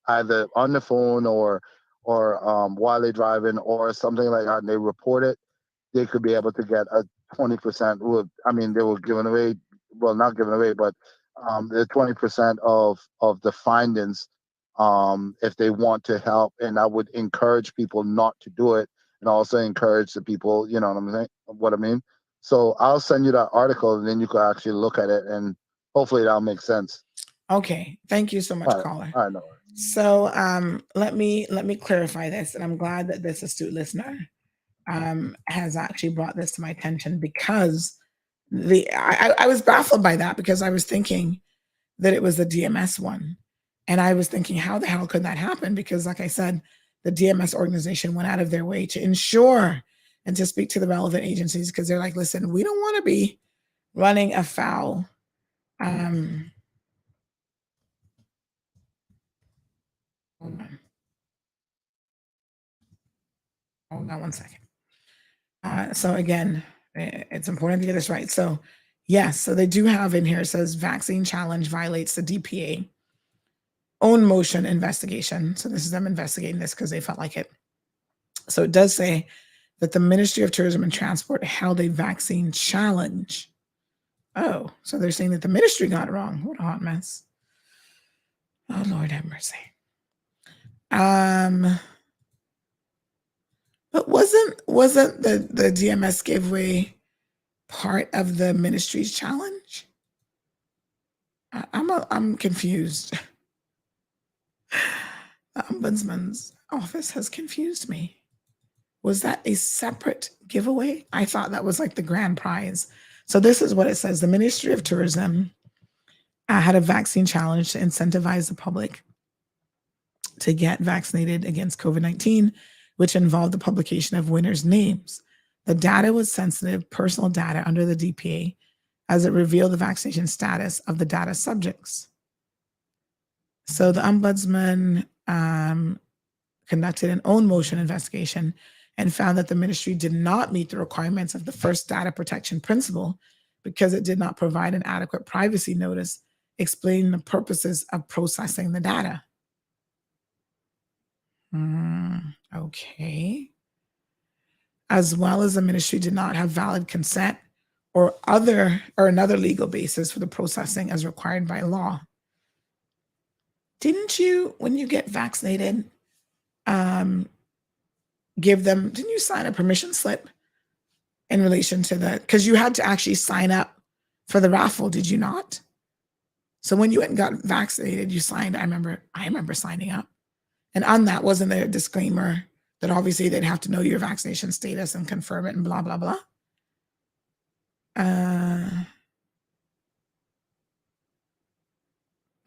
either on the phone or while they're driving or something like that, and they report it, they could be able to get a 20%. I mean, they were giving away, well, not giving away, but the 20% of the findings if they want to help. And I would encourage people not to do it, and also encourage the people, you know what I'm saying, what I mean. So I'll send you that article, and then you can actually look at it, and hopefully that'll make sense. Okay, thank you so much, caller. All right, no worries. So let me clarify this, and I'm glad that this astute listener has actually brought this to my attention, because I was baffled by that, because I was thinking that it was the DMS one, and I was thinking, how the hell could that happen? Because, like I said, the DMS organization went out of their way to ensure and to speak to the relevant agencies, because they're like, listen, we don't want to be running afoul. Hold on one second. So again, it's important to get this right. So yes, so they do have in here, it says vaccine challenge violates the DPA own motion investigation. So this is them investigating this because they felt like it. So it does say that the Ministry of Tourism and Transport held a vaccine challenge. Oh, so they're saying that the ministry got it wrong. What a hot mess. Oh, Lord have mercy. But wasn't the DMS giveaway part of the ministry's challenge? I'm confused. The Ombudsman's office has confused me. Was that a separate giveaway? I thought that was like the grand prize. So this is what it says. The Ministry of Tourism had a vaccine challenge to incentivize the public to get vaccinated against COVID-19, which involved the publication of winners' names. The data was sensitive personal data under the DPA, as it revealed the vaccination status of the data subjects. So the Ombudsman conducted an own motion investigation and found that the ministry did not meet the requirements of the first data protection principle because it did not provide an adequate privacy notice explaining the purposes of processing the data. Okay. As well as the ministry did not have valid consent or another legal basis for the processing as required by law. Didn't you, when you get vaccinated, didn't you sign a permission slip in relation to that? Because you had to actually sign up for the raffle, did you not? So when you went and got vaccinated, you signed, I remember signing up. And on that, wasn't there a disclaimer that obviously they'd have to know your vaccination status and confirm it and blah, blah, blah?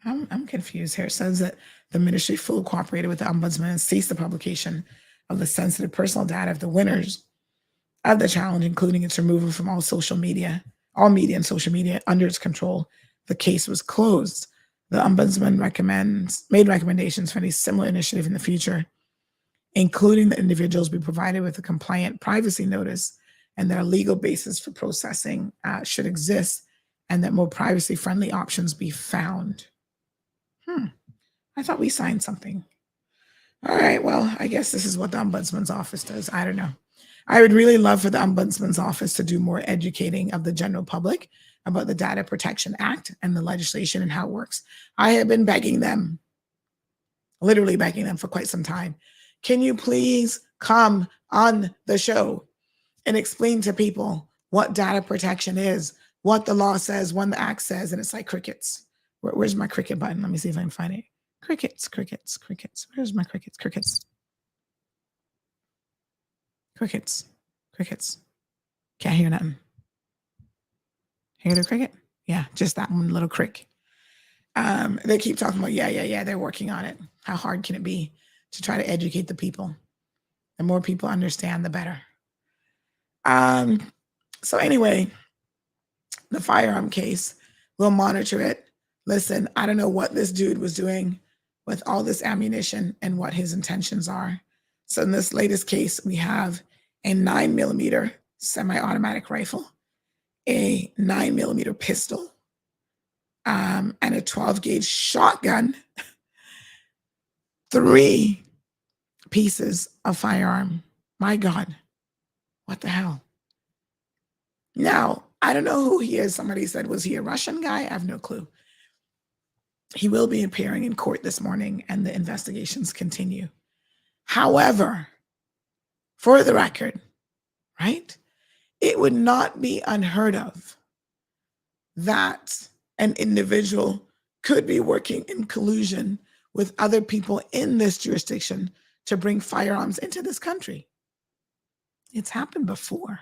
I'm confused here. It says that the ministry fully cooperated with the Ombudsman and ceased the publication of the sensitive personal data of the winners of the challenge, including its removal from all media and social media under its control. The case was closed. The Ombudsman made recommendations for any similar initiative in the future, including that individuals be provided with a compliant privacy notice and that a legal basis for processing should exist, and that more privacy-friendly options be found. I thought we signed something. All right, well, I guess this is what the Ombudsman's office does. I don't know. I would really love for the Ombudsman's office to do more educating of the general public about the Data Protection Act and the legislation and how it works. I have been begging them, literally begging them for quite some time. Can you please come on the show and explain to people what data protection is, what the law says, what the act says? And it's like crickets. Where's my cricket button? Let me see if I can find it. Crickets, crickets, crickets. Where's my crickets? Crickets. Crickets, crickets. Can't hear nothing. Hear the cricket? Yeah, just that one little crick. They keep talking about, yeah, they're working on it. How hard can it be to try to educate the people? The more people understand, the better. So anyway, the firearm case, we'll monitor it. Listen, I don't know what this dude was doing with all this ammunition and what his intentions are. So in this latest case, we have a 9mm semi-automatic rifle, a 9mm pistol, and a 12-gauge shotgun, 3 pieces of firearm. My God, what the hell? Now, I don't know who he is. Somebody said, was he a Russian guy? I have no clue. He will be appearing in court this morning, and the investigations continue. However, for the record, right, it would not be unheard of that an individual could be working in collusion with other people in this jurisdiction to bring firearms into this country. It's happened before.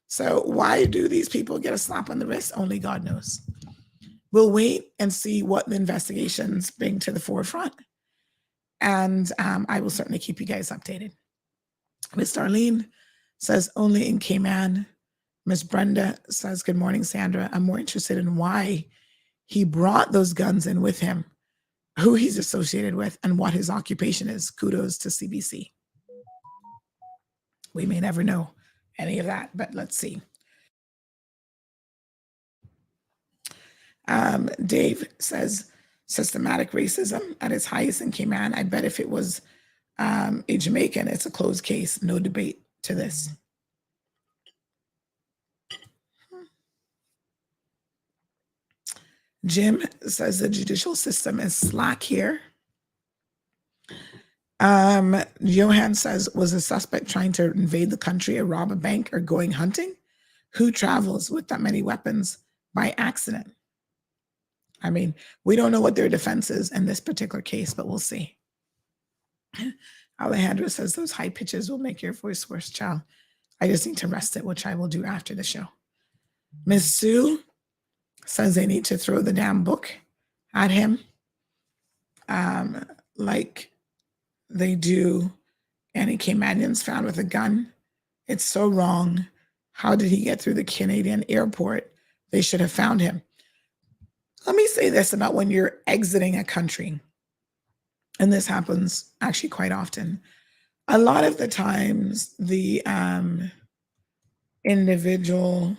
So why do these people get a slap on the wrist? Only God knows. We'll wait and see what the investigations bring to the forefront. And I will certainly keep you guys updated. Miss Darlene says only in Cayman. Miss Brenda says, good morning, Sandra. I'm more interested in why he brought those guns in with him, who he's associated with, and what his occupation is. Kudos to CBC. We may never know any of that, but let's see. Dave says, systematic racism at its highest in Cayman. I bet if it was a Jamaican, it's a closed case. No debate to this. Jim says the judicial system is slack here. Johan says, was a suspect trying to invade the country or rob a bank or going hunting? Who travels with that many weapons by accident? I mean, we don't know what their defense is in this particular case, but we'll see. Alejandro says those high pitches will make your voice worse, child. I just need to rest it, which I will do after the show. Miss Sue says they need to throw the damn book at him, like they do any Caymanians found with a gun. It's so wrong. How did he get through the Canadian airport? They should have found him. Let me say this about when you're exiting a country, and this happens actually quite often. A lot of the times, the individual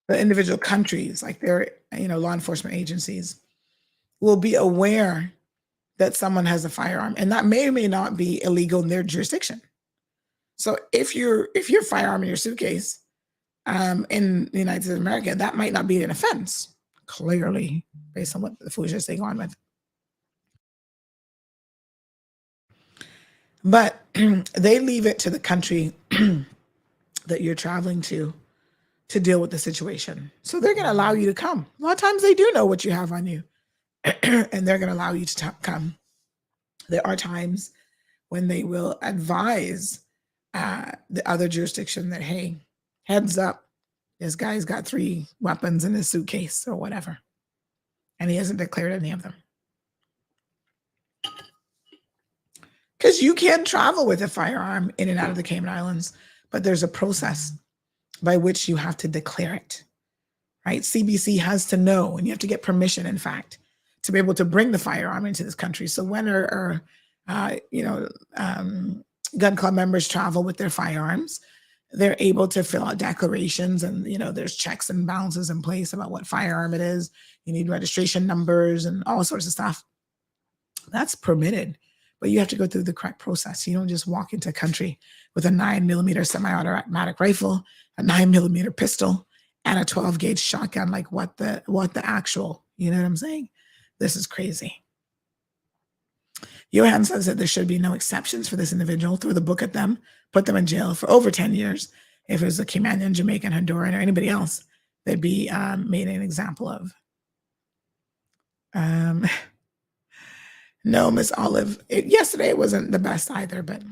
the individual countries, like their law enforcement agencies, will be aware that someone has a firearm, and that may or may not be illegal in their jurisdiction. So if your firearm in your suitcase in the United States of America, that might not be an offense, clearly, based on what the foolishness they go on with. But they leave it to the country that you're traveling to deal with the situation. So they're going to allow you to come. A lot of times they do know what you have on you, and they're going to allow you to come. There are times when they will advise the other jurisdiction that, hey, heads up, this guy's got 3 weapons in his suitcase or whatever, and he hasn't declared any of them. Because you can travel with a firearm in and out of the Cayman Islands, but there's a process by which you have to declare it, right? CBC has to know, and you have to get permission, in fact, to be able to bring the firearm into this country. So when gun club members travel with their firearms, they're able to fill out declarations, and there's checks and balances in place about what firearm it is. You need registration numbers and all sorts of stuff. That's permitted, but you have to go through the correct process. You don't just walk into a country with a 9mm semi-automatic rifle, a 9mm pistol, and a 12-gauge shotgun. Like what the actual, you know what I'm saying? This is crazy. Johan says that there should be no exceptions for this individual. Throw the book at them, put them in jail for over 10 years. If it was a Caymanian, Jamaican, Honduran, or anybody else, they'd be made an example of. No, Miss Olive. Yesterday it wasn't the best either, but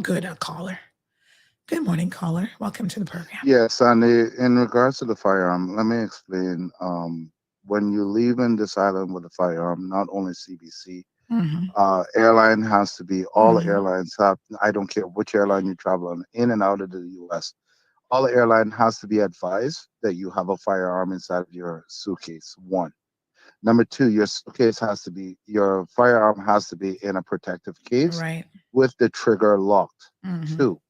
good, a caller. Good morning, caller. Welcome to the program. Yes, and in regards to the firearm, let me explain. When you leave in this island with a firearm, not only CBC, airline has to be, all airlines have, I don't care which airline you travel on, in and out of the US, all airline has to be advised that you have a firearm inside of your suitcase, 1. Number two, your firearm has to be in a protective case Right. with the trigger locked. Mhm. Two,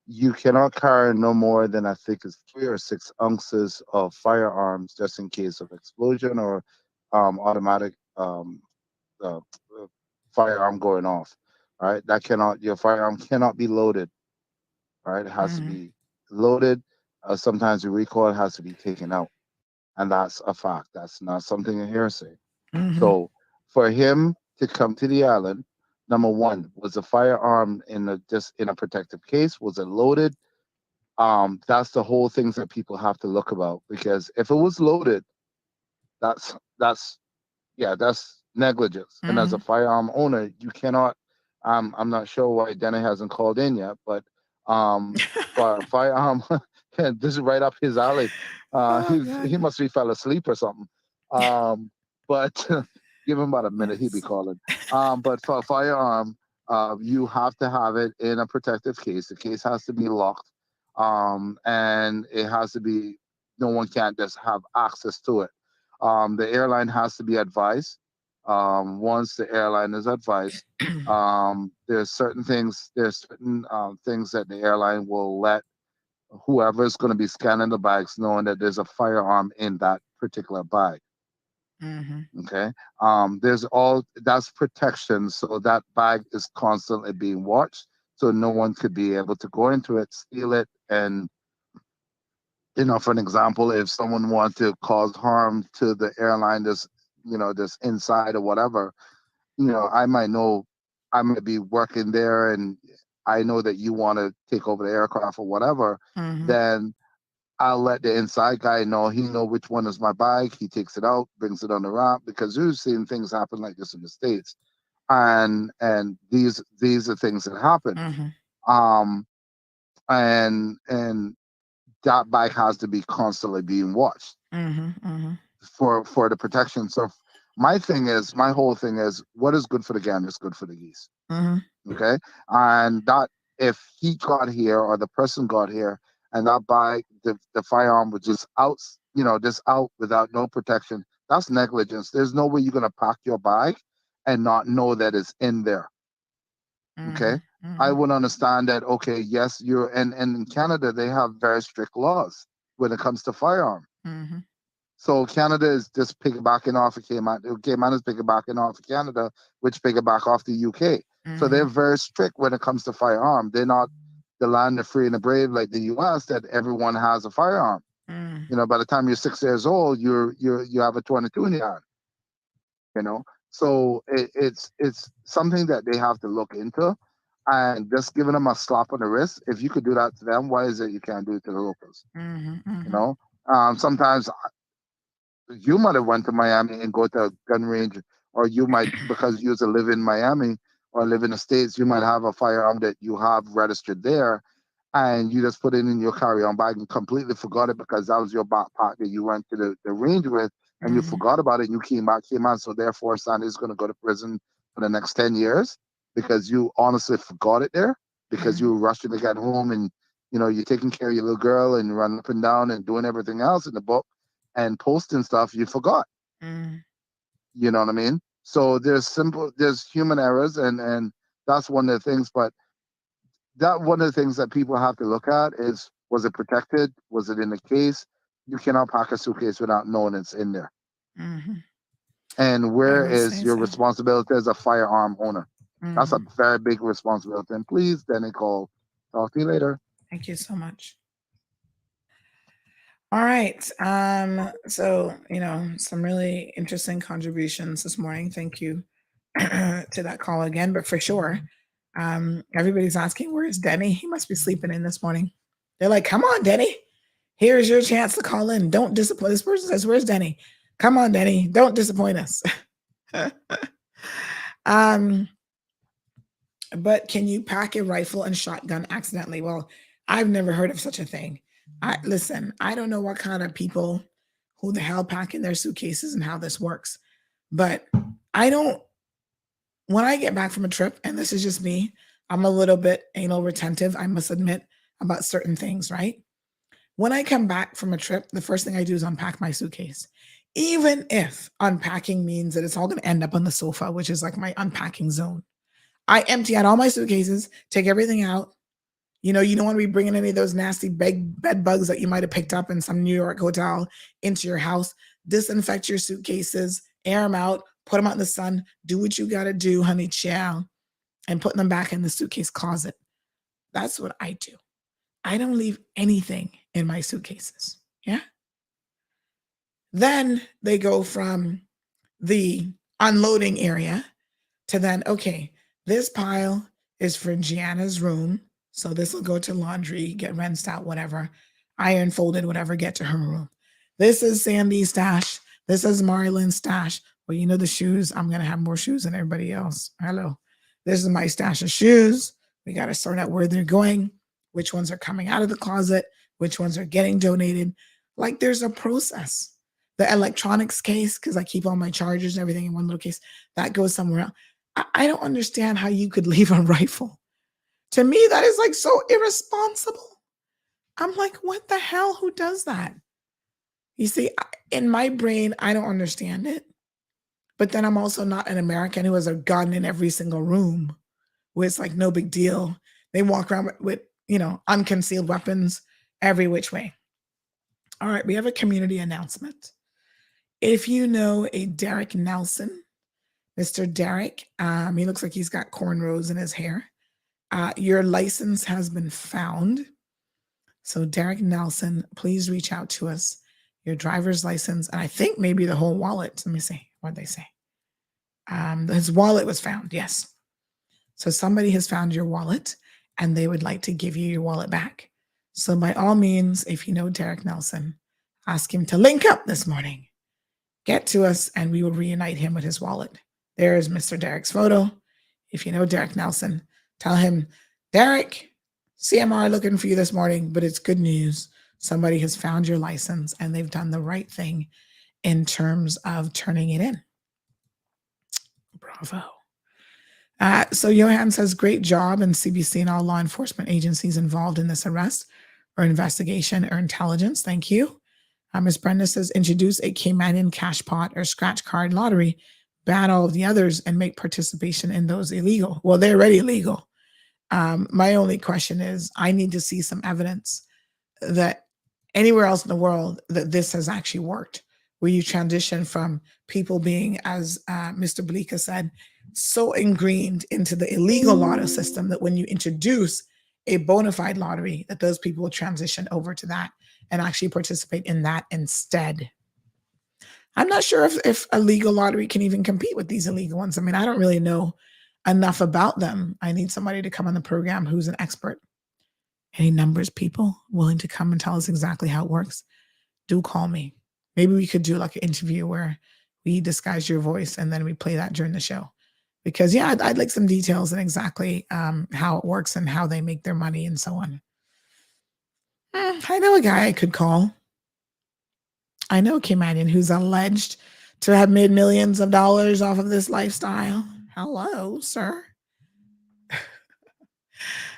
you cannot carry no more than, I think it's 3 or 6 ounces of firearms just in case of explosion or automatic uh, firearm going off. Right? Your firearm cannot be loaded. Right? It has to be loaded. Sometimes the recoil has to be taken out. And that's a fact. That's not something a hearsay. So for him to come to the island, number one, was the firearm just in a protective case? Was it loaded? That's the whole things that people have to look about, because if it was loaded, that's negligence. And as a firearm owner, you cannot. I'm not sure why Denny hasn't called in yet, but for a firearm, this is right up his alley. He must be fell asleep or something. But give him about a minute, he'd be calling. But for a firearm, you have to have it in a protective case. The case has to be locked, and it has to be. No one can't just have access to it. The airline has to be advised. Once the airline is advised, there's certain things that the airline will let whoever is going to be scanning the bags knowing that there's a firearm in that particular bag. Okay. That's protection, so that bag is constantly being watched, so no one could be able to go into it, steal it. And for an example, if someone wants to cause harm to the airline, this inside or whatever, I might be working there, and I know that you want to take over the aircraft or whatever, then I'll let the inside guy know. He know which one is my bag. He takes it out, brings it on the ramp, because we've seen things happen like this in the States. And these are things that happen. And that bike has to be constantly being watched for the protection. So my whole thing is, what is good for the gander is good for the geese. Okay. And that if he got here or the person got here and that bike, the firearm was just out, just out without no protection, that's negligence. There's no way you're going to pack your bag and not know that it's in there. Okay. I would understand that. Okay. Yes, and in Canada, they have very strict laws when it comes to firearm. So Canada is just piggybacking off of Cayman. Cayman is piggybacking off of Canada, which piggyback off the UK. So they're very strict when it comes to firearm. They're not the land of free and the brave like the US, that everyone has a firearm. By the time you're 6 years old, you have a 22 in your hand. So it's something that they have to look into, and just giving them a slap on the wrist. If you could do that to them, why is it you can't do it to the locals? Sometimes you might have went to Miami and go to a gun range, or you might, because you used to live in Miami or live in the States, you might have a firearm that you have registered there, and you just put it in your carry-on bag and completely forgot it because that was your backpack that you went to the range with, and you forgot about it, and you came on. So therefore, Sandy's going to go to prison for the next 10 years because you honestly forgot it there, because you were rushing to get home, and you're taking care of your little girl and running up and down and doing everything else in the book and posting stuff, you forgot. You know what I mean? So there's human errors, and that's one of the things. But one of the things that people have to look at is, was it protected? Was it in the case? You cannot pack a suitcase without knowing it's in there. And where is your responsibility as a firearm owner? That's a very big responsibility. And please, Denny, call. Talk to you later. Thank you so much. All right. So, some really interesting contributions this morning. Thank you to that call again. But for sure, everybody's asking, where's Denny? He must be sleeping in this morning. They're like, come on, Denny. Here's your chance to call in. Don't disappoint. This person says, where's Denny? Come on, Denny. Don't disappoint us. But can you pack a rifle and shotgun accidentally? Well, I've never heard of such a thing. Listen, I don't know what kind of people, who the hell pack in their suitcases and how this works. But when I get back from a trip, and this is just me, I'm a little bit anal retentive, I must admit, about certain things, right? When I come back from a trip, the first thing I do is unpack my suitcase. even if unpacking means that it's all going to end up on the sofa, which is like my unpacking zone. I empty out all my suitcases, take everything out. You know, you don't want to be bringing any of those nasty bed bugs that you might have picked up in some New York hotel into your house. Disinfect your suitcases, air them out, put them out in the sun. Do what you got to do, honey, chow, and put them back in the suitcase closet. That's what I do. I don't leave anything in my suitcases. Yeah. Then they go from the unloading area to then, okay, this pile is for Gianna's room. So this will go to laundry, get rinsed out, whatever, iron folded, whatever, get to her room. This is Sandy's stash. This is Marlon's stash. Well, you know the shoes. I'm going to have more shoes than everybody else. Hello. This is my stash of shoes. We got to sort out where they're going, which ones are coming out of the closet, which ones are getting donated. Like there's a process. The electronics case, because I keep all my chargers and everything in one little case, that goes somewhere else. I don't understand how you could leave a rifle. To me, that is like so irresponsible. I'm like, what the hell? Who does that? You see, in my brain, I don't understand it. But then I'm also not an American who has a gun in every single room where it's like no big deal. They walk around with, you know, unconcealed weapons every which way. All right, we have a community announcement. If you know a Derek Nelson, Mr. Derek, he looks like he's got cornrows in his hair. Your license has been found. So Derek Nelson, please reach out to us. Your driver's license, and I think maybe the whole wallet. Let me see. What did they say? His wallet was found. Yes. So somebody has found your wallet, and they would like to give you your wallet back. So by all means, if you know Derek Nelson, ask him to link up this morning. Get to us, and we will reunite him with his wallet. There is Mr. Derek's photo. If you know Derek Nelson, tell him, Derek, CMR looking for you this morning, but it's good news. Somebody has found your license, and they've done the right thing in terms of turning it in. Bravo. So Johan says, great job, and CBC and all law enforcement agencies involved in this arrest or investigation or intelligence. Thank you. Ms. Brenda says, introduce a Caymanian cash pot or scratch card lottery, ban all of the others, and make participation in those illegal. Well, they're already illegal. My only question is, I need to see some evidence that anywhere else in the world that this has actually worked, where you transition from people being, as Mr. Blika said, so ingrained into the illegal lotto system that when you introduce a bona fide lottery, that those people will transition over to that and actually participate in that instead. I'm not sure if a legal lottery can even compete with these illegal ones. I mean, I don't really know enough about them. I need somebody to come on the program who's an expert. Any numbers, people willing to come and tell us exactly how it works? Do call me. Maybe we could do like an interview where we disguise your voice and then we play that during the show. Because yeah, I'd like some details and exactly how it works and how they make their money and so on. I know a guy I could call. I know a Caymanian who's alleged to have made millions of dollars off of this lifestyle. Hello, sir.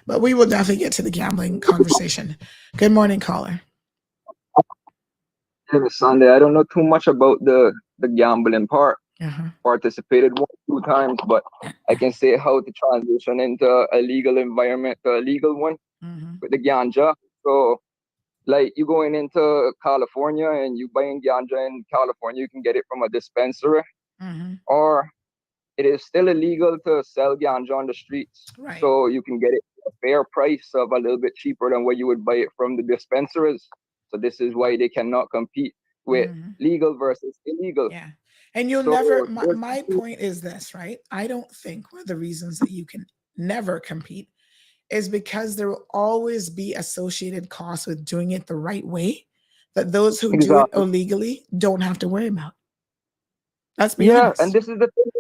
But we will definitely get to the gambling conversation. Good morning, caller. Sunday. I don't know too much about the gambling part. Participated 1-2 times, but I can say how to transition into a legal environment to a legal one with the ganja. So, like you going into California and you buying ganja in California, you can get it from a dispensary, or it is still illegal to sell ganja on the streets. Right. So you can get it at a fair price of a little bit cheaper than what you would buy it from the dispensaries. So this is why they cannot compete with legal versus illegal. Yeah. And you'll never, my point is this, right? I don't think one of the reasons that you can never compete is because there will always be associated costs with doing it the right way that those who do it illegally don't have to worry about. Let's be honest. And this is the thing.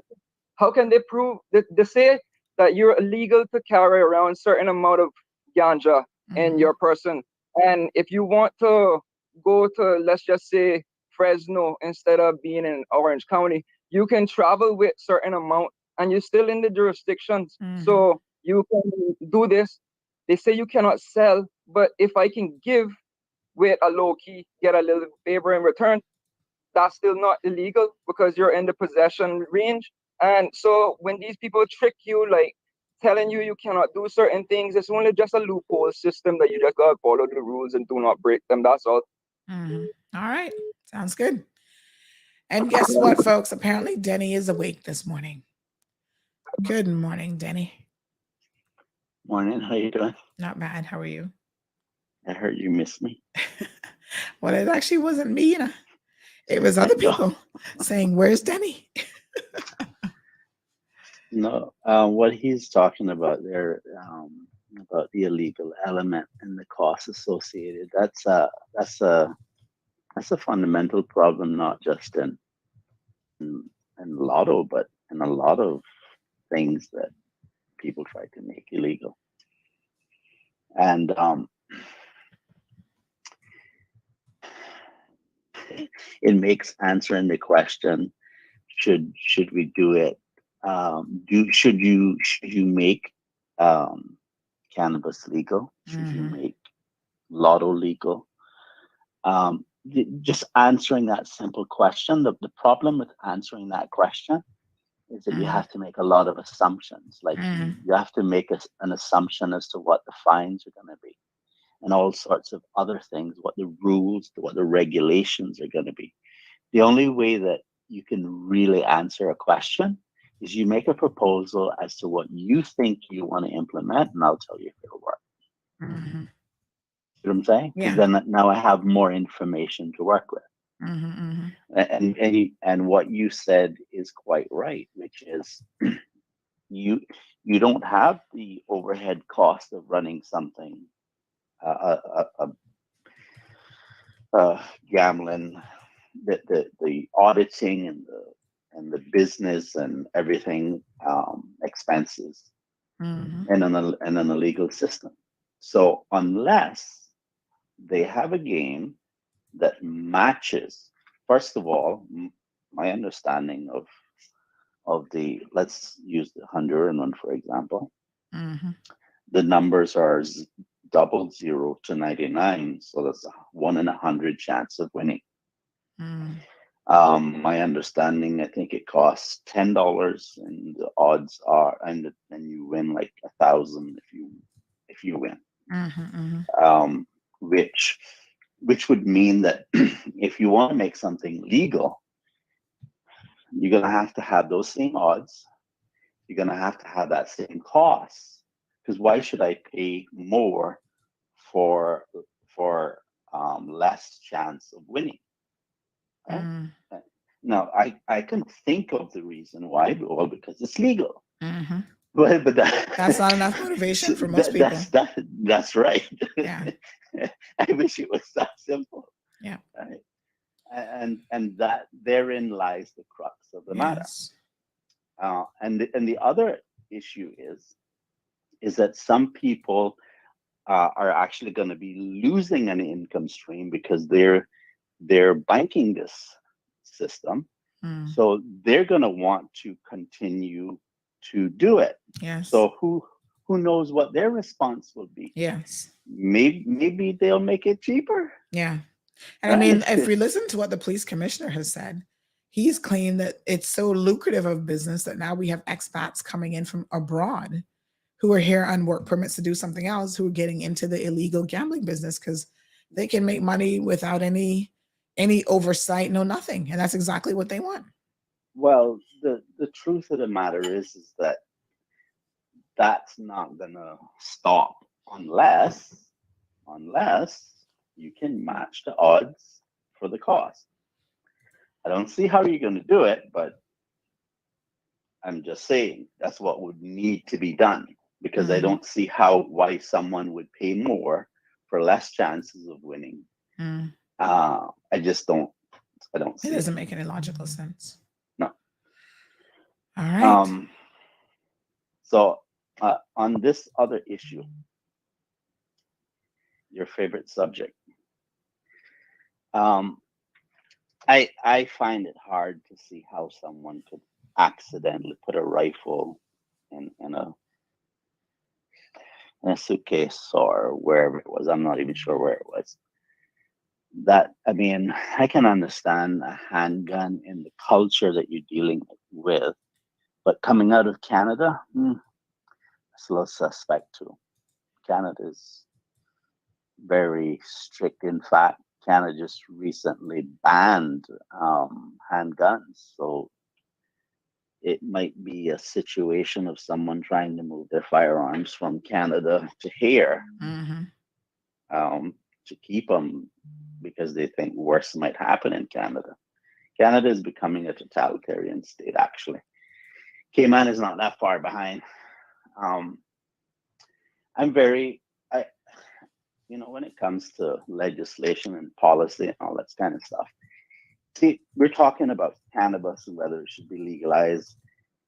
How can they prove that they say that you're illegal to carry around a certain amount of ganja in your person? And if you want to go to, let's just say, Fresno instead of being in Orange County, you can travel with certain amount and you're still in the jurisdictions. So you can do this. They say you cannot sell, but if I can give with a low key, get a little favor in return, that's still not illegal because you're in the possession range. And so when these people trick you, like telling you cannot do certain things, it's only just a loophole system that you just gotta follow the rules and do not break them. That's all. All right. Sounds good. And guess what, folks? Apparently Denny is awake this morning. Good morning, Denny. Morning, how you doing? Not bad. How are you? I heard you missed me. Well, it actually wasn't me. It was other people saying, "Where's Denny?" No, what he's talking about there, about the illegal element and the costs associated. That's a fundamental problem, not just in lotto, but in a lot of things that people try to make illegal. And it makes answering the question, should we do it? Should you make cannabis legal? Should you make lotto legal? Just answering that simple question. The problem with answering that question is that you have to make a lot of assumptions. Like you have to make an assumption as to what the fines are going to be, and all sorts of other things, what the rules, what the regulations are going to be. The only way that you can really answer a question is you make a proposal as to what you think you want to implement, and I'll tell you if it'll work. You know what I'm saying? Because then now I have more information to work with. And what you said is quite right, which is you don't have the overhead cost of running something, gambling, the auditing and the business and everything, expenses, and an illegal system. So unless they have a game that matches, first of all, my understanding of the, let's use the Honduran one for example. The numbers are 00 to 99, so that's a 1 in 100 chance of winning. My understanding, I think it costs $10, and the odds are, and you win like 1,000 if you win. Which would mean that if you want to make something legal, you're gonna have to have those same odds. You're gonna have to have that same cost. Because why should I pay more for less chance of winning? Right? Now, I can think of the reason why, well, because it's legal. But that's not enough motivation for most people. That's right. Yeah. I wish it was that simple. Yeah. Right? And that therein lies the crux of the matter. And the other issue is that some people are actually going to be losing an income stream because they're banking this system. So they're going to want to continue to do it. Yes. So who knows what their response will be? Yes. Maybe they'll make it cheaper. Yeah. And I mean, if we listen to what the police commissioner has said, he's claimed that it's so lucrative of business that now we have expats coming in from abroad who are here on work permits to do something else, who are getting into the illegal gambling business because they can make money without any oversight, no nothing. And that's exactly what they want. Well, the truth of the matter is that that's not gonna stop unless you can match the odds for the cost. I don't see how you're gonna do it, but I'm just saying that's what would need to be done, because I don't see why someone would pay more for less chances of winning. I just don't. I don't see it. Doesn't make any logical sense. No. All right. So on this other issue, your favorite subject, I find it hard to see how someone could accidentally put a rifle in a suitcase or wherever it was. I'm not even sure where it was. that, I mean, I can understand a handgun in the culture that you're dealing with, but coming out of Canada, it's a little suspect too. Canada is very strict. In fact, Canada just recently banned handguns. So it might be a situation of someone trying to move their firearms from Canada to here to keep them because they think worse might happen in Canada. Canada is becoming a totalitarian state, actually. Cayman is not that far behind. I'm very, when it comes to legislation and policy and all that kind of stuff, see, we're talking about cannabis and whether it should be legalized,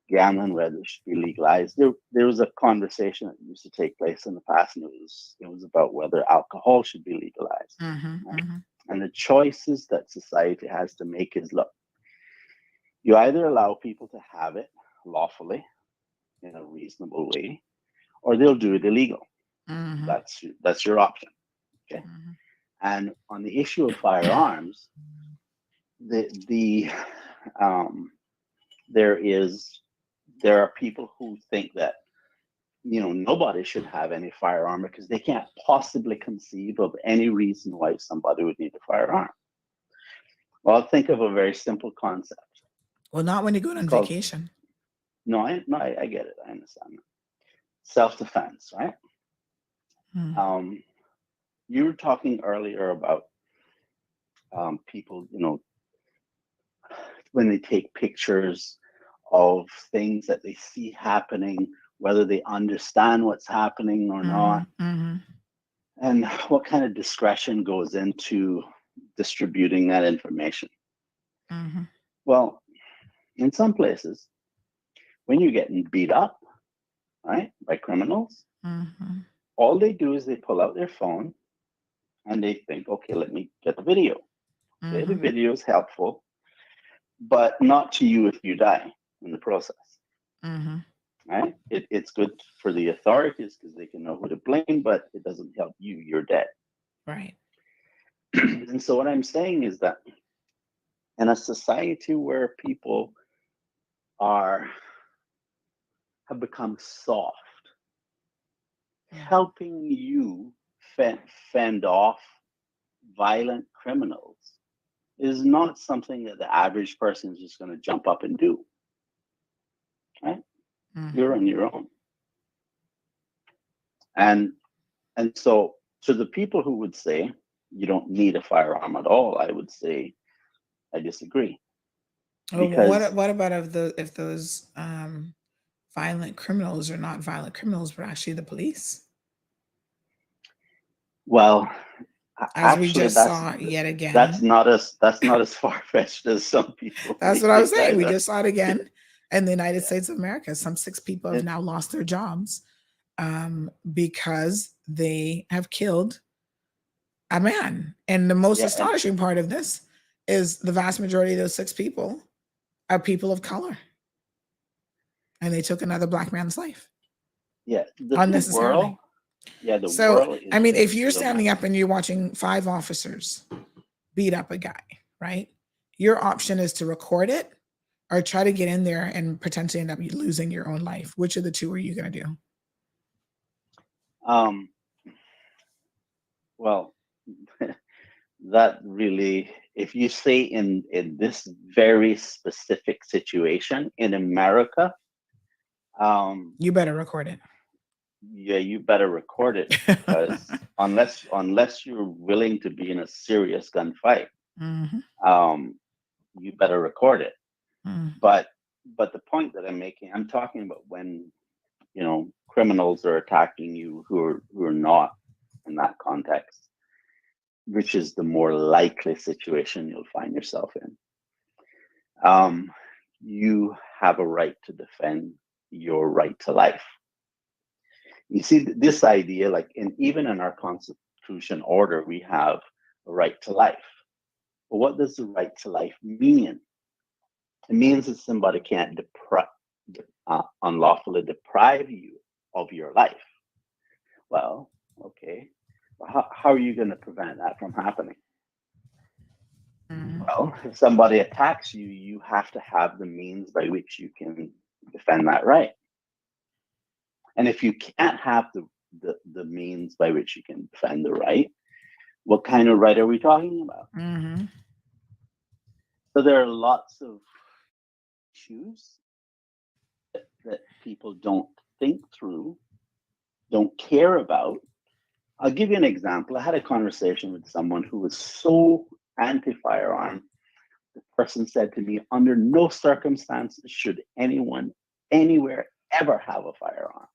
gambling, whether it should be legalized. There was a conversation that used to take place in the past, and it was about whether alcohol should be legalized. And the choices that society has to make is, look, you either allow people to have it lawfully in a reasonable way, or they'll do it illegal. That's your option. Okay. And on the issue of firearms, there are people who think that nobody should have any firearm because they can't possibly conceive of any reason why somebody would need a firearm. Well, think of a very simple concept. Well, not when you're going on vacation. No, I get it. I understand that. Self-defense, right? You were talking earlier about people, when they take pictures of things that they see happening, whether they understand what's happening or not, and what kind of discretion goes into distributing that information. Well, in some places, when you're getting beat up, right, by criminals, all they do is they pull out their phone and they think, okay, let me get the video. Okay, the video is helpful, but not to you if you die in the process. Right? It's good for the authorities because they can know who to blame, but it doesn't help you. You're dead. Right. And so what I'm saying is that in a society where people have become soft, helping you fend off violent criminals is not something that the average person is just going to jump up and do. Right? You're on your own. And so to the people who would say you don't need a firearm at all, I would say I disagree. Because what about if those violent criminals are not violent criminals, but actually the police? Well, as we just saw yet again, that's not as far-fetched as some people. That's what I was saying. We just saw it again in the United States of America. Some 6 people have now lost their jobs because they have killed a man. And the most astonishing part of this is the vast majority of those 6 people are people of color. And they took another Black man's life. Yeah. Unnecessarily. World I mean, if you're standing up and you're watching 5 officers beat up a guy, right? Your option is to record it or try to get in there and potentially end up losing your own life. Which of the 2 are you going to do? Well, that really, if you say in this very specific situation in America, you better record it. Yeah, you better record it because unless you're willing to be in a serious gunfight, you better record it. But the point that I'm making, I'm talking about when criminals are attacking you who are not in that context, which is the more likely situation you'll find yourself in. You have a right to defend your right to life. You see, this idea, like even in our Constitution order, we have a right to life. But what does the right to life mean? It means that somebody can't unlawfully deprive you of your life. Well, okay. How are you going to prevent that from happening? Well, if somebody attacks you, you have to have the means by which you can defend that right. And if you can't have the means by which you can defend the right, what kind of right are we talking about? Mm-hmm. So there are lots of issues that people don't think through, don't care about. I'll give you an example. I had a conversation with someone who was so anti-firearm. The person said to me, under no circumstances should anyone anywhere ever have a firearm.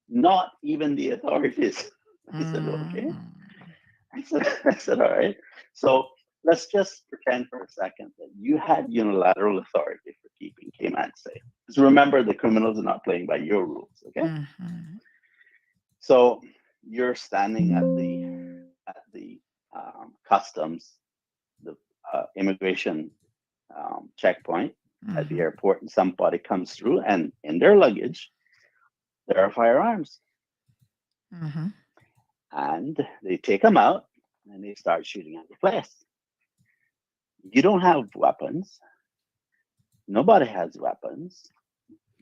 Not even the authorities. I said, okay. I said, all right. So let's just pretend for a second that you had unilateral authority for keeping Cayman safe. Because remember, the criminals are not playing by your rules, okay? So you're standing at the customs, the immigration checkpoint at the airport, and somebody comes through, and in their luggage there are firearms, and they take them out and they start shooting at the place. You don't have weapons. Nobody has weapons,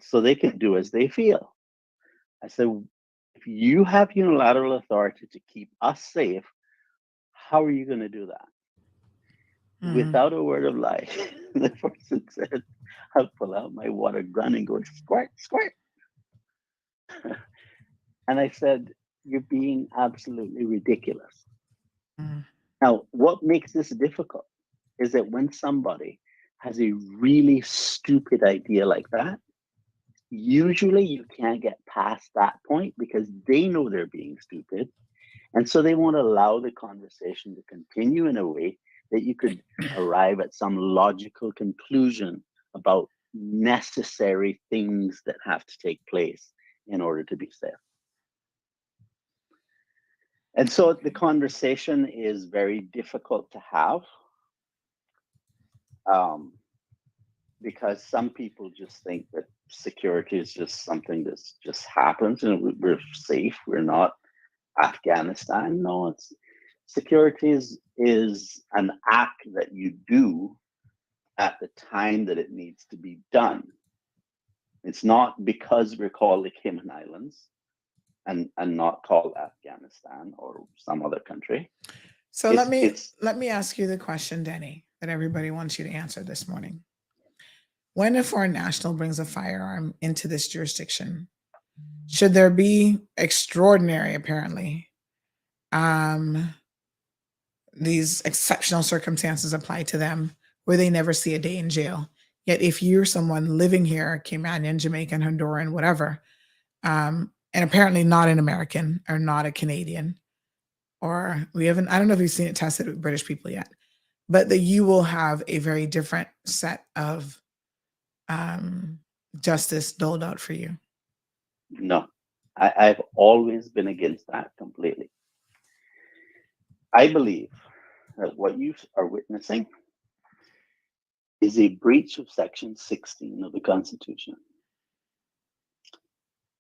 so they can do as they feel. I said, if you have unilateral authority to keep us safe, how are you going to do that? Without a word of lie, the person said, I'll pull out my water gun and go squirt, squirt. And I said, you're being absolutely ridiculous. Now, what makes this difficult is that when somebody has a really stupid idea like that, usually you can't get past that point because they know they're being stupid. And so they won't allow the conversation to continue in a way that you could arrive at some logical conclusion about necessary things that have to take place in order to be safe. And so the conversation is very difficult to have because some people just think that security is just something that just happens and we're safe. We're not Afghanistan. No, security is an act that you do at the time that it needs to be done. It's not because we're called the Cayman Islands and not called Afghanistan or some other country. So let me ask you the question, Denny, that everybody wants you to answer this morning. When a foreign national brings a firearm into this jurisdiction, should there be extraordinary, apparently, these exceptional circumstances apply to them where they never see a day in jail? Yet if you're someone living here, Caymanian, Jamaican, Honduran, whatever, and apparently not an American or not a Canadian, or I don't know if you've seen it tested with British people yet, but that you will have a very different set of justice doled out for you. No, I've always been against that completely. I believe that what you are witnessing is a breach of Section 16 of the Constitution.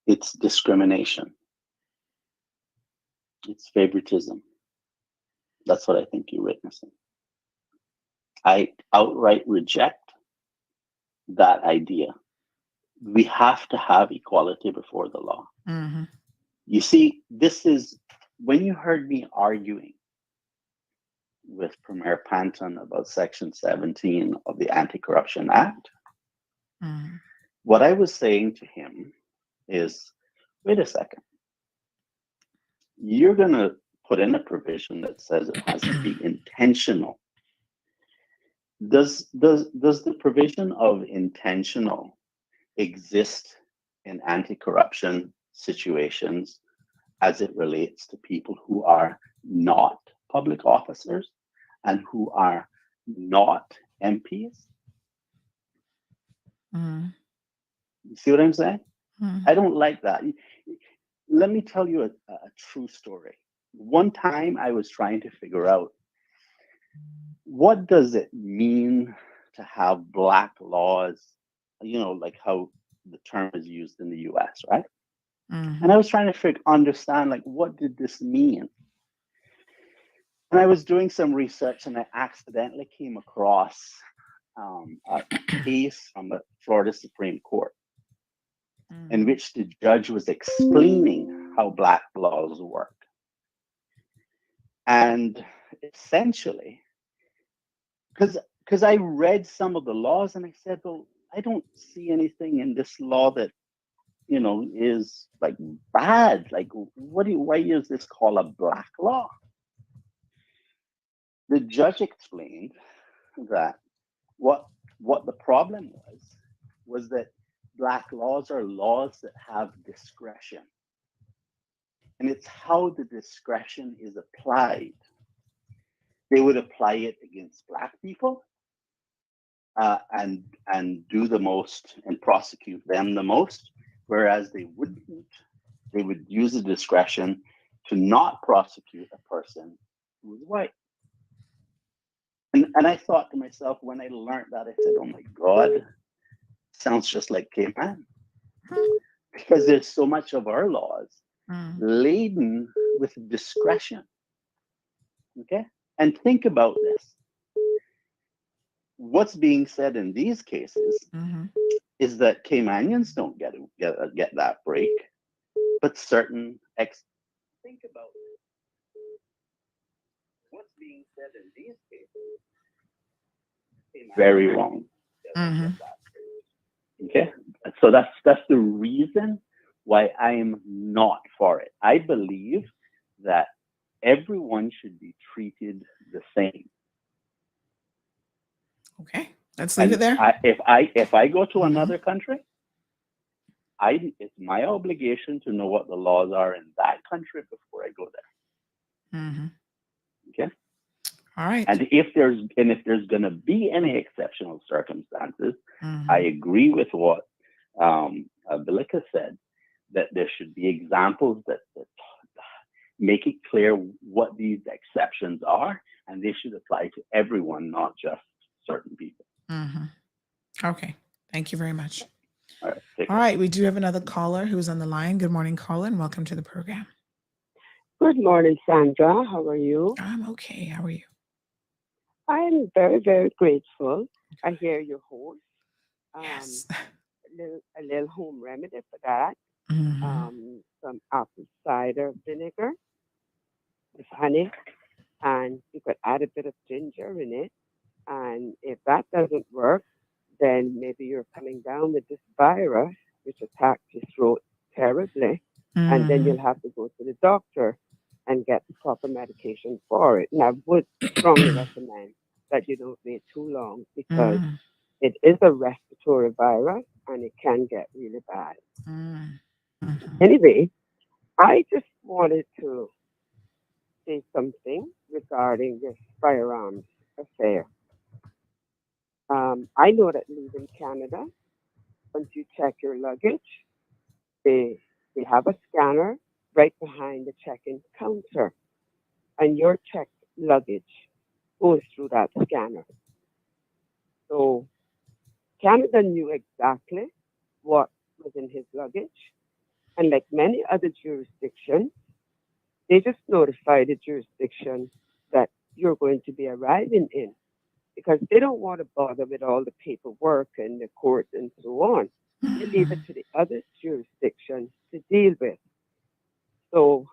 It's discrimination. It's favoritism. That's what I think you're witnessing. I outright reject that idea. We have to have equality before the law. You see, this is when you heard me arguing with Premier Panton about Section 17 of the Anti-Corruption Act, what I was saying to him is, wait a second, you're going to put in a provision that says it has to be intentional. Does the provision of intentional exist in anti-corruption situations as it relates to people who are not public officers and who are not MPs? You see what I'm saying? I don't like that. Let me tell you a true story. One time I was trying to figure out, what does it mean to have black laws, like how the term is used in the US, right? And I was trying to understand, like, what did this mean? And I was doing some research and I accidentally came across a case from the Florida Supreme Court in which the judge was explaining how Black laws work. And essentially, because I read some of the laws and I said, well, I don't see anything in this law that, you know, is like bad. Like, why is this called a Black law? The judge explained that what the problem was that Black laws are laws that have discretion. And it's how the discretion is applied. They would apply it against Black people and do the most and prosecute them the most, whereas they would use the discretion to not prosecute a person who is white. And I thought to myself, when I learned that, I said, oh my God, sounds just like Cayman. Because there's so much of our laws laden with discretion. Okay? And think about this. What's being said in these cases is that Caymanians don't get that break, but certain think about this. What's being said in these cases very wrong. Okay, so that's the reason why I am not for it. I believe that everyone should be treated the same. Okay, let's leave it there. If I go to another country, it's my obligation to know what the laws are in that country before I go there. Okay. All right. And if there's going to be any exceptional circumstances, I agree with what Bilika said, that there should be examples that make it clear what these exceptions are, and they should apply to everyone, not just certain people. Okay. Thank you very much. All right. All right. We do have another caller who's on the line. Good morning, caller, and welcome to the program. Good morning, Sandra. How are you? I'm okay. How are you? I'm very, very grateful. I hear your host. Yes. A little home remedy for that. Some apple cider vinegar with honey, and you could add a bit of ginger in it. And if that doesn't work, then maybe you're coming down with this virus, which attacks your throat terribly, and then you'll have to go to the doctor and get the proper medication for it. And I would strongly recommend that you don't wait too long, because it is a respiratory virus and it can get really bad. Anyway, I just wanted to say something regarding this firearms affair. I know that leaving Canada, once you check your luggage, they have a scanner right behind the check-in counter, and your checked luggage goes through that scanner. So Canada knew exactly what was in his luggage, and like many other jurisdictions, they just notify the jurisdiction that you're going to be arriving in, because they don't want to bother with all the paperwork and the court and so on. They leave it to the other jurisdiction to deal with. So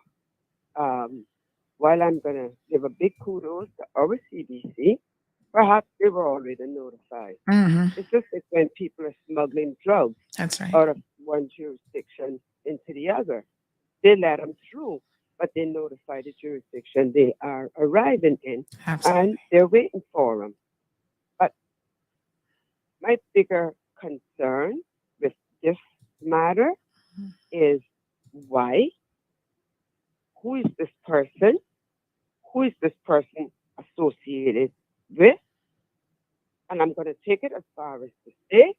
while I'm going to give a big kudos to our CBC, perhaps they were already notified. It's just like when people are smuggling drugs out of one jurisdiction into the other. They let them through, but they notify the jurisdiction they are arriving in, and they're waiting for them. But my bigger concern with this matter is why? Who is this person? Who is this person associated with? And I'm going to take it as far as to say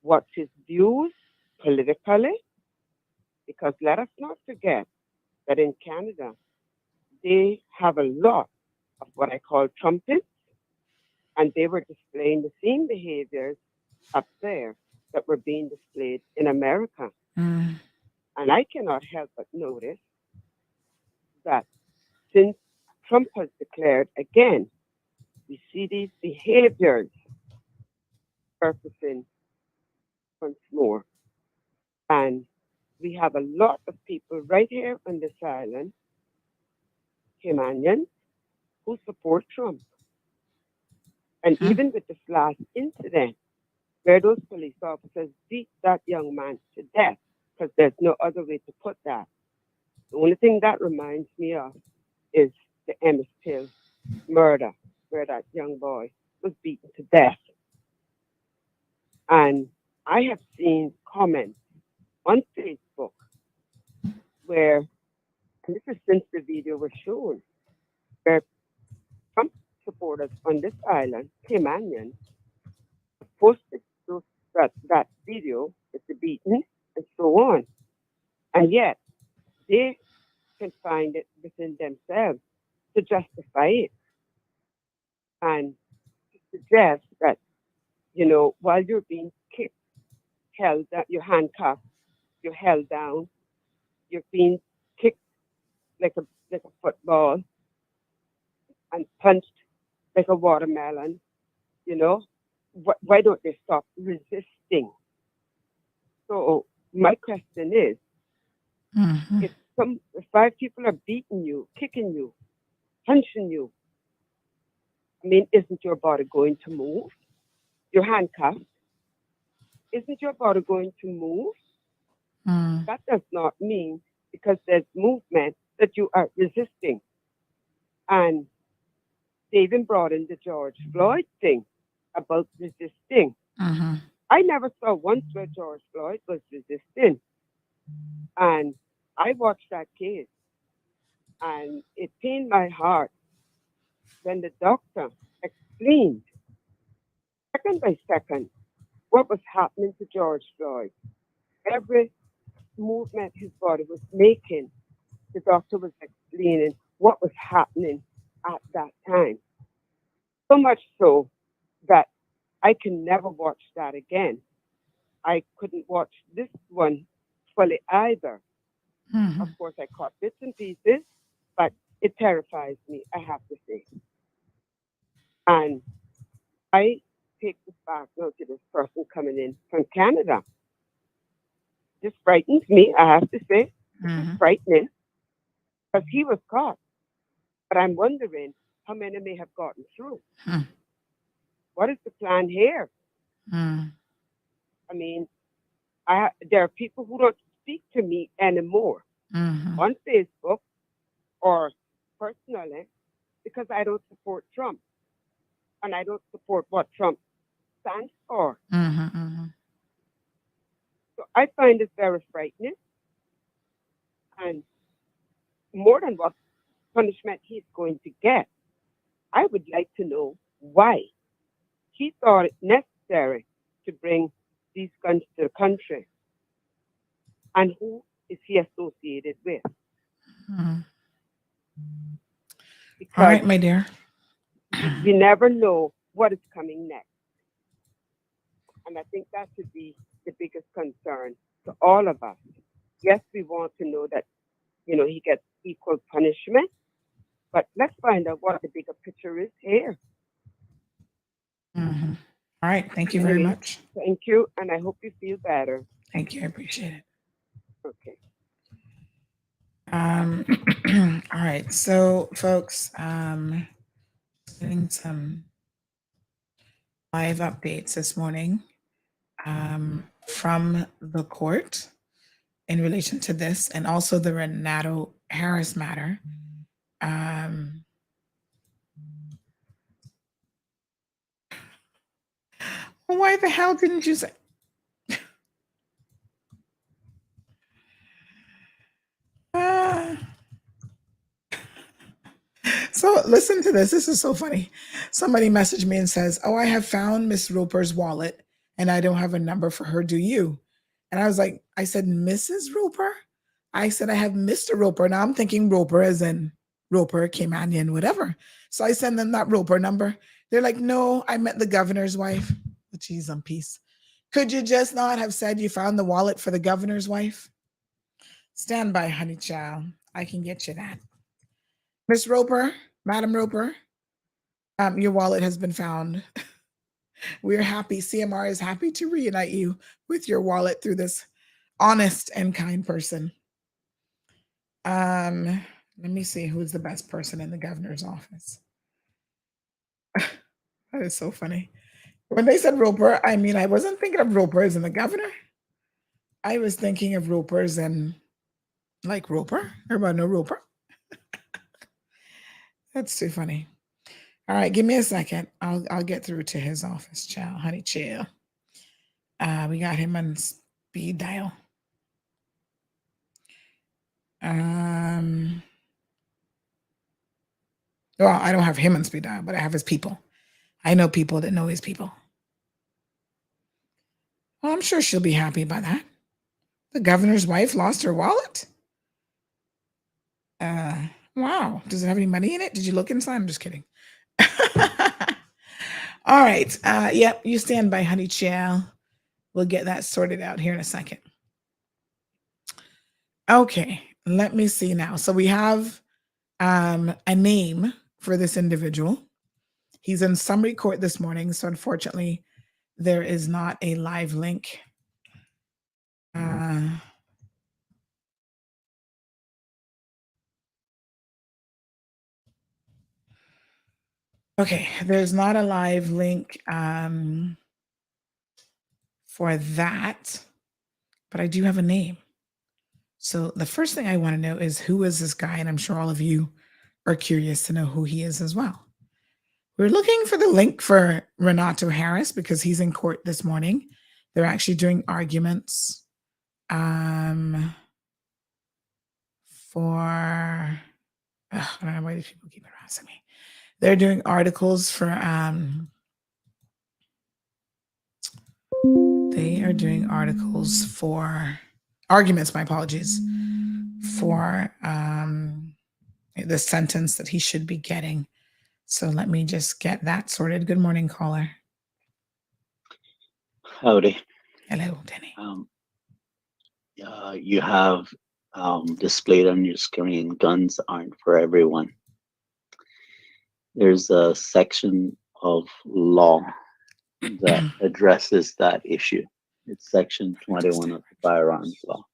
what's his views politically, because let us not forget that in Canada, they have a lot of what I call trumpets, and they were displaying the same behaviors up there that were being displayed in America. And I cannot help but notice that since Trump has declared again, we see these behaviors surfacing once more. And we have a lot of people right here on this island, Caymanians, who support Trump. And even with this last incident, where those police officers beat that young man to death, because there's no other way to put that. The only thing that reminds me of is the Emmett Till murder, where that young boy was beaten to death. And I have seen comments on Facebook where, and this is since the video was shown, where Trump supporters on this island, Caymanians, posted that video with the beating and so on. And yet, they can find it within themselves to justify it and to suggest that, you know, while you're being kicked, held, that you're handcuffed, you're held down, you're being kicked like a football and punched like a watermelon, you know, why don't they stop resisting? So my question is, if 5 people are beating you, kicking you, punching you, I mean, isn't your body going to move? You're handcuffed. Isn't your body going to move? That does not mean because there's movement that you are resisting. And they even brought in the George Floyd thing about resisting. I never saw once where George Floyd was resisting. And I watched that case, and it pained my heart when the doctor explained second by second what was happening to George Floyd. Every movement his body was making, the doctor was explaining what was happening at that time. So much so that I can never watch that again. I couldn't watch this one fully either. Of course, I caught bits and pieces, but it terrifies me, I have to say. And I take this back now to this person coming in from Canada. This frightens me, I have to say. It's frightening because he was caught. But I'm wondering how many may have gotten through. What is the plan here? I mean, there are people who don't speak to me anymore on Facebook or personally because I don't support Trump. And I don't support what Trump stands for. So I find it very frightening. And more than what punishment he's going to get, I would like to know why he thought it necessary to bring these guns to the country. And who is he associated with? Because all right, my dear. We never know what is coming next. And I think that should be the biggest concern to all of us. Yes, we want to know that, you know, he gets equal punishment, but let's find out what the bigger picture is here. All right. Thank you very much. Thank you. And I hope you feel better. Thank you. I appreciate it. Okay. All right. So, folks, getting some live updates this morning from the court in relation to this and also the Renato Harris matter. Why the hell didn't you say? So listen to this. This is so funny. Somebody messaged me and says, "Oh, I have found Miss Roper's wallet and I don't have a number for her. Do you?" And I was like, I said, "Mrs. Roper?" I said, "I have Mr. Roper." Now I'm thinking Roper as in Roper, Caymanian, whatever. So I send them that Roper number. They're like, "No, I met the governor's wife." Jeez, on peace. Could you just not have said you found the wallet for the governor's wife? Stand by, honey child. I can get you that. Miss Roper, Madam Roper, your wallet has been found. We're happy. CMR is happy to reunite you with your wallet through this honest and kind person. Let me see who's the best person in the governor's office. That is so funny. When they said Roper, I mean, I wasn't thinking of Ropers and the governor. I was thinking of Ropers and like Roper. Everybody know Roper? That's too funny. All right, give me a second. I'll get through to his office, child. Honey, chill. We got him on speed dial. Well, I don't have him on speed dial, but I have his people. I know people that know his people. Well, I'm sure she'll be happy about that. The governor's wife lost her wallet? Wow. Does it have any money in it? Did you look inside? I'm just kidding. All right. Yep, you stand by, honey child. We'll get that sorted out here in a second. Okay, let me see now. So we have a name for this individual. He's in summary court this morning, so unfortunately, there is not a live link. Okay, there's not a live link for that, but I do have a name. So the first thing I want to know is who is this guy? And I'm sure all of you are curious to know who he is as well. We're looking for the link for Renato Harris because he's in court this morning. They're actually doing arguments for, I don't know why these people keep harassing me. They're doing articles for, arguments, my apologies, for the sentence that he should be getting. So let me just get that sorted. Good morning, caller. Howdy. Hello, Denny. You have displayed on your screen, guns aren't for everyone. There's a section of law that addresses that issue. It's section 21 of the Firearms law.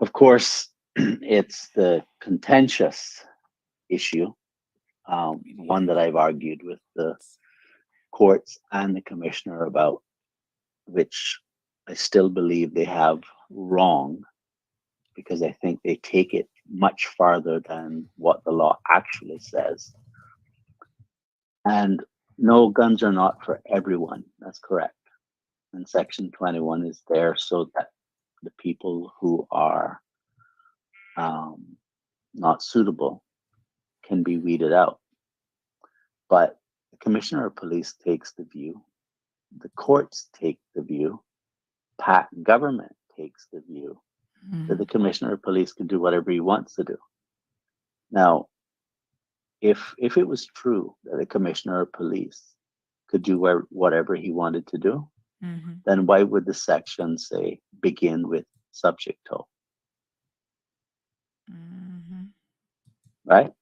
Of course, it's the contentious issue, one that I've argued with the courts and the commissioner about, which I still believe they have wrong, because I think they take it much farther than what the law actually says. And no, guns are not for everyone. That's correct. And section 21 is there so that the people who are not suitable can be weeded out. But the commissioner of police takes the view, the courts take the view, government takes the view that the commissioner of police can do whatever he wants to do. Now, if it was true that the commissioner of police could do whatever he wanted to do, then why would the section say begin with subject to? Right?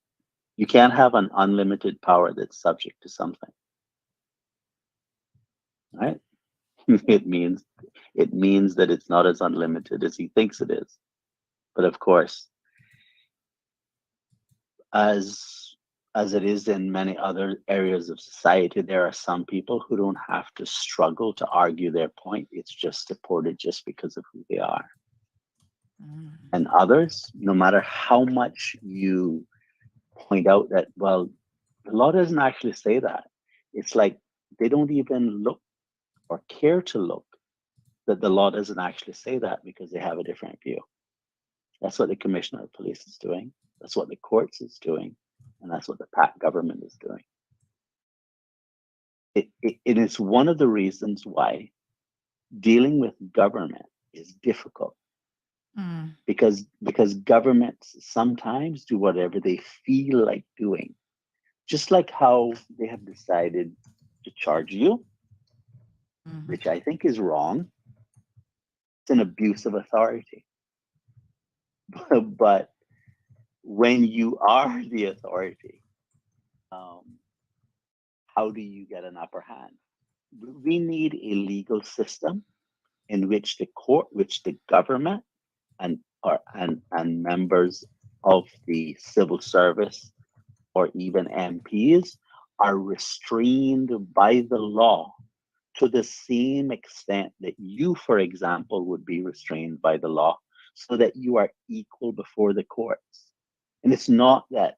You can't have an unlimited power that's subject to something. Right? It means that it's not as unlimited as he thinks it is. But of course, as it is in many other areas of society, there are some people who don't have to struggle to argue their point. It's just supported just because of who they are. And others, no matter how much you point out that, well, the law doesn't actually say that. It's like they don't even look or care to look that the law doesn't actually say that because they have a different view. That's what the commissioner of police is doing. That's what the courts is doing. And that's what the government is doing. It is one of the reasons why dealing with government is difficult. Because governments sometimes do whatever they feel like doing. Just like how they have decided to charge you, which I think is wrong. It's an abuse of authority. But when you are the authority, how do you get an upper hand? We need a legal system in which the court, which the government and members of the civil service or even MPs are restrained by the law to the same extent that you, for example, would be restrained by the law, so that you are equal before the courts. And it's not that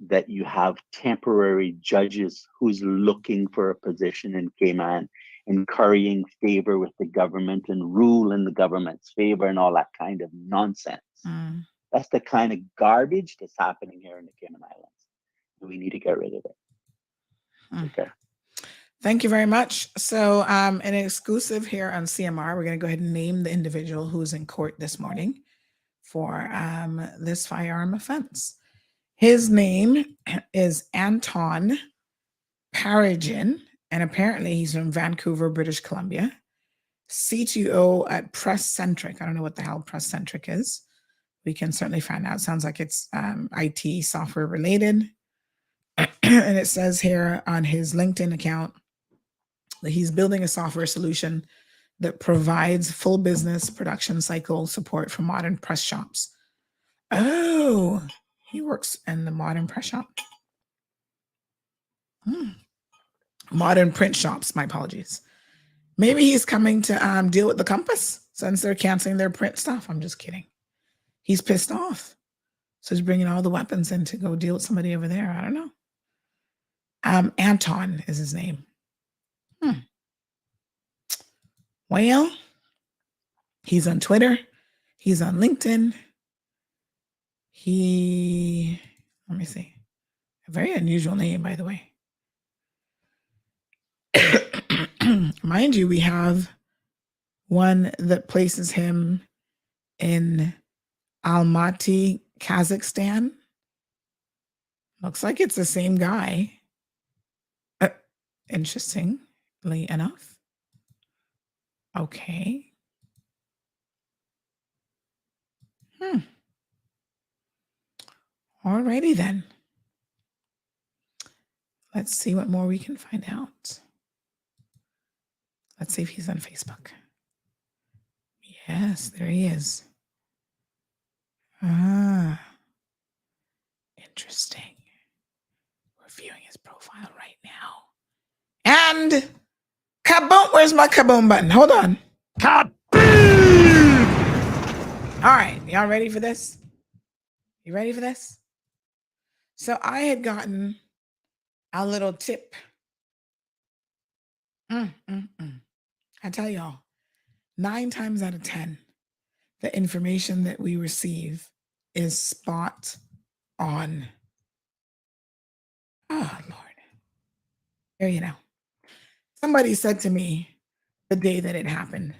that you have temporary judges who's looking for a position in Cayman and currying favor with the government and rule in the government's favor and all that kind of nonsense. That's the kind of garbage that's happening here in the Cayman Islands. We need to get rid of it. Okay. Thank you very much. So an exclusive here on CMR, we're going to go ahead and name the individual who's in court this morning for this firearm offense. His name is Anton Paragin, and apparently he's from Vancouver, British Columbia. CTO at Presscentric. I don't know what the hell Presscentric is. We can certainly find out. Sounds like it's IT software related. And it says here on his LinkedIn account that he's building a software solution that provides full business production cycle support for modern press shops. Oh, he works in the modern press shop. Modern print shops, my apologies. Maybe he's coming to deal with the Compass since they're canceling their print stuff. I'm just kidding. He's pissed off. So he's bringing all the weapons in to go deal with somebody over there. I don't know. Anton is his name. Well, he's on Twitter. He's on LinkedIn. Let me see. A very unusual name, by the way. Mind you, we have one that places him in Almaty, Kazakhstan. Looks like it's the same guy. Interestingly enough. Okay. Alrighty then. Let's see what more we can find out. Let's see if he's on Facebook. Yes, there he is. Interesting. We're viewing his profile right now. And kaboom! Where's my kaboom button? Hold on. Kaboom! All right, y'all ready for this? You ready for this? So I had gotten a little tip. I tell y'all, 9 times out of 10, the information that we receive is spot on. Oh, Lord. Here you know. Somebody said to me the day that it happened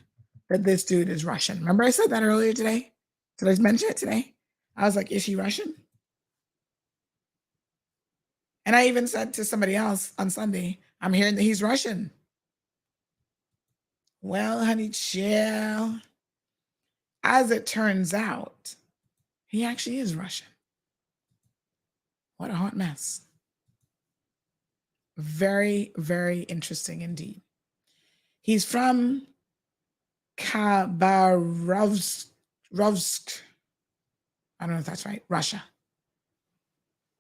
that this dude is Russian. Remember I said that earlier today? Did I mention it today? I was like, is she Russian? And I even said to somebody else on Sunday, I'm hearing that he's Russian. Well, honey, chill. As it turns out, he actually is Russian. What a hot mess. Very, very interesting indeed. He's from Khabarovsk. I don't know if that's right. Russia.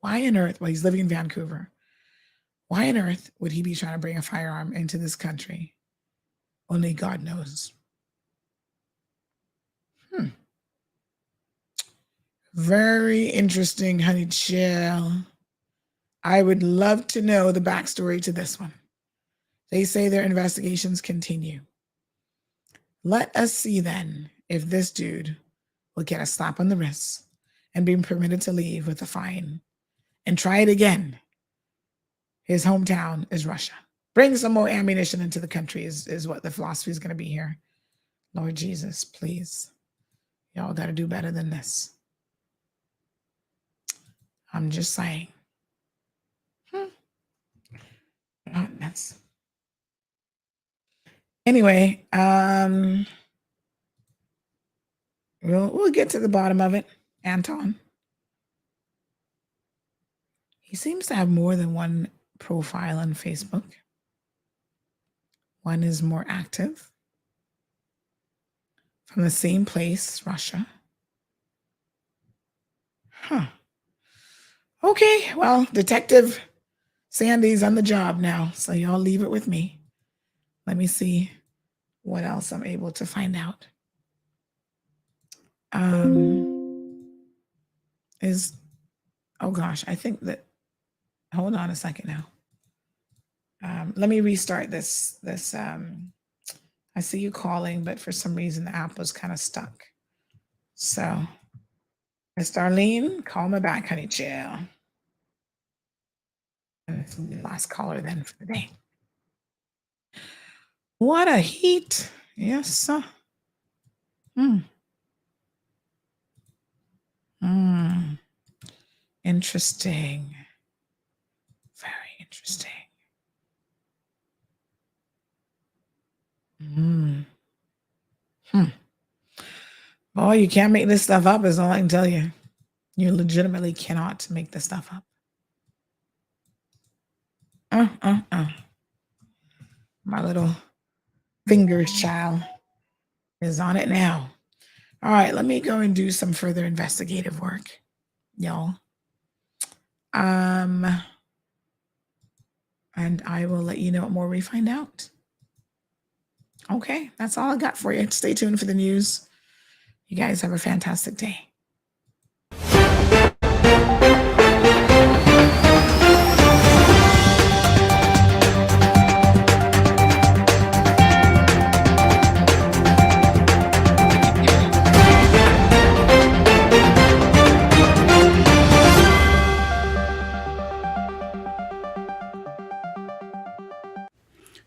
Why on earth? Well, he's living in Vancouver. Why on earth would he be trying to bring a firearm into this country? Only God knows. Very interesting, honey chill. I would love to know the backstory to this one. They say their investigations continue. Let us see then if this dude will get a slap on the wrist and be permitted to leave with a fine and try it again. His hometown is Russia. Bring some more ammunition into the country is what the philosophy is going to be here. Lord Jesus, please. Y'all got to do better than this. I'm just saying. Hotness. Anyway, we'll get to the bottom of it, Anton. He seems to have more than one profile on Facebook. One is more active. From the same place, Russia. Huh. Okay, well, Detective Sandy's on the job now, so y'all leave it with me. Let me see what else I'm able to find out. Oh gosh, I think that, hold on a second now. Let me restart this. I see you calling, but for some reason the app was kind of stuck. So, Miss Darlene, call me back, honey, chill. And it's the last caller then for the day. What a heat. Yes, sir. Interesting. Very interesting. Boy, you can't make this stuff up, is all I can tell you. You legitimately cannot make this stuff up. My little fingers, child, is on it now. All right, let me go and do some further investigative work, y'all. And I will let you know what more we find out. Okay, that's all I got for you. Stay tuned for the news. You guys have a fantastic day.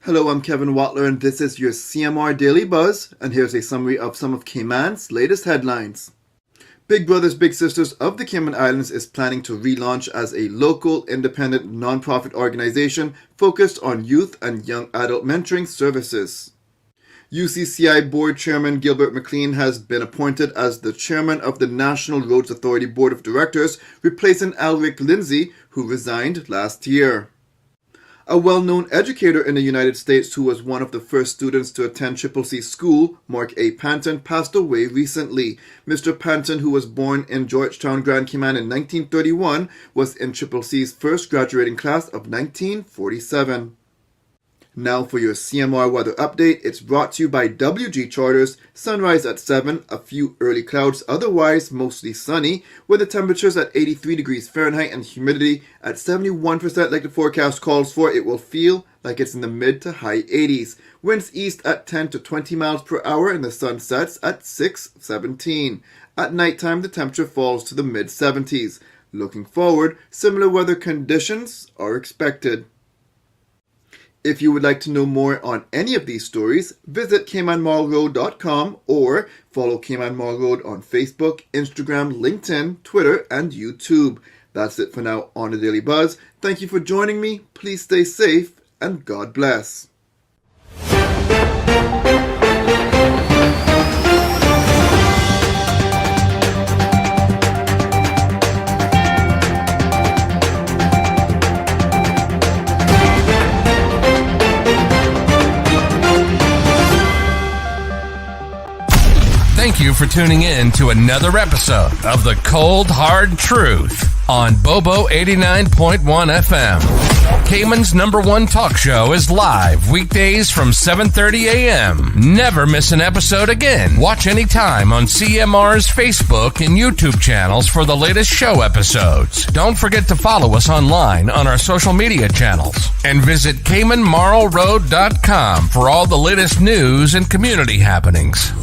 Hello, I'm Kevin Watler, and this is your CMR Daily Buzz, and here's a summary of some of Cayman's latest headlines. Big Brothers Big Sisters of the Cayman Islands is planning to relaunch as a local, independent, nonprofit organization focused on youth and young adult mentoring services. UCCI Board Chairman Gilbert McLean has been appointed as the chairman of the National Roads Authority Board of Directors, replacing Alric Lindsay, who resigned last year. A well-known educator in the United States who was one of the first students to attend CCC school, Mark A. Panton, passed away recently. Mr. Panton, who was born in Georgetown, Grand Cayman in 1931, was in CCC's first graduating class of 1947. Now for your CMR weather update. It's brought to you by WG Charters. Sunrise at 7, a few early clouds, otherwise mostly sunny, with the temperatures at 83 degrees Fahrenheit and humidity at 71% like the forecast calls for. It will feel like it's in the mid to high 80s. Winds east at 10 to 20 miles per hour and the sun sets at 6:17. At nighttime, the temperature falls to the mid 70s. Looking forward, similar weather conditions are expected. If you would like to know more on any of these stories, visit CaymanMallRoad.com or follow Cayman Mall Road on Facebook, Instagram, LinkedIn, Twitter, and YouTube. That's it for now on the Daily Buzz. Thank you for joining me. Please stay safe and God bless. Thank you for tuning in to another episode of The Cold Hard Truth on Bobo 89.1 FM. Cayman's #1 talk show is live weekdays from 7:30 a.m. Never miss an episode again. Watch anytime on CMR's Facebook and YouTube channels for the latest show episodes. Don't forget to follow us online on our social media channels. And visit CaymanMarlRoad.com for all the latest news and community happenings.